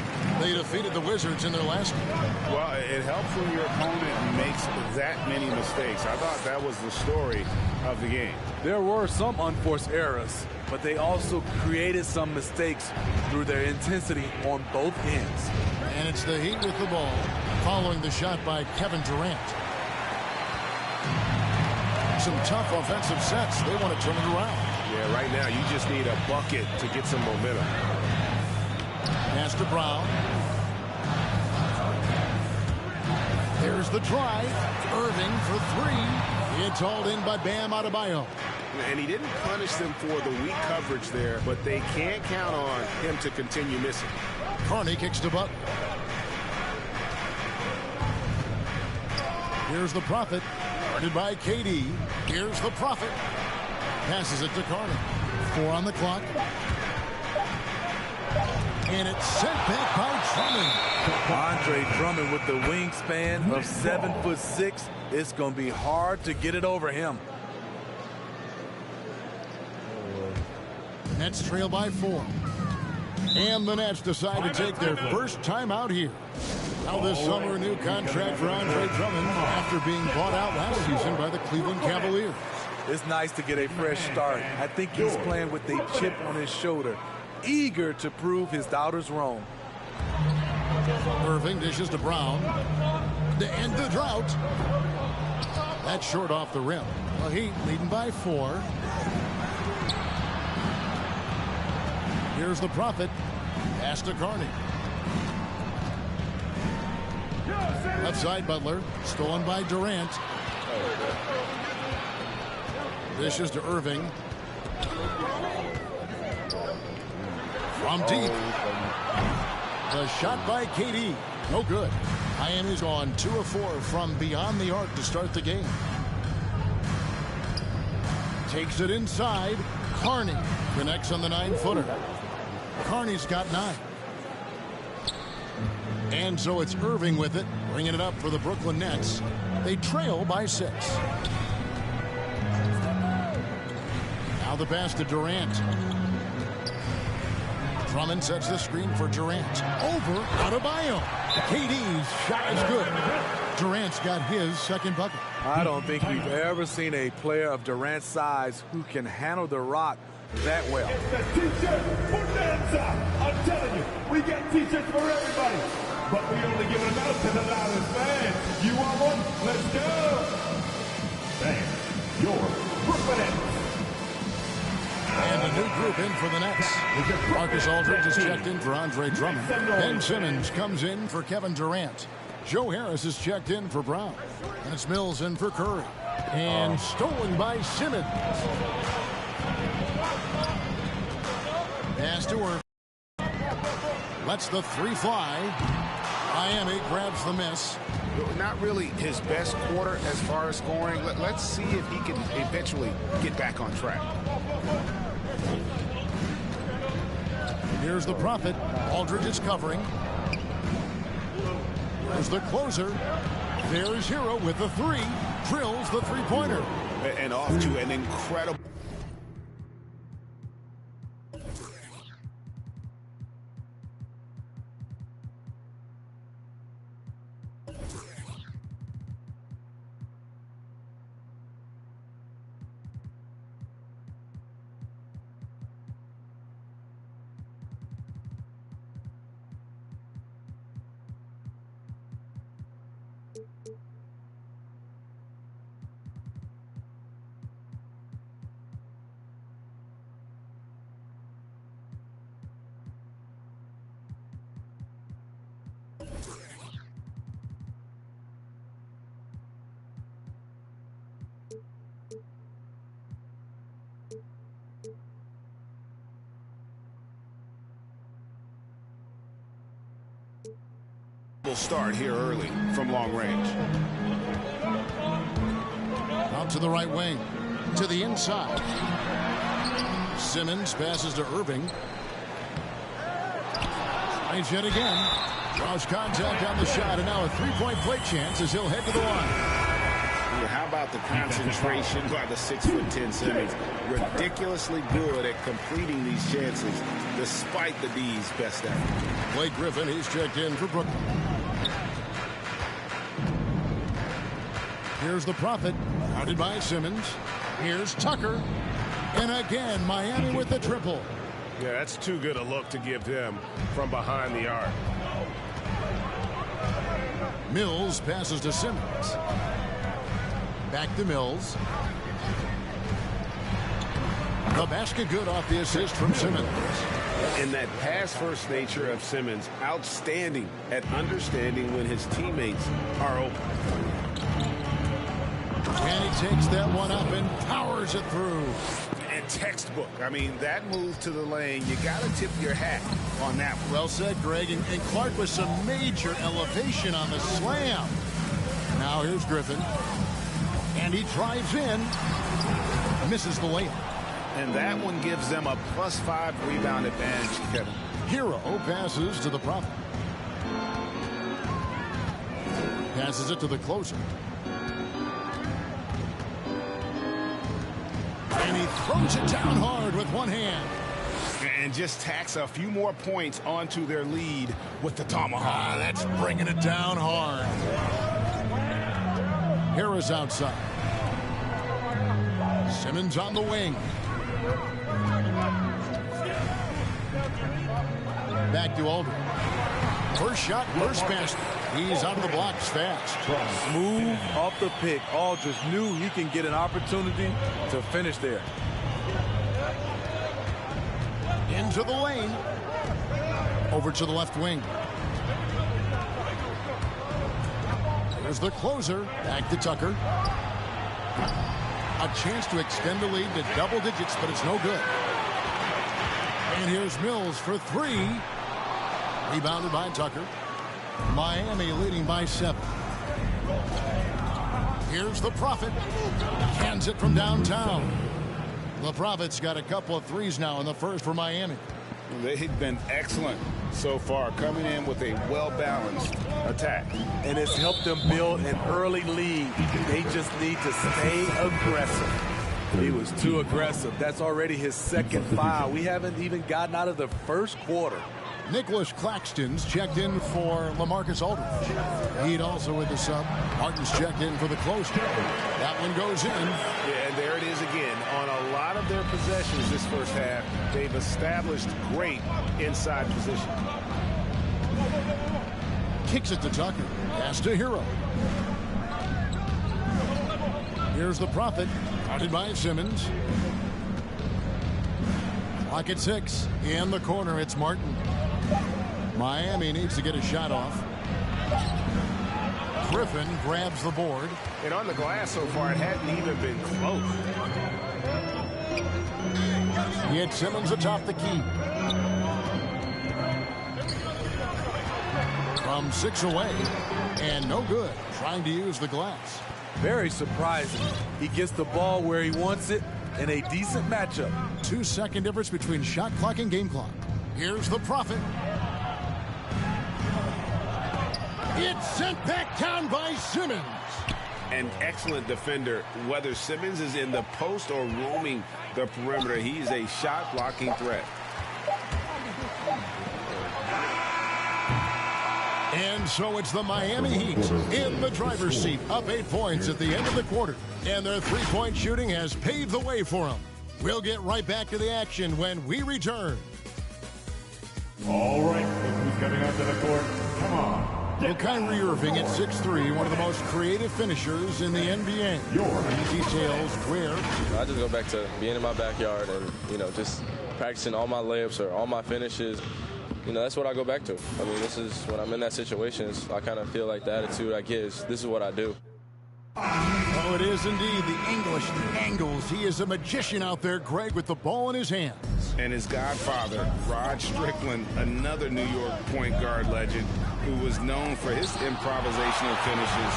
A: They defeated the Wizards in their last game.
C: Well, it helps when your opponent makes that many mistakes. I thought that was the story of the game.
K: There were some unforced errors, but they also created some mistakes through their intensity on both ends.
A: And it's the Heat with the ball, following the shot by Kevin Durant. Some tough offensive sets. They want to turn it around.
P: Yeah, right now you just need a bucket to get some momentum.
A: Pass to Brown. There's the drive. Irving for 3. It's hauled in by Bam Adebayo.
C: And he didn't punish them for the weak coverage there, but they can't count on him to continue missing.
A: Carney kicks to Butler. Here's the Prophet. Guarded by KD. Here's the Prophet. Passes it to Carney. 4 on the clock. And it's sent back by Drummond.
K: Andre Drummond with the wingspan of 7'6". It's going to be hard to get it over him.
A: Nets trail by 4. And the Nets decide to take their first time out here. Now this summer, a new contract for Andre Drummond after being bought out last season by the Cleveland Cavaliers.
K: It's nice to get a fresh start. I think he's playing with a chip on his shoulder, eager to prove his doubters wrong.
A: Irving dishes to Brown to end the drought. That's short off the rim. Well, Heat leading by 4. Here's the Prophet. Pass to Carney. Left side, Butler. Stolen by Durant. Dishes to Irving. From deep. The shot by KD. No good. Miami's on 2 of 4 from beyond the arc to start the game. Takes it inside. Carney connects on the 9-footer. Carney's got 9. And so it's Irving with it, bringing it up for the Brooklyn Nets. They trail by 6. Now the pass to Durant. Drummond sets the screen for Durant. Over Adebayo. KD's shot is good. Durant's got his second bucket.
K: I don't think we've ever seen a player of Durant's size who can handle the rock that well.
D: It's the T-shirt bonanza. I'm telling you, we got T-shirts for everybody, but we only give them out to the loudest fans. You want one? Let's go. Bam, your Brooklyn Nets.
A: And a new group in for the Nets. Marcus Aldridge is checked in for Andre Drummond. Ben Simmons comes in for Kevin Durant. Joe Harris is checked in for Brown. And it's Mills in for Curry. And stolen by Simmons. Pass to Irving. Lets the 3 fly. Miami grabs the miss.
C: Not really his best quarter as far as scoring. Let's see if he can eventually get back on track.
A: Here's the Prophet. Aldridge is covering. There's the closer. There's Hero with the 3. Drills the 3-pointer.
C: And off to an incredible... We'll start here early from long range.
A: Out to the right wing. To the inside. Simmons passes to Irving. Tries yet again. Draws contact on the shot, and now a 3-point play chance as he'll head to the line.
C: How about the concentration by the 6'10" Simmons? Ridiculously good at completing these chances despite the D's best effort.
A: Blake Griffin, he's checked in for Brooklyn. Here's the Prophet, guarded by Simmons. Here's Tucker. And again, Miami with the triple.
B: Yeah, that's too good a look to give them from behind the arc.
A: Mills passes to Simmons. Back to Mills. The basket good off the assist from Simmons.
C: And that pass-first nature of Simmons, outstanding at understanding when his teammates are open.
A: And he takes that one up and powers it through.
C: And textbook. I mean, that move to the lane, you got to tip your hat on that one.
A: Well said, Greg. And Clark with some major elevation on the slam. Now here's Griffin. And he drives in. Misses the layup.
C: And that one gives them a +5 rebound advantage, Kevin.
A: Hero passes to the Prophet. Passes it to the closer. And he throws it down hard with one hand.
C: And just tacks a few more points onto their lead with the tomahawk.
A: That's bringing it down hard. Harris outside. Simmons on the wing. Back to Aldridge. First shot, first pass. He's out of the blocks fast.
K: Smooth off the pick. Aldridge knew he can get an opportunity to finish there.
A: Into the lane. Over to the left wing. There's the closer. Back to Tucker. A chance to extend the lead to double digits, but it's no good. And here's Mills for three. Rebounded by Tucker. Miami leading by 7. Here's the Prophet. Hands it from downtown. The Prophet's got a couple of threes now in the first for Miami.
C: They've been excellent so far, coming in with a well-balanced attack.
K: And it's helped them build an early lead. They just need to stay aggressive. He was too aggressive. That's already his second foul. We haven't even gotten out of the first quarter.
A: Nicholas Claxton's checked in for LaMarcus Aldridge. He'd also with the sub. Martin's checked in for the closer. That one goes in.
C: Yeah, and there it is again. On a lot of their possessions this first half, they've established great inside position.
A: Kicks it to Tucker. Pass to Hero. Here's the Prophet. Guarded by Simmons. Clock at 6. In the corner, it's Martin. Miami needs to get a shot off. Griffin grabs the board.
C: And on the glass so far, it hadn't even been close.
A: He had Simmons atop the key. From 6 away. And no good. Trying to use the glass.
K: Very surprising. He gets the ball where he wants it in a decent matchup.
A: 2-second difference between shot clock and game clock. Here's the Prophet. It's sent back down by Simmons.
C: An excellent defender. Whether Simmons is in the post or roaming the perimeter, he's a shot blocking threat.
A: And so it's the Miami Heat in the driver's seat, up 8 points at the end of the quarter. And their three-point shooting has paved the way for them. We'll get right back to the action when we return.
D: All right, look who's coming onto the court. Come on.
A: Well, Kyrie Irving at 6'3", one of the most creative finishers in the NBA. He details where.
M: I just go back to being in my backyard and, just practicing all my layups or all my finishes. That's what I go back to. I mean, this is when I'm in that situation, I kind of feel like the attitude I get is this is what I do.
A: Oh, it is indeed the English angles. He is a magician out there, Greg, with the ball in his hands.
C: And his godfather, Rod Strickland, another New York point guard legend who was known for his improvisational finishes.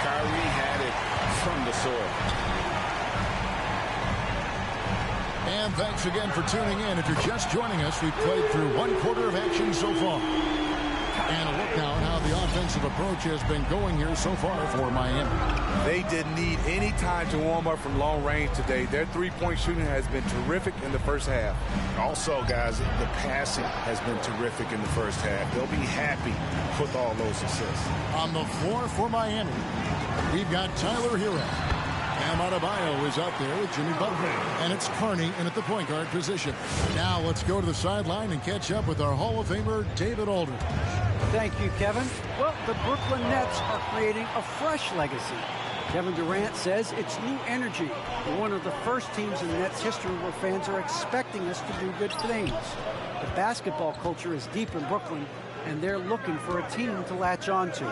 C: Kyrie had it from the soil.
A: And thanks again for tuning in. If you're just joining us, we've played through 1 quarter of action so far. And a look now at how the offensive approach has been going here so far for Miami.
K: They didn't need any time to warm up from long range today. Their three-point shooting has been terrific in the first half.
C: Also, guys, the passing has been terrific in the first half. They'll be happy with all those assists.
A: On the floor for Miami, we've got Tyler Hero. Bam Adebayo is out there with Jimmy Butler. And it's Kearney in at the point guard position. Now let's go to the sideline and catch up with our Hall of Famer, David Aldridge.
E: Thank you, Kevin. Well, the Brooklyn Nets are creating a fresh legacy. Kevin Durant says it's new energy. We're one of the first teams in Nets history where fans are expecting us to do good things. The basketball culture is deep in Brooklyn, and they're looking for a team to latch on to.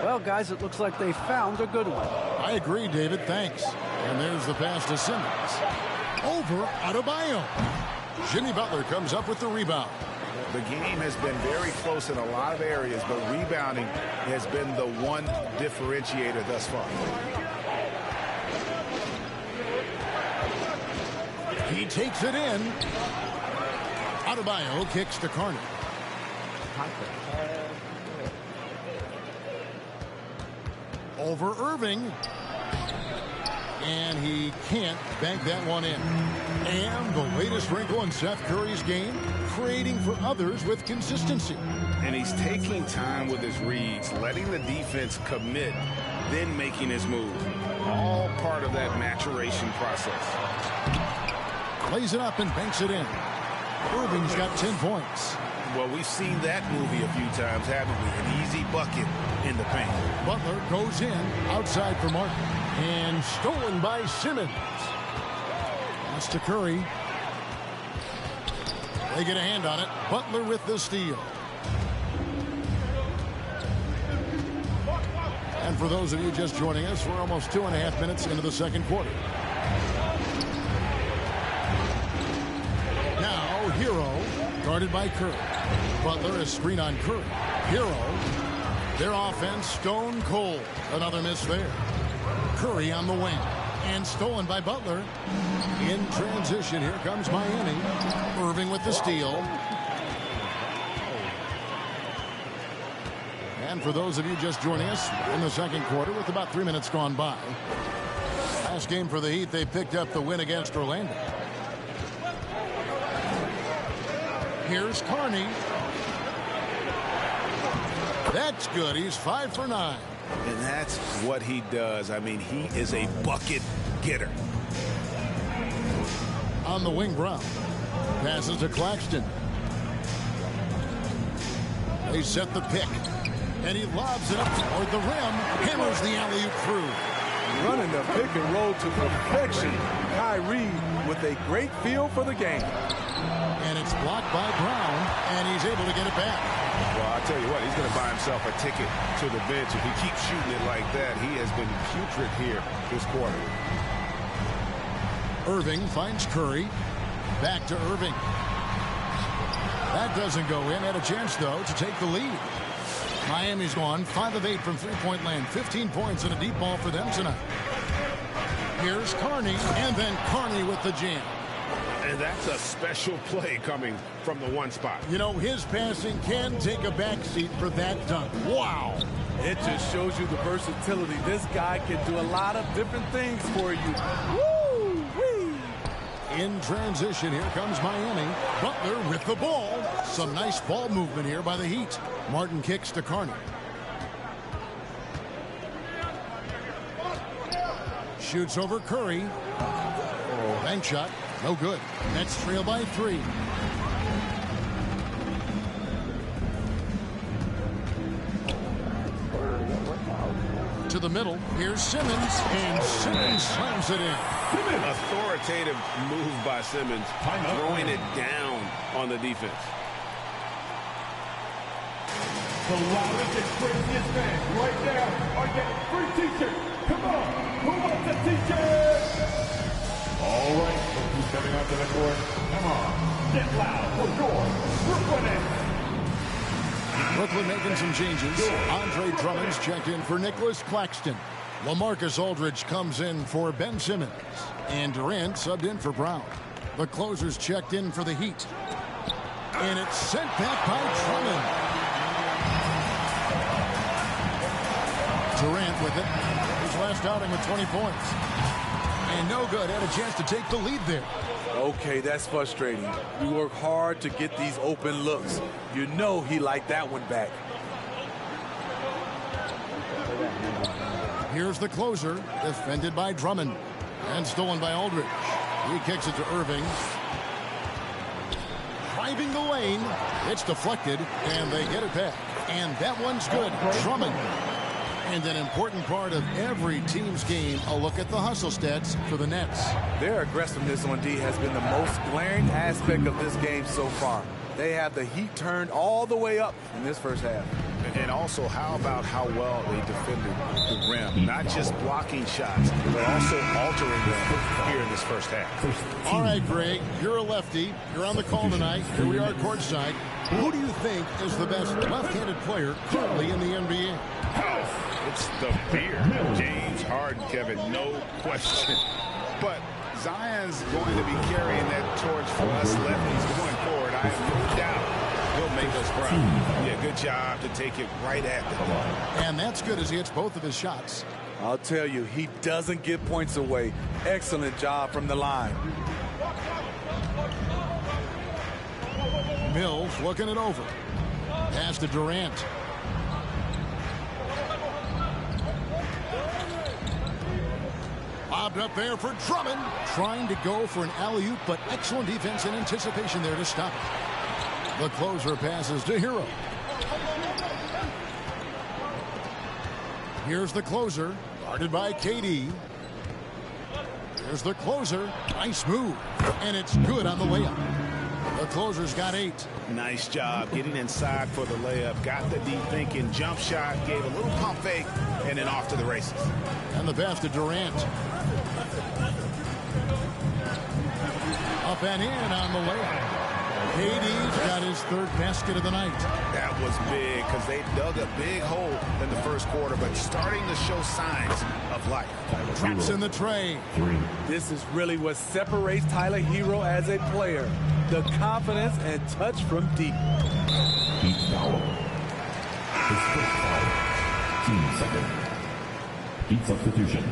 E: Well, guys, it looks like they found a good one.
A: I agree, David. Thanks. And there's the pass to Simmons. Over Adebayo. Jimmy Butler comes up with the rebound.
C: The game has been very close in a lot of areas, but rebounding has been the one differentiator thus far.
A: He takes it in. Adebayo kicks to Carney. Over Irving. And he can't bank that one in. And the latest wrinkle in Seth Curry's game, creating for others with consistency.
C: And he's taking time with his reads, letting the defense commit, then making his move. All part of that maturation process.
A: Plays it up and banks it in. Irving's got 10 points.
C: Well, we've seen that movie a few times, haven't we? An easy bucket in the paint.
A: Butler goes in, outside for Martin. And stolen by Simmons. That's to Curry. They get a hand on it. Butler with the steal. And for those of you just joining us, we're almost 2.5 minutes into the second quarter. Now, Hero, guarded by Curry. Butler is screen on Curry. Hero, their offense stone cold. Another miss there. Curry on the wing. And stolen by Butler. In transition, here comes Miami. Irving with the steal. And for those of you just joining us in the second quarter with about 3 minutes gone by. Last game for the Heat, they picked up the win against Orlando. Here's Carney. That's good. He's 5 for 9.
C: And that's what he does. I mean, he is a bucket getter.
A: On the wing, Brown. Passes to Claxton. They set the pick. And he lobs it up toward the rim. Hammers the alley-oop through.
K: Running the pick and roll to perfection. Kyrie with a great feel for the game.
A: And it's blocked by Brown. And he's able to get it back.
C: Well, I tell you what, he's going to buy himself a ticket to the bench. If he keeps shooting it like that, he has been putrid here this quarter.
A: Irving finds Curry. Back to Irving. That doesn't go in. Had a chance, though, to take the lead. Miami's gone 5 of 8 from three-point land. 15 points and a deep ball for them tonight. Here's Carney, and then Carney with the jam.
C: And that's a special play coming from the one spot.
A: You know, his passing can take a backseat for that dunk. Wow.
K: It just shows you the versatility. This guy can do a lot of different things for you. Woo-wee.
A: In transition, here comes Miami. Butler with the ball. Some nice ball movement here by the Heat. Martin kicks to Carney. Shoots over Curry. Bank shot. No good. Nets trail by 3. To the middle. Here's Simmons. And Simmons slams it in.
C: Authoritative move by Simmons. Throwing it down on the defense.
D: The loudest and craziest fans right now are getting free t-shirts. Come on, who wants a t-shirt? All right, who's coming onto the court? Come on, get loud for your Brooklyn Nets.
A: Brooklyn making some changes. Andre Drummond's checked in for Nicholas Claxton. LaMarcus Aldridge comes in for Ben Simmons. And Durant subbed in for Brown. The closers checked in for the Heat. And it's sent back by Drummond. Durant with it. His last outing with 20 points. And no good. Had a chance to take the lead there.
K: Okay, that's frustrating. We work hard to get these open looks. You know he liked that one back.
A: Here's the closer, defended by Drummond. And stolen by Aldridge. He kicks it to Irving. Driving the lane. It's deflected, and they get it back. And that one's good. Drummond. And an important part of every team's game, a look at the hustle stats for the Nets.
K: Their aggressiveness on D has been the most glaring aspect of this game so far. They have the heat turned all the way up in this first half.
C: And also, how about how well they defended the rim? Not just blocking shots, but also altering them here in this first half.
A: All right, Greg, you're a lefty. You're on the call tonight. Here we are courtside. Who do you think is the best left-handed player currently in the NBA?
C: It's the beard, James Harden, Kevin, no question. But Zion's going to be carrying that torch for us lefties going forward. I have no doubt he'll make us proud. Yeah, good job to take it right at the ball.
A: And that's good as he hits both of his shots.
K: I'll tell you, he doesn't give points away. Excellent job from the line.
A: Mills looking it over. Pass to Durant. Lobbed up there for Drummond. Trying to go for an alley-oop, but excellent defense and anticipation there to stop it. The closer passes to Hero. Here's the closer, guarded by KD. Here's the closer. Nice move. And it's good on the layup. The closer's got 8.
C: Nice job getting inside for the layup. Got the deep thinking jump shot, gave a little pump fake, and then off to the races.
A: And the pass to Durant. Up and in on the layup. KD's got his 3rd basket of the night.
C: That was big because they dug a big hole in the first quarter, but starting to show signs of life.
A: Traps in the tray.
K: This is really what separates Tyler Hero as a player. The confidence and touch from deep.
D: Heat foul. His first foul. Team second. Heat substitution.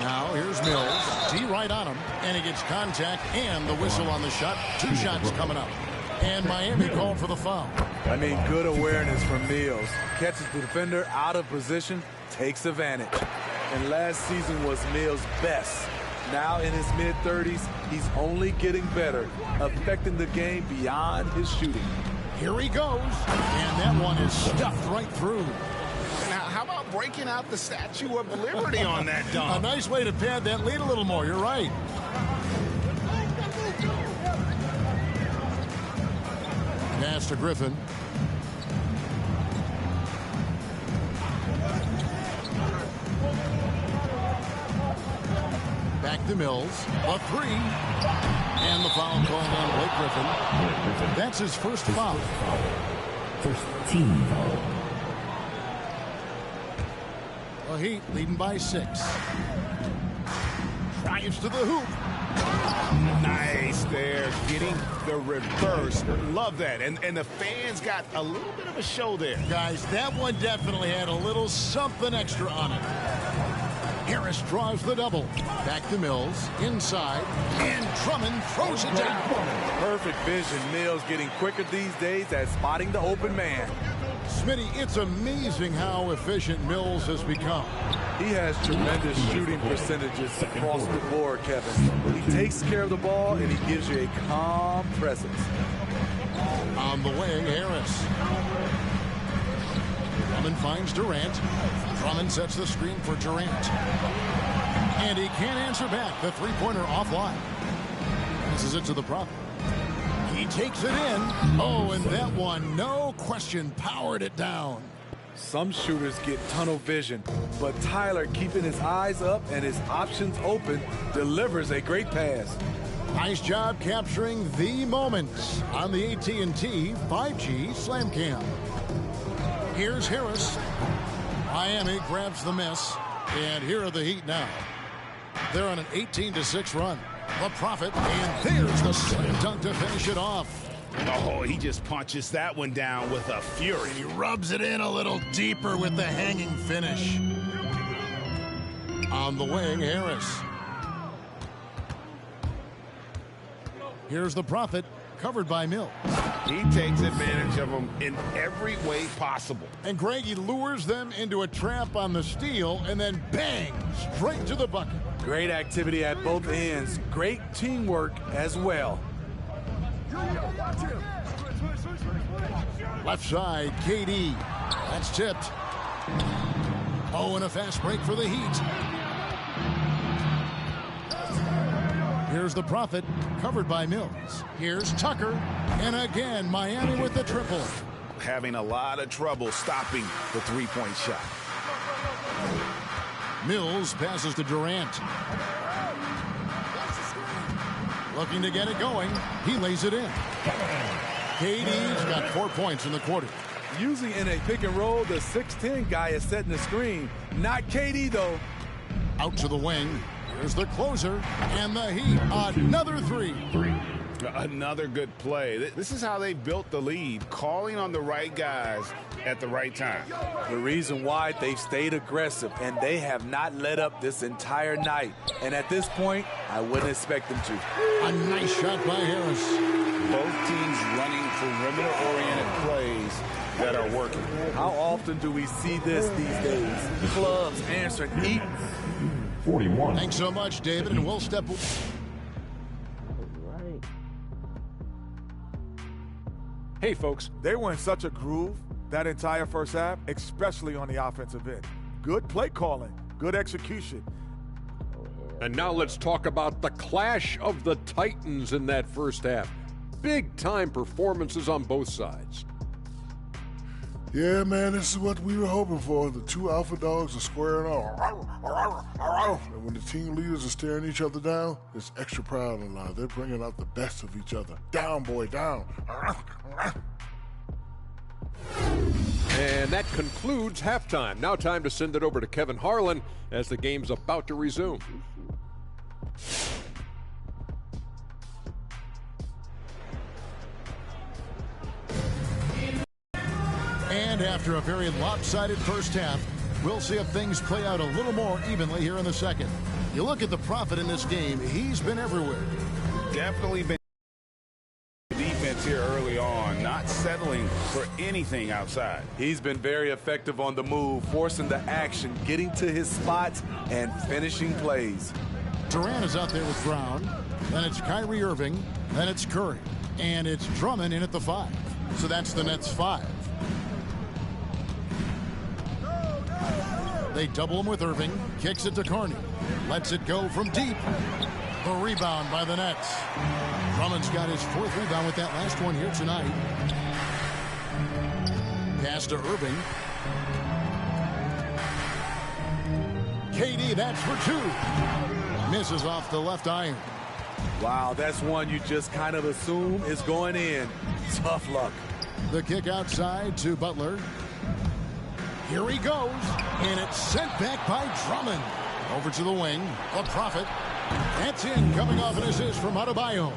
A: Now here's Mills. D right on him, and he gets contact and the whistle on the shot. 2 shots coming up. And Miami called for the foul.
K: I mean, good awareness from Mills. Catches the defender out of position, takes advantage. And last season was Mills' best. Now in his mid-30s, he's only getting better, affecting the game beyond his shooting.
A: Here he goes, and that one is stuffed right through.
C: Now, how about breaking out the Statue of Liberty on that dunk?
A: A nice way to pad that lead a little more. You're right. Pass to Griffin. Back to Mills. A 3. And the foul called on Blake Griffin. That's his first foul.
D: First team foul.
A: The Heat leading by 6. Drives to the hoop.
C: Nice there, getting the reverse. Love that. And the fans got a little bit of a show there.
A: Guys, that one definitely had a little something extra on it. Harris draws the double. Back to Mills. Inside. And Drummond throws it down.
K: Perfect vision. Mills getting quicker these days at spotting the open man.
A: Smitty, it's amazing how efficient Mills has become.
K: He has tremendous shooting percentages across the board, Kevin. He takes care of the ball, and he gives you a calm presence.
A: On the wing, Harris. Drummond finds Durant. Drummond sets the screen for Durant. And he can't answer back. The three-pointer offline. Passes it to the prop. He takes it in. Oh, and that one, no question, powered it down.
K: Some shooters get tunnel vision, but Tyler, keeping his eyes up and his options open, delivers a great pass.
A: Nice job capturing the moments on the AT&T 5G Slam Cam. Here's Harris. Miami grabs the miss, and here are the Heat now. They're on an 18-6 run. The Prophet, and there's the slam dunk to finish it off.
C: Oh, he just punches that one down with a fury.
A: He rubs it in a little deeper with the hanging finish. On the wing, Harris. Here's the Prophet, covered by Mills.
C: He takes advantage of them in every way possible.
A: And Greg, he lures them into a trap on the steal, and then bang, straight to the bucket.
K: Great activity at both ends. Great teamwork as well.
A: Left side, KD. That's tipped. Oh, and a fast break for the Heat. Here's the Prophet, covered by Mills. Here's Tucker, and again, Miami with the triple.
C: Having a lot of trouble stopping the three-point shot.
A: Mills passes to Durant. Looking to get it going. He lays it in. KD's got 4 points in the quarter.
K: Usually in a pick and roll, the 6'10 guy is setting the screen. Not KD, though.
A: Out to the wing. Here's the closer. And the Heat. Another three.
C: Another good play. This is how they built the lead, calling on the right guys at the right time.
K: The reason why they've stayed aggressive, and they have not let up this entire night. And at this point, I wouldn't expect them to.
A: A nice shot by Harris.
C: Both teams running perimeter-oriented plays that are working.
K: How often do we see this these days? Clubs answering Heat.
A: 41. Thanks so much, David, and we'll step.
H: Hey, folks, they were in such a groove that entire first half, especially on the offensive end. Good play calling, good execution.
I: And now let's talk about the clash of the Titans in that first half. Big-time performances on both sides.
O: Yeah, man, this is what we were hoping for. The two alpha dogs are squaring off. And when the team leaders are staring each other down, it's extra proud and loud. They're bringing out the best of each other. Down, boy, down.
I: And that concludes halftime. Now time to send it over to Kevin Harlan as the game's about to resume.
A: And after a very lopsided first half, we'll see if things play out a little more evenly here in the second. You look at the Prophet in this game, he's been everywhere.
C: Definitely been defense here early on, not settling for anything outside.
K: He's been very effective on the move, forcing the action, getting to his spots, and finishing plays.
A: Durant is out there with Brown. Then it's Kyrie Irving. Then it's Curry. And it's Drummond in at the 5. So that's the Nets' 5. They double him with Irving. Kicks it to Carney. Lets it go from deep. The rebound by the Nets. Drummond's got his 4th rebound with that last one here tonight. Pass to Irving. KD, that's for 2. Misses off the left iron.
K: Wow, that's one you just kind of assume is going in. Tough luck.
A: The kick outside to Butler. Here he goes, and it's sent back by Drummond. Over to the wing, the Prophet. That's in, coming off an assist from Adebayo.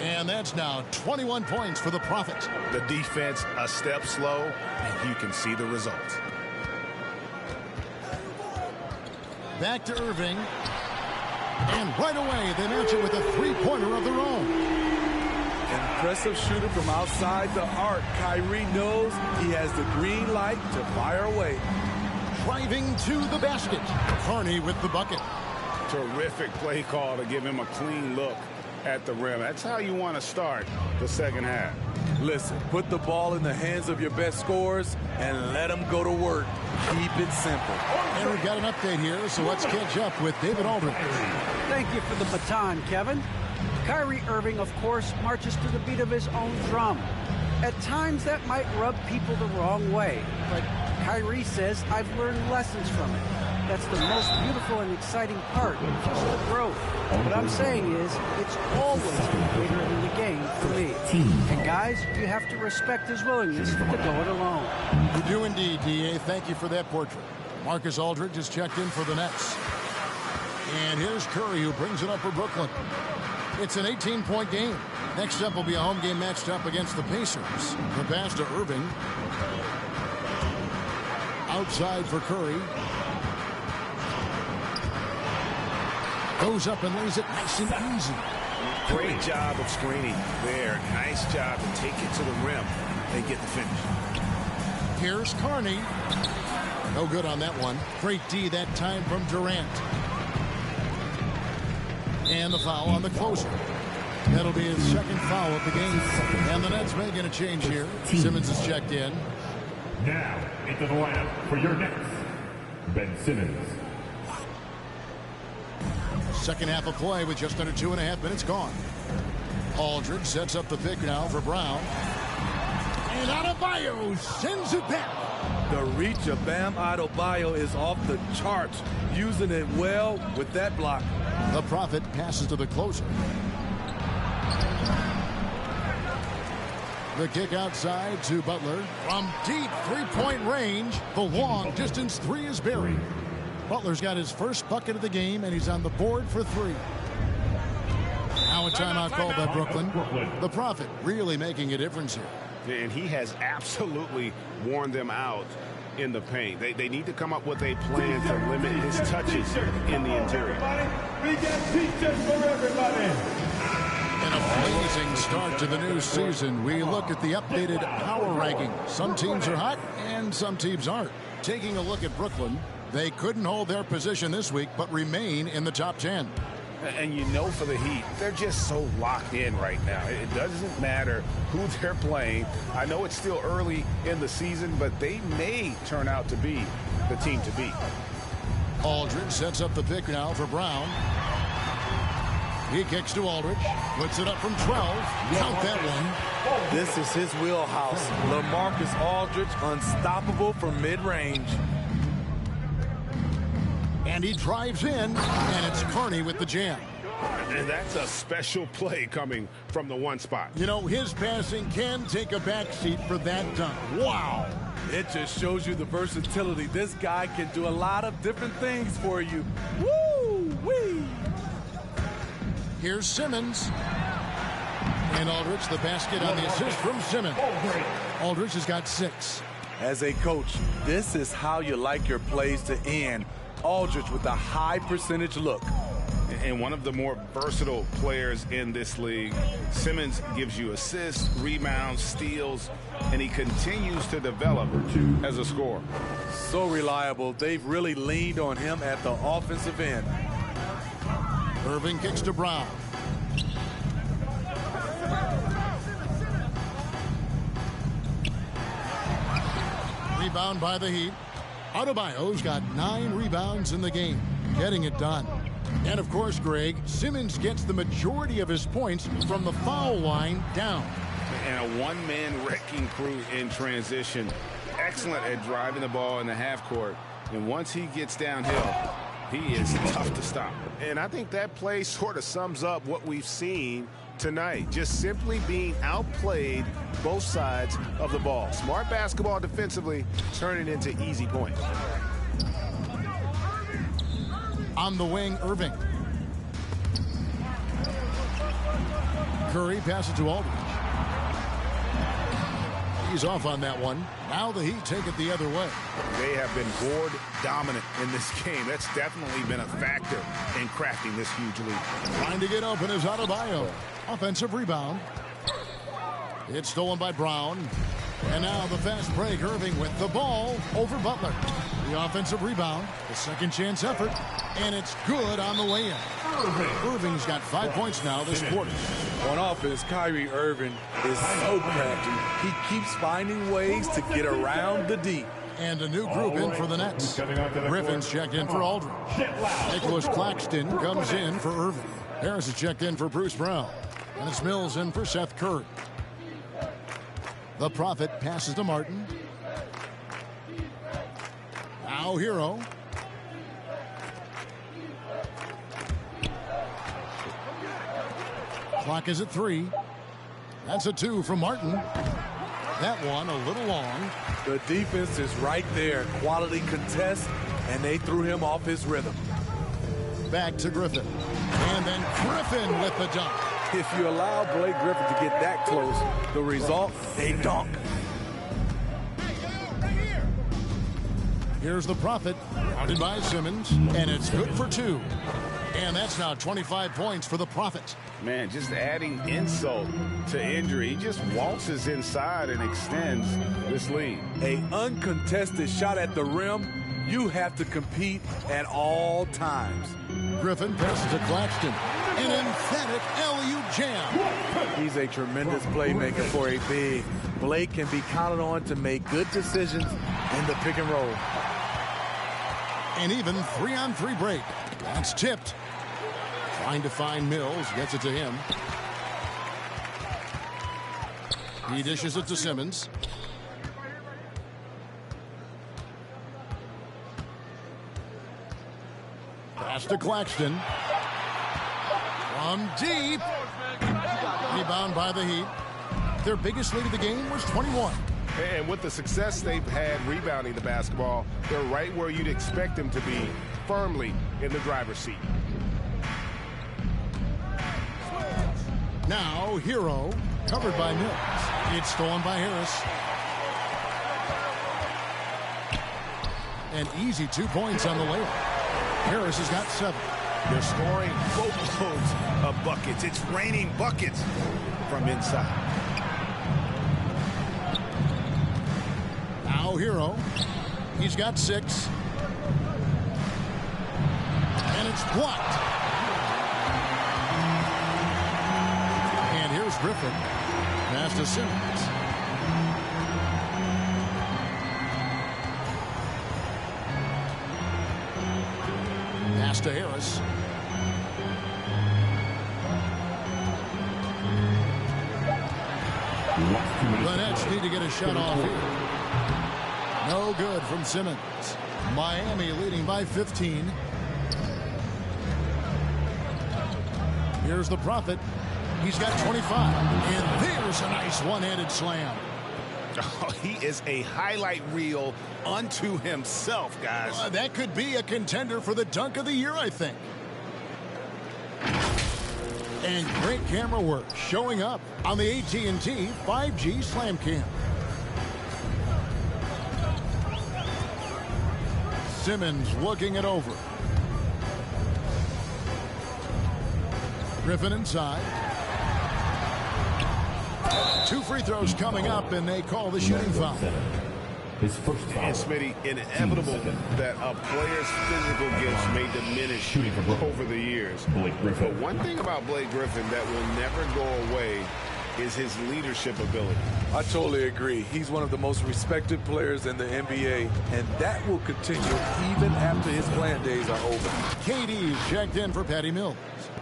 A: And that's now 21 points for the Prophet.
C: The defense a step slow, and you can see the results.
A: Back to Irving. And right away, they match it with a three-pointer of their own.
K: Impressive shooter from outside the arc. Kyrie knows he has the green light to fire away.
A: Driving to the basket. Carney with the bucket.
C: Terrific play call to give him a clean look at the rim. That's how you want to start the second half.
K: Listen, put the ball in the hands of your best scorers and let them go to work. Keep it simple.
A: And we've got an update here, so let's catch up with David Aldridge.
E: Thank you for the baton, Kevin. Kyrie Irving, of course, marches to the beat of his own drum. At times, that might rub people the wrong way, but Kyrie says, I've learned lessons from it. That's the most beautiful and exciting part, just the growth. What I'm saying is, it's always been bigger in the game for me. And guys, you have to respect his willingness to go it alone.
A: You do indeed, D.A. Thank you for that portrait. Marcus Aldridge has checked in for the Nets. And here's Curry, who brings it up for Brooklyn. It's an 18-point game. Next up will be a home game matched up against the Pacers. The pass to Irving. Outside for Curry. Goes up and lays it nice and easy.
C: Great job of screening there. Nice job to take it to the rim and get the finish.
A: Here's Carney. No good on that one. Great D that time from Durant. And the foul on the closer. That'll be his second foul of the game. And the Nets making a change here. Simmons is checked in.
D: Now into the lineup for your Nets, Ben Simmons.
A: Second half of play with just under 2.5 minutes gone. Aldridge sets up the pick now for Brown. And Adebayo sends it back.
K: The reach of Bam Adebayo is off the charts, using it well with that block.
A: The Prophet passes to the closer. The kick outside to Butler. From deep three-point range, the long distance three is buried. Butler's got his first bucket of the game, and he's on the board for three. Now a timeout called by Brooklyn. The Prophet really making a difference here.
C: And he has absolutely worn them out in the paint. They need to come up with a plan to limit his touches in the interior.
D: We got T-shirts for everybody.
A: An amazing start to the new season. We look at the updated power ranking. Some teams are hot and some teams aren't. Taking a look at Brooklyn, they couldn't hold their position this week but remain in the top 10.
C: And you know, for the Heat, they're just so locked in right now. It doesn't matter who they're playing. I know it's still early in the season, but they may turn out to be the team to beat.
A: Aldridge sets up the pick now for Brown. He kicks to Aldridge, puts it up from 12. Count that one.
K: This is his wheelhouse. LaMarcus Aldridge, unstoppable from mid-range.
A: And he drives in, and it's Kearney with the jam.
C: And that's a special play coming from the one spot.
A: You know, his passing can take a backseat for that dunk. Wow.
K: It just shows you the versatility. This guy can do a lot of different things for you. Woo-wee.
A: Here's Simmons. And Aldridge, the basket on the assist from Simmons. Aldridge has got 6.
K: As a coach, this is how you like your plays to end. Aldridge with a high percentage look.
C: And one of the more versatile players in this league. Simmons gives you assists, rebounds, steals, and he continues to develop as a scorer.
K: So reliable. They've really leaned on him at the offensive end.
A: Irving kicks to Brown. Rebound by the Heat. Adebayo's got 9 rebounds in the game, getting it done. And of course, Greg, Simmons gets the majority of his points from the foul line down.
C: And a one-man wrecking crew in transition. Excellent at driving the ball in the half court. And once he gets downhill, he is tough to stop.
B: And I think that play sort of sums up what we've seen tonight. Just simply being outplayed both sides of the ball. Smart basketball defensively, turning into easy points.
A: On the wing, Irving. Curry passes to Aldridge. He's off on that one. Now the Heat take it the other way.
B: They have been board dominant in this game. That's definitely been a factor in crafting this huge lead.
A: Trying to get open is Adebayo. Offensive rebound. It's stolen by Brown. And now the fast break. Irving with the ball over Butler. The offensive rebound. The second chance effort. And it's good on the way in. Irving's got 5 points now this quarter.
K: On offense, Kyrie Irving is so crafty. He keeps finding ways to get around the D.
A: And a new group in for the Nets. Griffin's checked in for Aldridge. Nicholas Claxton comes in for Irving. Harris is checked in for Bruce Brown. And it's Mills in for Seth Curry. The Prophet passes to Martin. Now Hero. Clock is at 3. That's a 2 from Martin. That one a little long.
K: The defense is right there. Quality contest, and they threw him off his rhythm.
A: Back to Griffin. And then Griffin with the dunk.
K: If you allow Blake Griffin to get that close, the result, a dunk.
A: Here's the Prophet, rounded by Simmons, and it's good for 2. And that's now 25 points for the Prophet.
C: Man, just adding insult to injury. He just waltzes inside and extends this lead.
K: An uncontested shot at the rim, you have to compete at all times.
A: Griffin passes to Claxton. An emphatic LU jam.
K: He's a tremendous playmaker for a big. Blake can be counted on to make good decisions in the pick and roll.
A: An even 3-on-3 break. That's tipped. Trying to find Mills. Gets it to him. He dishes it to Simmons. Pass to Claxton. From deep. Rebound by the Heat. Their biggest lead of the game was 21.
B: And with the success they've had rebounding the basketball, they're right where you'd expect them to be, firmly in the driver's seat.
A: Now, Hero, covered by Mills. It's stolen by Harris. And easy 2 points on the layup. Harris has got 7.
B: They're scoring boatloads of buckets. It's raining buckets from inside.
A: Now Hero. He's got 6. And it's blocked. And here's Griffin. Pass to Simmons. Pass to Harris. The Nets need to get a shot off here. No good from Simmons. Miami leading by 15. Here's the Prophet. He's got 25. And there's a nice one-handed slam.
B: Oh, he is a highlight reel unto himself, guys.
A: That could be a contender for the dunk of the year, I think. And great camera work showing up on the AT&T 5G Slam Cam. Simmons looking it over. Griffin inside. 2 free throws coming up, and they call the shooting foul.
B: His first foul. And Smitty, inevitable that a player's physical gifts may diminish over the years. But one thing about Blake Griffin that will never go away is his leadership ability.
K: I totally agree. He's one of the most respected players in the NBA, and that will continue even after his playing days are over.
A: KD's checked in for Patty Mills.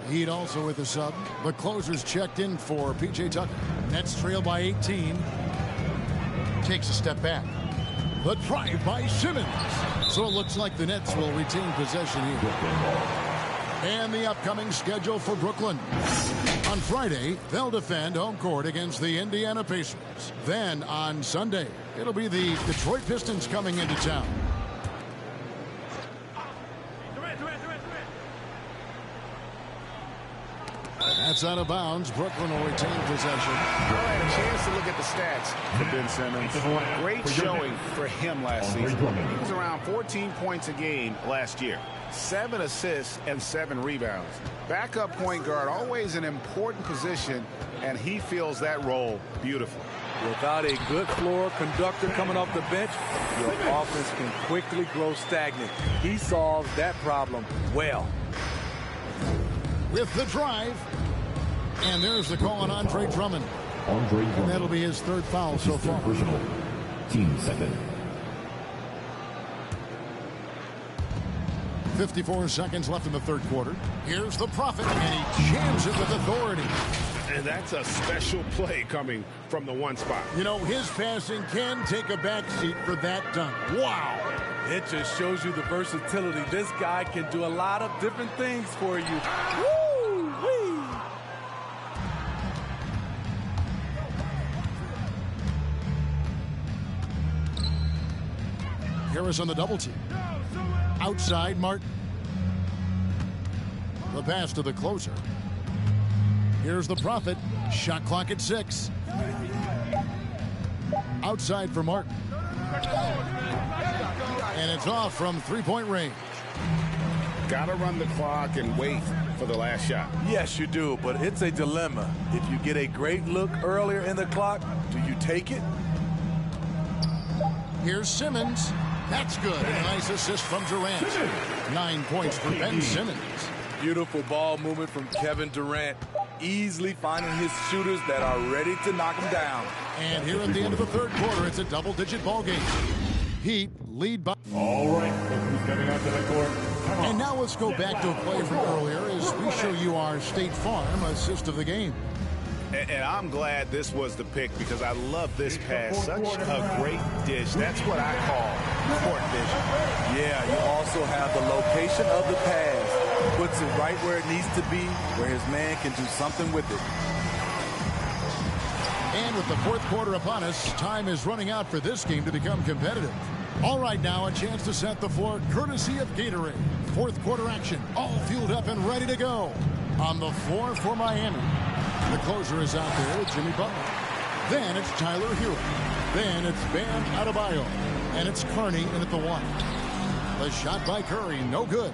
A: Heat also with the sub. The closers checked in for P.J. Tucker. Nets trail by 18. Takes a step back. The drive by Simmons. So it looks like the Nets will retain possession here. And the upcoming schedule for Brooklyn. On Friday, they'll defend home court against the Indiana Pacers. Then on Sunday, it'll be the Detroit Pistons coming into town. That's out of bounds. Brooklyn will retain possession.
B: I had a chance to look at the stats for Ben Simmons. Great showing for him last season. He was around 14 points a game last year. 7 assists and 7 rebounds. Backup point guard, always an important position, and he fills that role beautifully.
K: Without a good floor conductor coming off the bench, your offense can quickly grow stagnant. He solves that problem well.
A: With the drive. And there's the call on Andre Drummond. And that'll be his 3rd foul so far.
F: Personal. Team second.
A: 54 seconds left in the 3rd quarter. Here's the Prophet, and he jams it with authority.
B: And that's a special play coming from the one spot.
A: You know, his passing can take a backseat for that dunk. Wow.
K: It just shows you the versatility. This guy can do a lot of different things for you. Woo-wee.
A: Harris on the double team. Outside, Martin. The pass to the closer. Here's the Prophet. Shot clock at 6. Outside for Martin. And it's off from 3-point range.
B: Gotta run the clock and wait for the last shot.
K: Yes, you do, but it's a dilemma. If you get a great look earlier in the clock, do you take it?
A: Here's Simmons. That's good. A nice assist from Durant. 9 points for Ben Simmons.
K: Beautiful ball movement from Kevin Durant. Easily finding his shooters that are ready to knock him down.
A: And here at the end of the 3rd quarter, it's a double-digit ball game. Heat lead by...
D: All right, look who's coming out to the court.
A: And now let's go back to a play from earlier as we show you our State Farm assist of the game.
B: And I'm glad this was the pick because I love this pass. Such a great dish. That's what I call court vision.
K: Yeah, you also have the location of the pass. Puts it right where it needs to be, where his man can do something with it.
A: And with the fourth quarter upon us, time is running out for this game to become competitive. All right, now a chance to set the floor courtesy of Gatorade. Fourth quarter action, all fueled up and ready to go. On the floor for Miami. The closer is out there, Jimmy Butler. Then it's Tyler Hero. Then it's Bam Adebayo. And it's Carney in at the one. The shot by Curry, no good.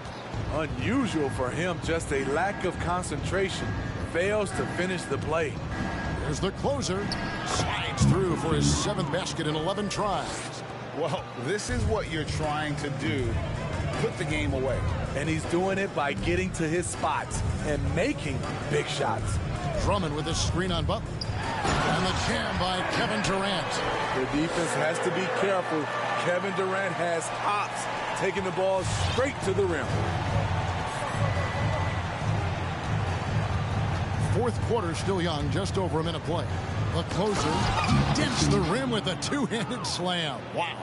K: Unusual for him, just a lack of concentration. Fails to finish the play.
A: There's the closer. Slides through for his 7th basket in 11 tries.
C: Well, this is what you're trying to do. Put the game away.
K: And he's doing it by getting to his spots and making big shots.
A: Drummond with a screen on Butler. And the jam by Kevin Durant.
K: The defense has to be careful. Kevin Durant has hops, taking the ball straight to the rim.
A: Fourth quarter still young, just over a minute play. The closer dents the rim with a two-handed slam. Wow.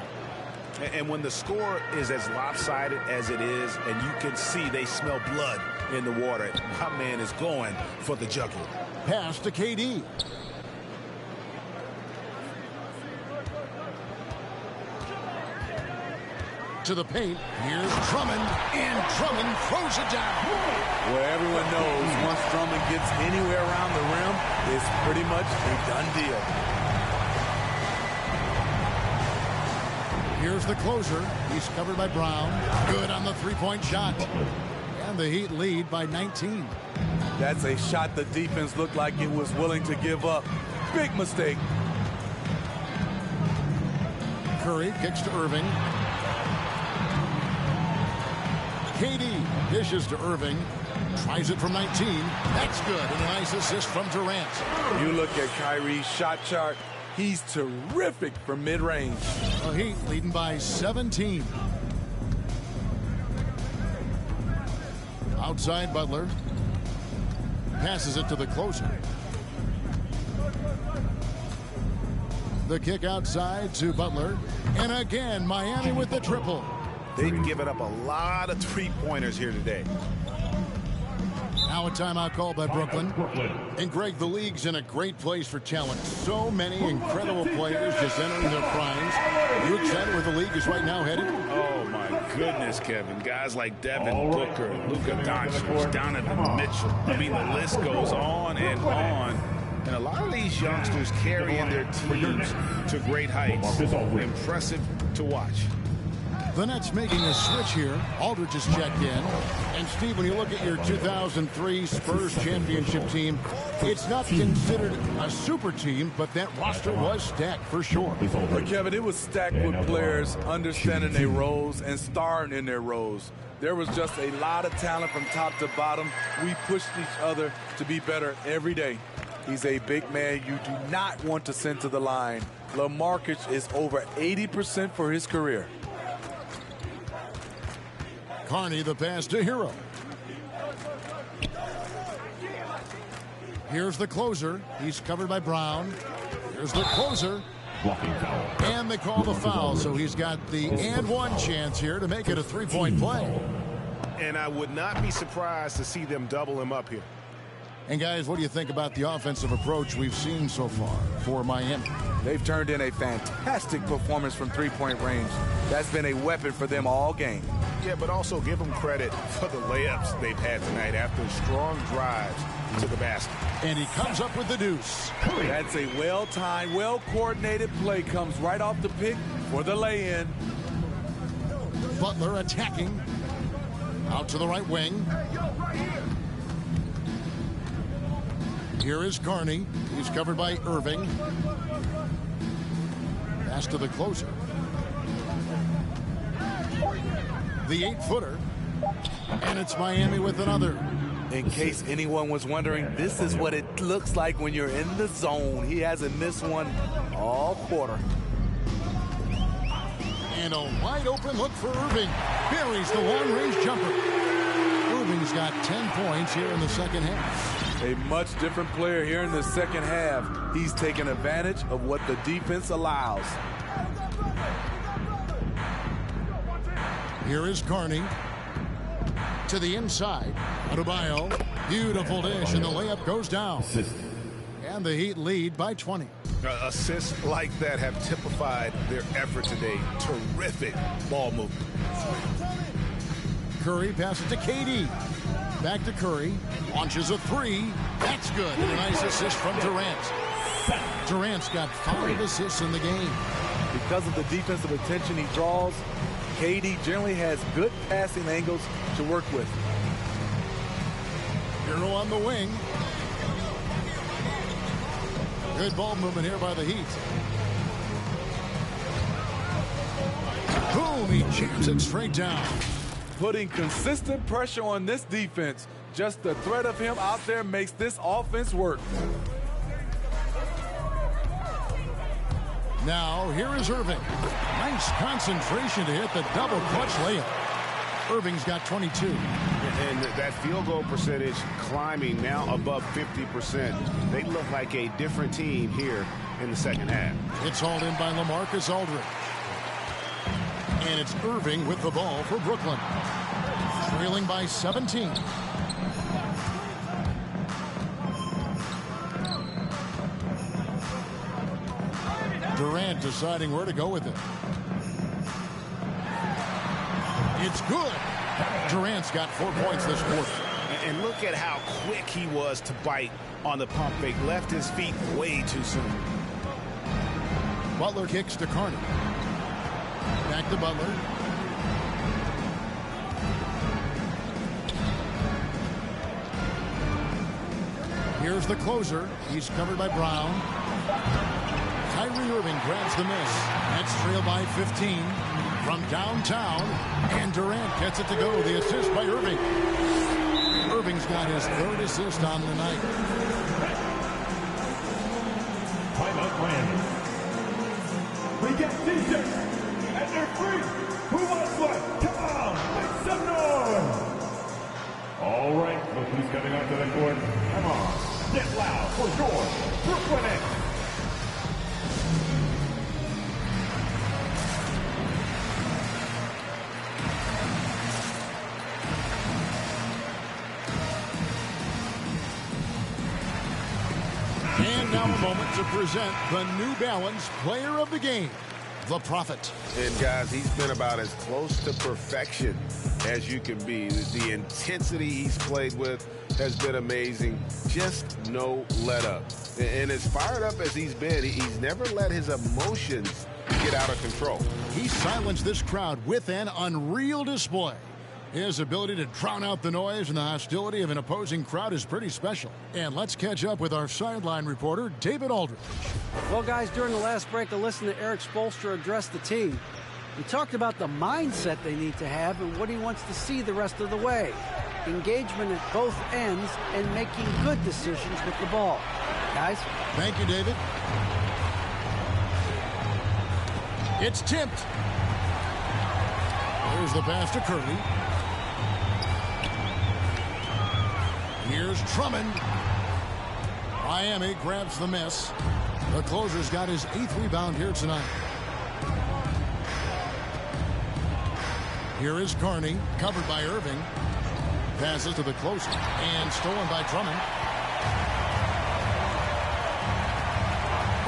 B: And when the score is as lopsided as it is, and you can see they smell blood in the water, my man is going for the jugular.
A: Pass to KD. To the paint. Here's Drummond, and Drummond throws it down.
K: Well, everyone knows once Drummond gets anywhere around the rim, it's pretty much a done deal.
A: Here's the closer. He's covered by Brown. Good on the three-point shot. And the Heat lead by 19.
K: That's a shot the defense looked like it was willing to give up. Big mistake.
A: Curry kicks to Irving. KD dishes to Irving. Tries it from 19. That's good. And a nice assist from Durant.
K: You look at Kyrie's shot chart. He's terrific from mid-range.
A: The Heat leading by 17. Outside Butler. Passes it to the closer. The kick outside to Butler. And again, Miami with the triple.
B: They've given up a lot of three-pointers here today.
A: Now a timeout called by Brooklyn. And Greg, the league's in a great place for talent. So many incredible players just entering their primes. You excited where the league is right now headed?
C: Oh, my goodness, Kevin. Guys like Devin Booker, Luka Doncic, Donovan Mitchell. I mean, the list goes on and on. And a lot of these youngsters carrying their teams to great heights. Impressive to watch.
A: The Nets making a switch here. Aldridge has checked in. And, Steve, when you look at your 2003 Spurs championship team, it's not considered a super team, but that roster was stacked for sure.
K: But, Kevin, it was stacked with players understanding their roles and starring in their roles. There was just a lot of talent from top to bottom. We pushed each other to be better every day. He's a big man you do not want to send to the line. LaMarcus is over 80% for his career.
A: Carney, the pass to Hero. Here's the closer. He's covered by Brown. Here's the closer. And they call the foul, so he's got the and one chance here to make it a three-point play.
B: And I would not be surprised to see them double him up here.
A: And, guys, what do you think about the offensive approach we've seen so far for Miami?
K: They've turned in a fantastic performance from three-point range. That's been a weapon for them all game.
B: Yeah, but also give them credit for the layups they've had tonight after strong drives to the basket.
A: And he comes up with the deuce.
K: That's a well-timed, well-coordinated play. Comes right off the pick for the lay-in.
A: Butler attacking. Out to the right wing. Here is Carney. He's covered by Irving. Pass to the closer. The 8-footer. And it's Miami with another.
K: In case anyone was wondering, this is what it looks like when you're in the zone. He hasn't missed one all quarter.
A: And a wide open look for Irving. Buries the long-range jumper. Irving's got 10 points here in the second half.
K: A much different player here in the second half. He's taking advantage of what the defense allows.
A: Here is Carney. To the inside. Adebayo. Beautiful dish, and the layup goes down. And the Heat lead by 20.
B: Assists like that have typified their effort today. Terrific ball movement.
A: Curry passes to KD. Back to Curry. Launches a three. That's good. And a nice assist from Durant. Durant's got 5 assists in the game.
K: Because of the defensive attention he draws, KD generally has good passing angles to work with.
A: Hero on the wing. Good ball movement here by the Heat. Boom, he jams it straight down.
K: Putting consistent pressure on this defense. Just the threat of him out there makes this offense work.
A: Now, here is Irving. Nice concentration to hit the double clutch layup. Irving's got 22.
B: And that field goal percentage climbing now above 50%. They look like a different team here in the second half.
A: It's hauled in by LaMarcus Aldridge. And it's Irving with the ball for Brooklyn. Trailing by 17. Durant deciding where to go with it. It's good. Durant's got 4 points this quarter.
B: And look at how quick he was to bite on the pump fake. Left his feet way too soon.
A: Butler kicks to Carney. Back to Butler. Here's the closer. He's covered by Brown. Kyrie Irving grabs the miss. That's trailed by 15 from downtown. And Durant gets it to go. The assist by Irving. Irving's got his 3rd assist on the night.
D: Timeout Miami. We get T-shirts and they're free. Who wants one? Come on, make some noise. All right, look who's coming onto the court. Come on, get loud for your Brooklyn Nets.
A: And now a moment to present the New Balance Player of the Game, the Prophet.
B: And guys, he's been about as close to perfection as you can be. The intensity he's played with has been amazing. Just no let up. And as fired up as he's been, he's never let his emotions get out of control.
A: He silenced this crowd with an unreal display. His ability to drown out the noise and the hostility of an opposing crowd is pretty special. And let's catch up with our sideline reporter, David Aldridge.
E: Well, guys, during the last break, I listened to Eric Spoelstra address the team. He talked about the mindset they need to have and what he wants to see the rest of the way. Engagement at both ends and making good decisions with the ball. Guys?
A: Thank you, David. It's tipped. Here's the pass to Curry. Here's Drummond. Miami grabs the miss. The closer's got his 8th rebound here tonight. Here is Carney, covered by Irving. Passes to the closer, and stolen by Drummond.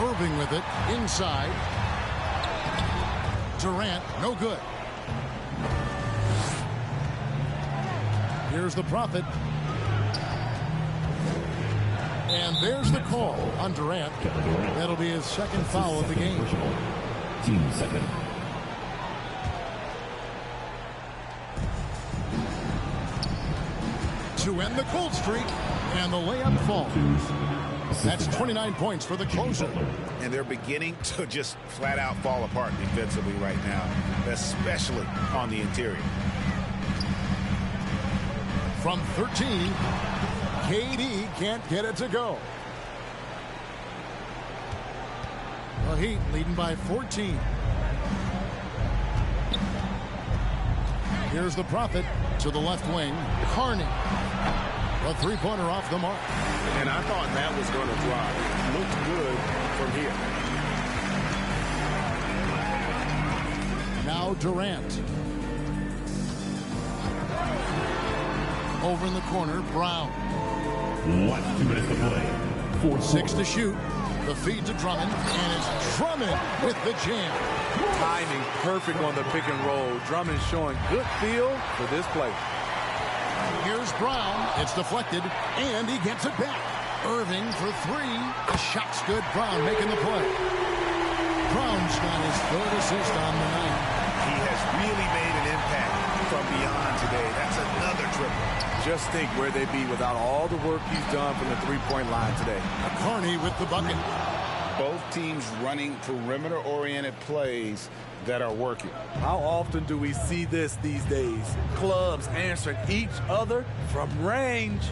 A: Irving with it, inside. Durant, no good. Here's the Prophet. And there's the call on Durant. That'll be his 2nd foul of the game.
F: Team second.
A: To end the cold streak, and the layup falls. That's 29 points for the closer.
B: And they're beginning to just flat out fall apart defensively right now, especially on the interior.
A: From 13, KD can't get it to go. The Heat leading by 14. Here's the Prophet to the left wing. Carney. A three-pointer off the mark.
B: And I thought that was going to fly. Looked good from here.
A: Now Durant. Over in the corner, Brown.
F: 2 minutes to play.
A: 6 to shoot. The feed to Drummond, and it's Drummond with the jam.
K: Timing perfect on the pick and roll. Drummond showing good feel for this play.
A: Here's Brown. It's deflected, and he gets it back. Irving for 3. The shot's good. Brown making the play. Brown's got his 3rd assist on the night.
B: He has really made an impact from beyond today. That's another triple.
K: Just think where they'd be without all the work he's done from the three-point line today.
A: Carney with the bucket.
C: Both teams running perimeter-oriented plays that are working.
K: How often do we see this these days? Clubs answering each other from range.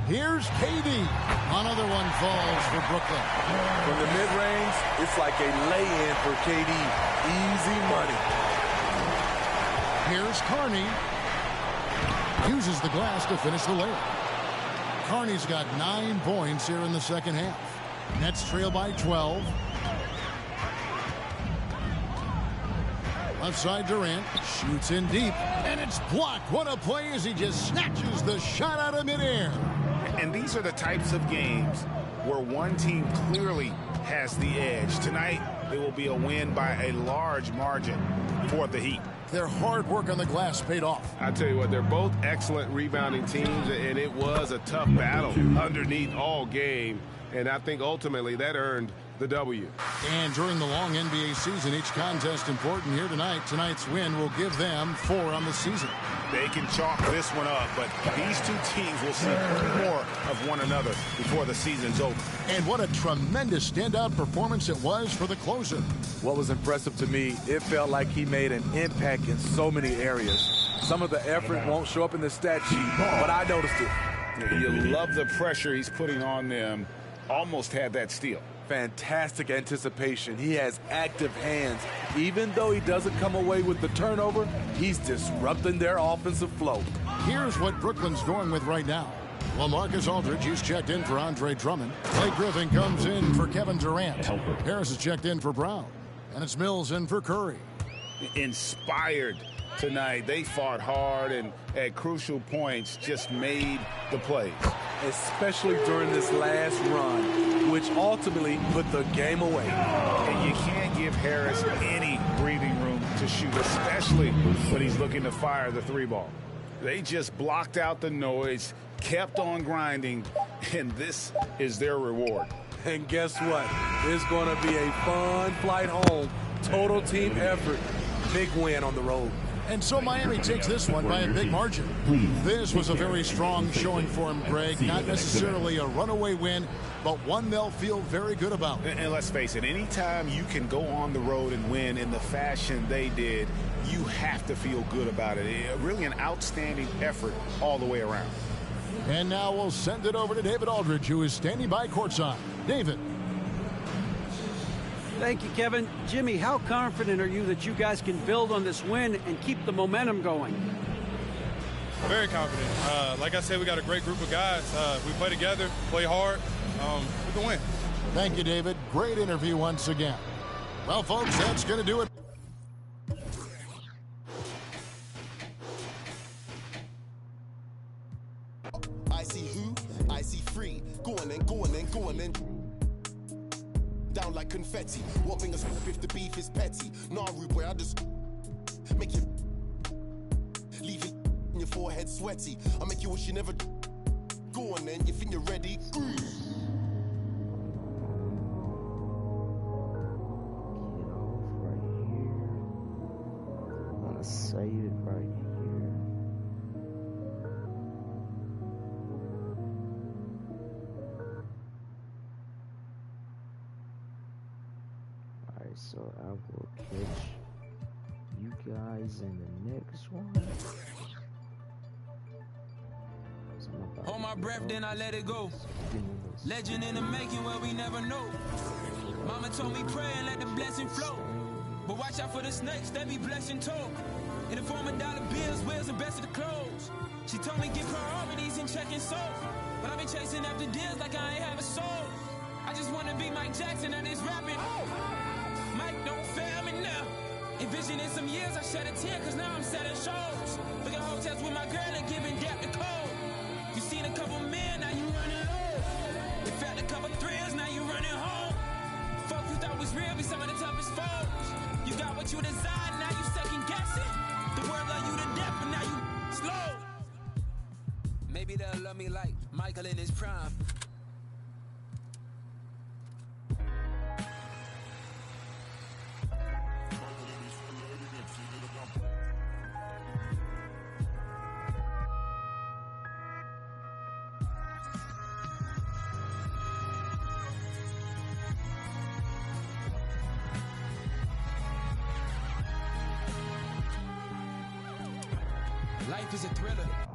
A: Here's KD. Another one falls for Brooklyn.
K: From the mid-range, it's like a lay-in for KD. Easy money.
A: Here's Carney. Uses the glass to finish the layup. Carney's got 9 points here in the second half. Nets trail by 12. Left side Durant shoots in deep, and it's blocked. What a play as he just snatches the shot out of midair.
B: And these are the types of games where one team clearly has the edge. Tonight, it will be a win by a large margin for the Heat.
A: Their hard work on the glass paid off.
B: I tell you what, they're both excellent rebounding teams, and it was a tough battle underneath all game. And I think ultimately that earned the W.
A: And during the long NBA season, each contest important here tonight. Tonight's win will give them 4 on the season.
B: They can chalk this one up, but these two teams will see more of one another before the season's over.
A: And what a tremendous standout performance it was for the closer.
K: What was impressive to me, it felt like he made an impact in so many areas. Some of the effort won't show up in the stat sheet, but I noticed it.
B: You love the pressure he's putting on them. Almost had that steal.
K: Fantastic anticipation. He has active hands. Even though he doesn't come away with the turnover, he's disrupting their offensive flow.
A: Here's what Brooklyn's going with right now. LaMarcus Aldridge, he's checked in for Andre Drummond. Blake Griffin comes in for Kevin Durant. Harris is checked in for Brown. And it's Mills in for Curry.
B: Inspired tonight. They fought hard and at crucial points just made the plays.
K: Especially during this last run, which ultimately put the game away.
B: And you can't give Harris any breathing room to shoot, especially when he's looking to fire the 3-ball. They just blocked out the noise, kept on grinding, and this is their reward.
K: And guess what? It's going to be a fun flight home. Total team effort. Big win on the road.
A: And so Miami takes this one by a big margin. This was a very strong showing for him, Greg. Not necessarily a runaway win, but one they'll feel very good about.
B: And let's face it, anytime you can go on the road and win in the fashion they did, you have to feel good about it. Really an outstanding effort all the way around.
A: And now we'll send it over to David Aldridge, who is standing by courtside. David.
E: Thank you, Kevin. Jimmy, how confident are you that you guys can build on this win and keep the momentum going?
G: Very confident. Like I said, we got a great group of guys. We play together, play hard. We can win.
A: Thank you, David. Great interview once again. Well, folks, that's going to do it.
R: I see who, I see free. Going and going and going and down like confetti. What bring us up if the beef is petty? Nah, rude boy, I just make you leave it in your forehead sweaty. I make you wish you never. Go on then, you think you're ready?
J: Save it right here. Alright, so I will catch you guys in the next one.
L: Hold my breath, then I let it go. Legend in the making where we never know. Mama told me pray and let the blessing flow.
Q: But watch out for the snakes, they be blessing too. In the form of dollar bills, wheels, and best of the clothes. She told me get priorities and checking soul. But I've been chasing after deals like I ain't have a soul. I just wanna be Mike Jackson and this rapping. Mike, don't fail me now. Envisioning some years, I shed a tear, cause now I'm selling shows. Booking hotels with my girl and giving depth to code. You seen a couple men, now you running low. You felt a couple thrills, now you running home. Folks you thought was real be some of the toughest foes. You got what you desired, now you second guessing. The world love you to death, but now you slow.
V: Maybe they'll love me like Michael in his prime.
Q: Life is a thriller.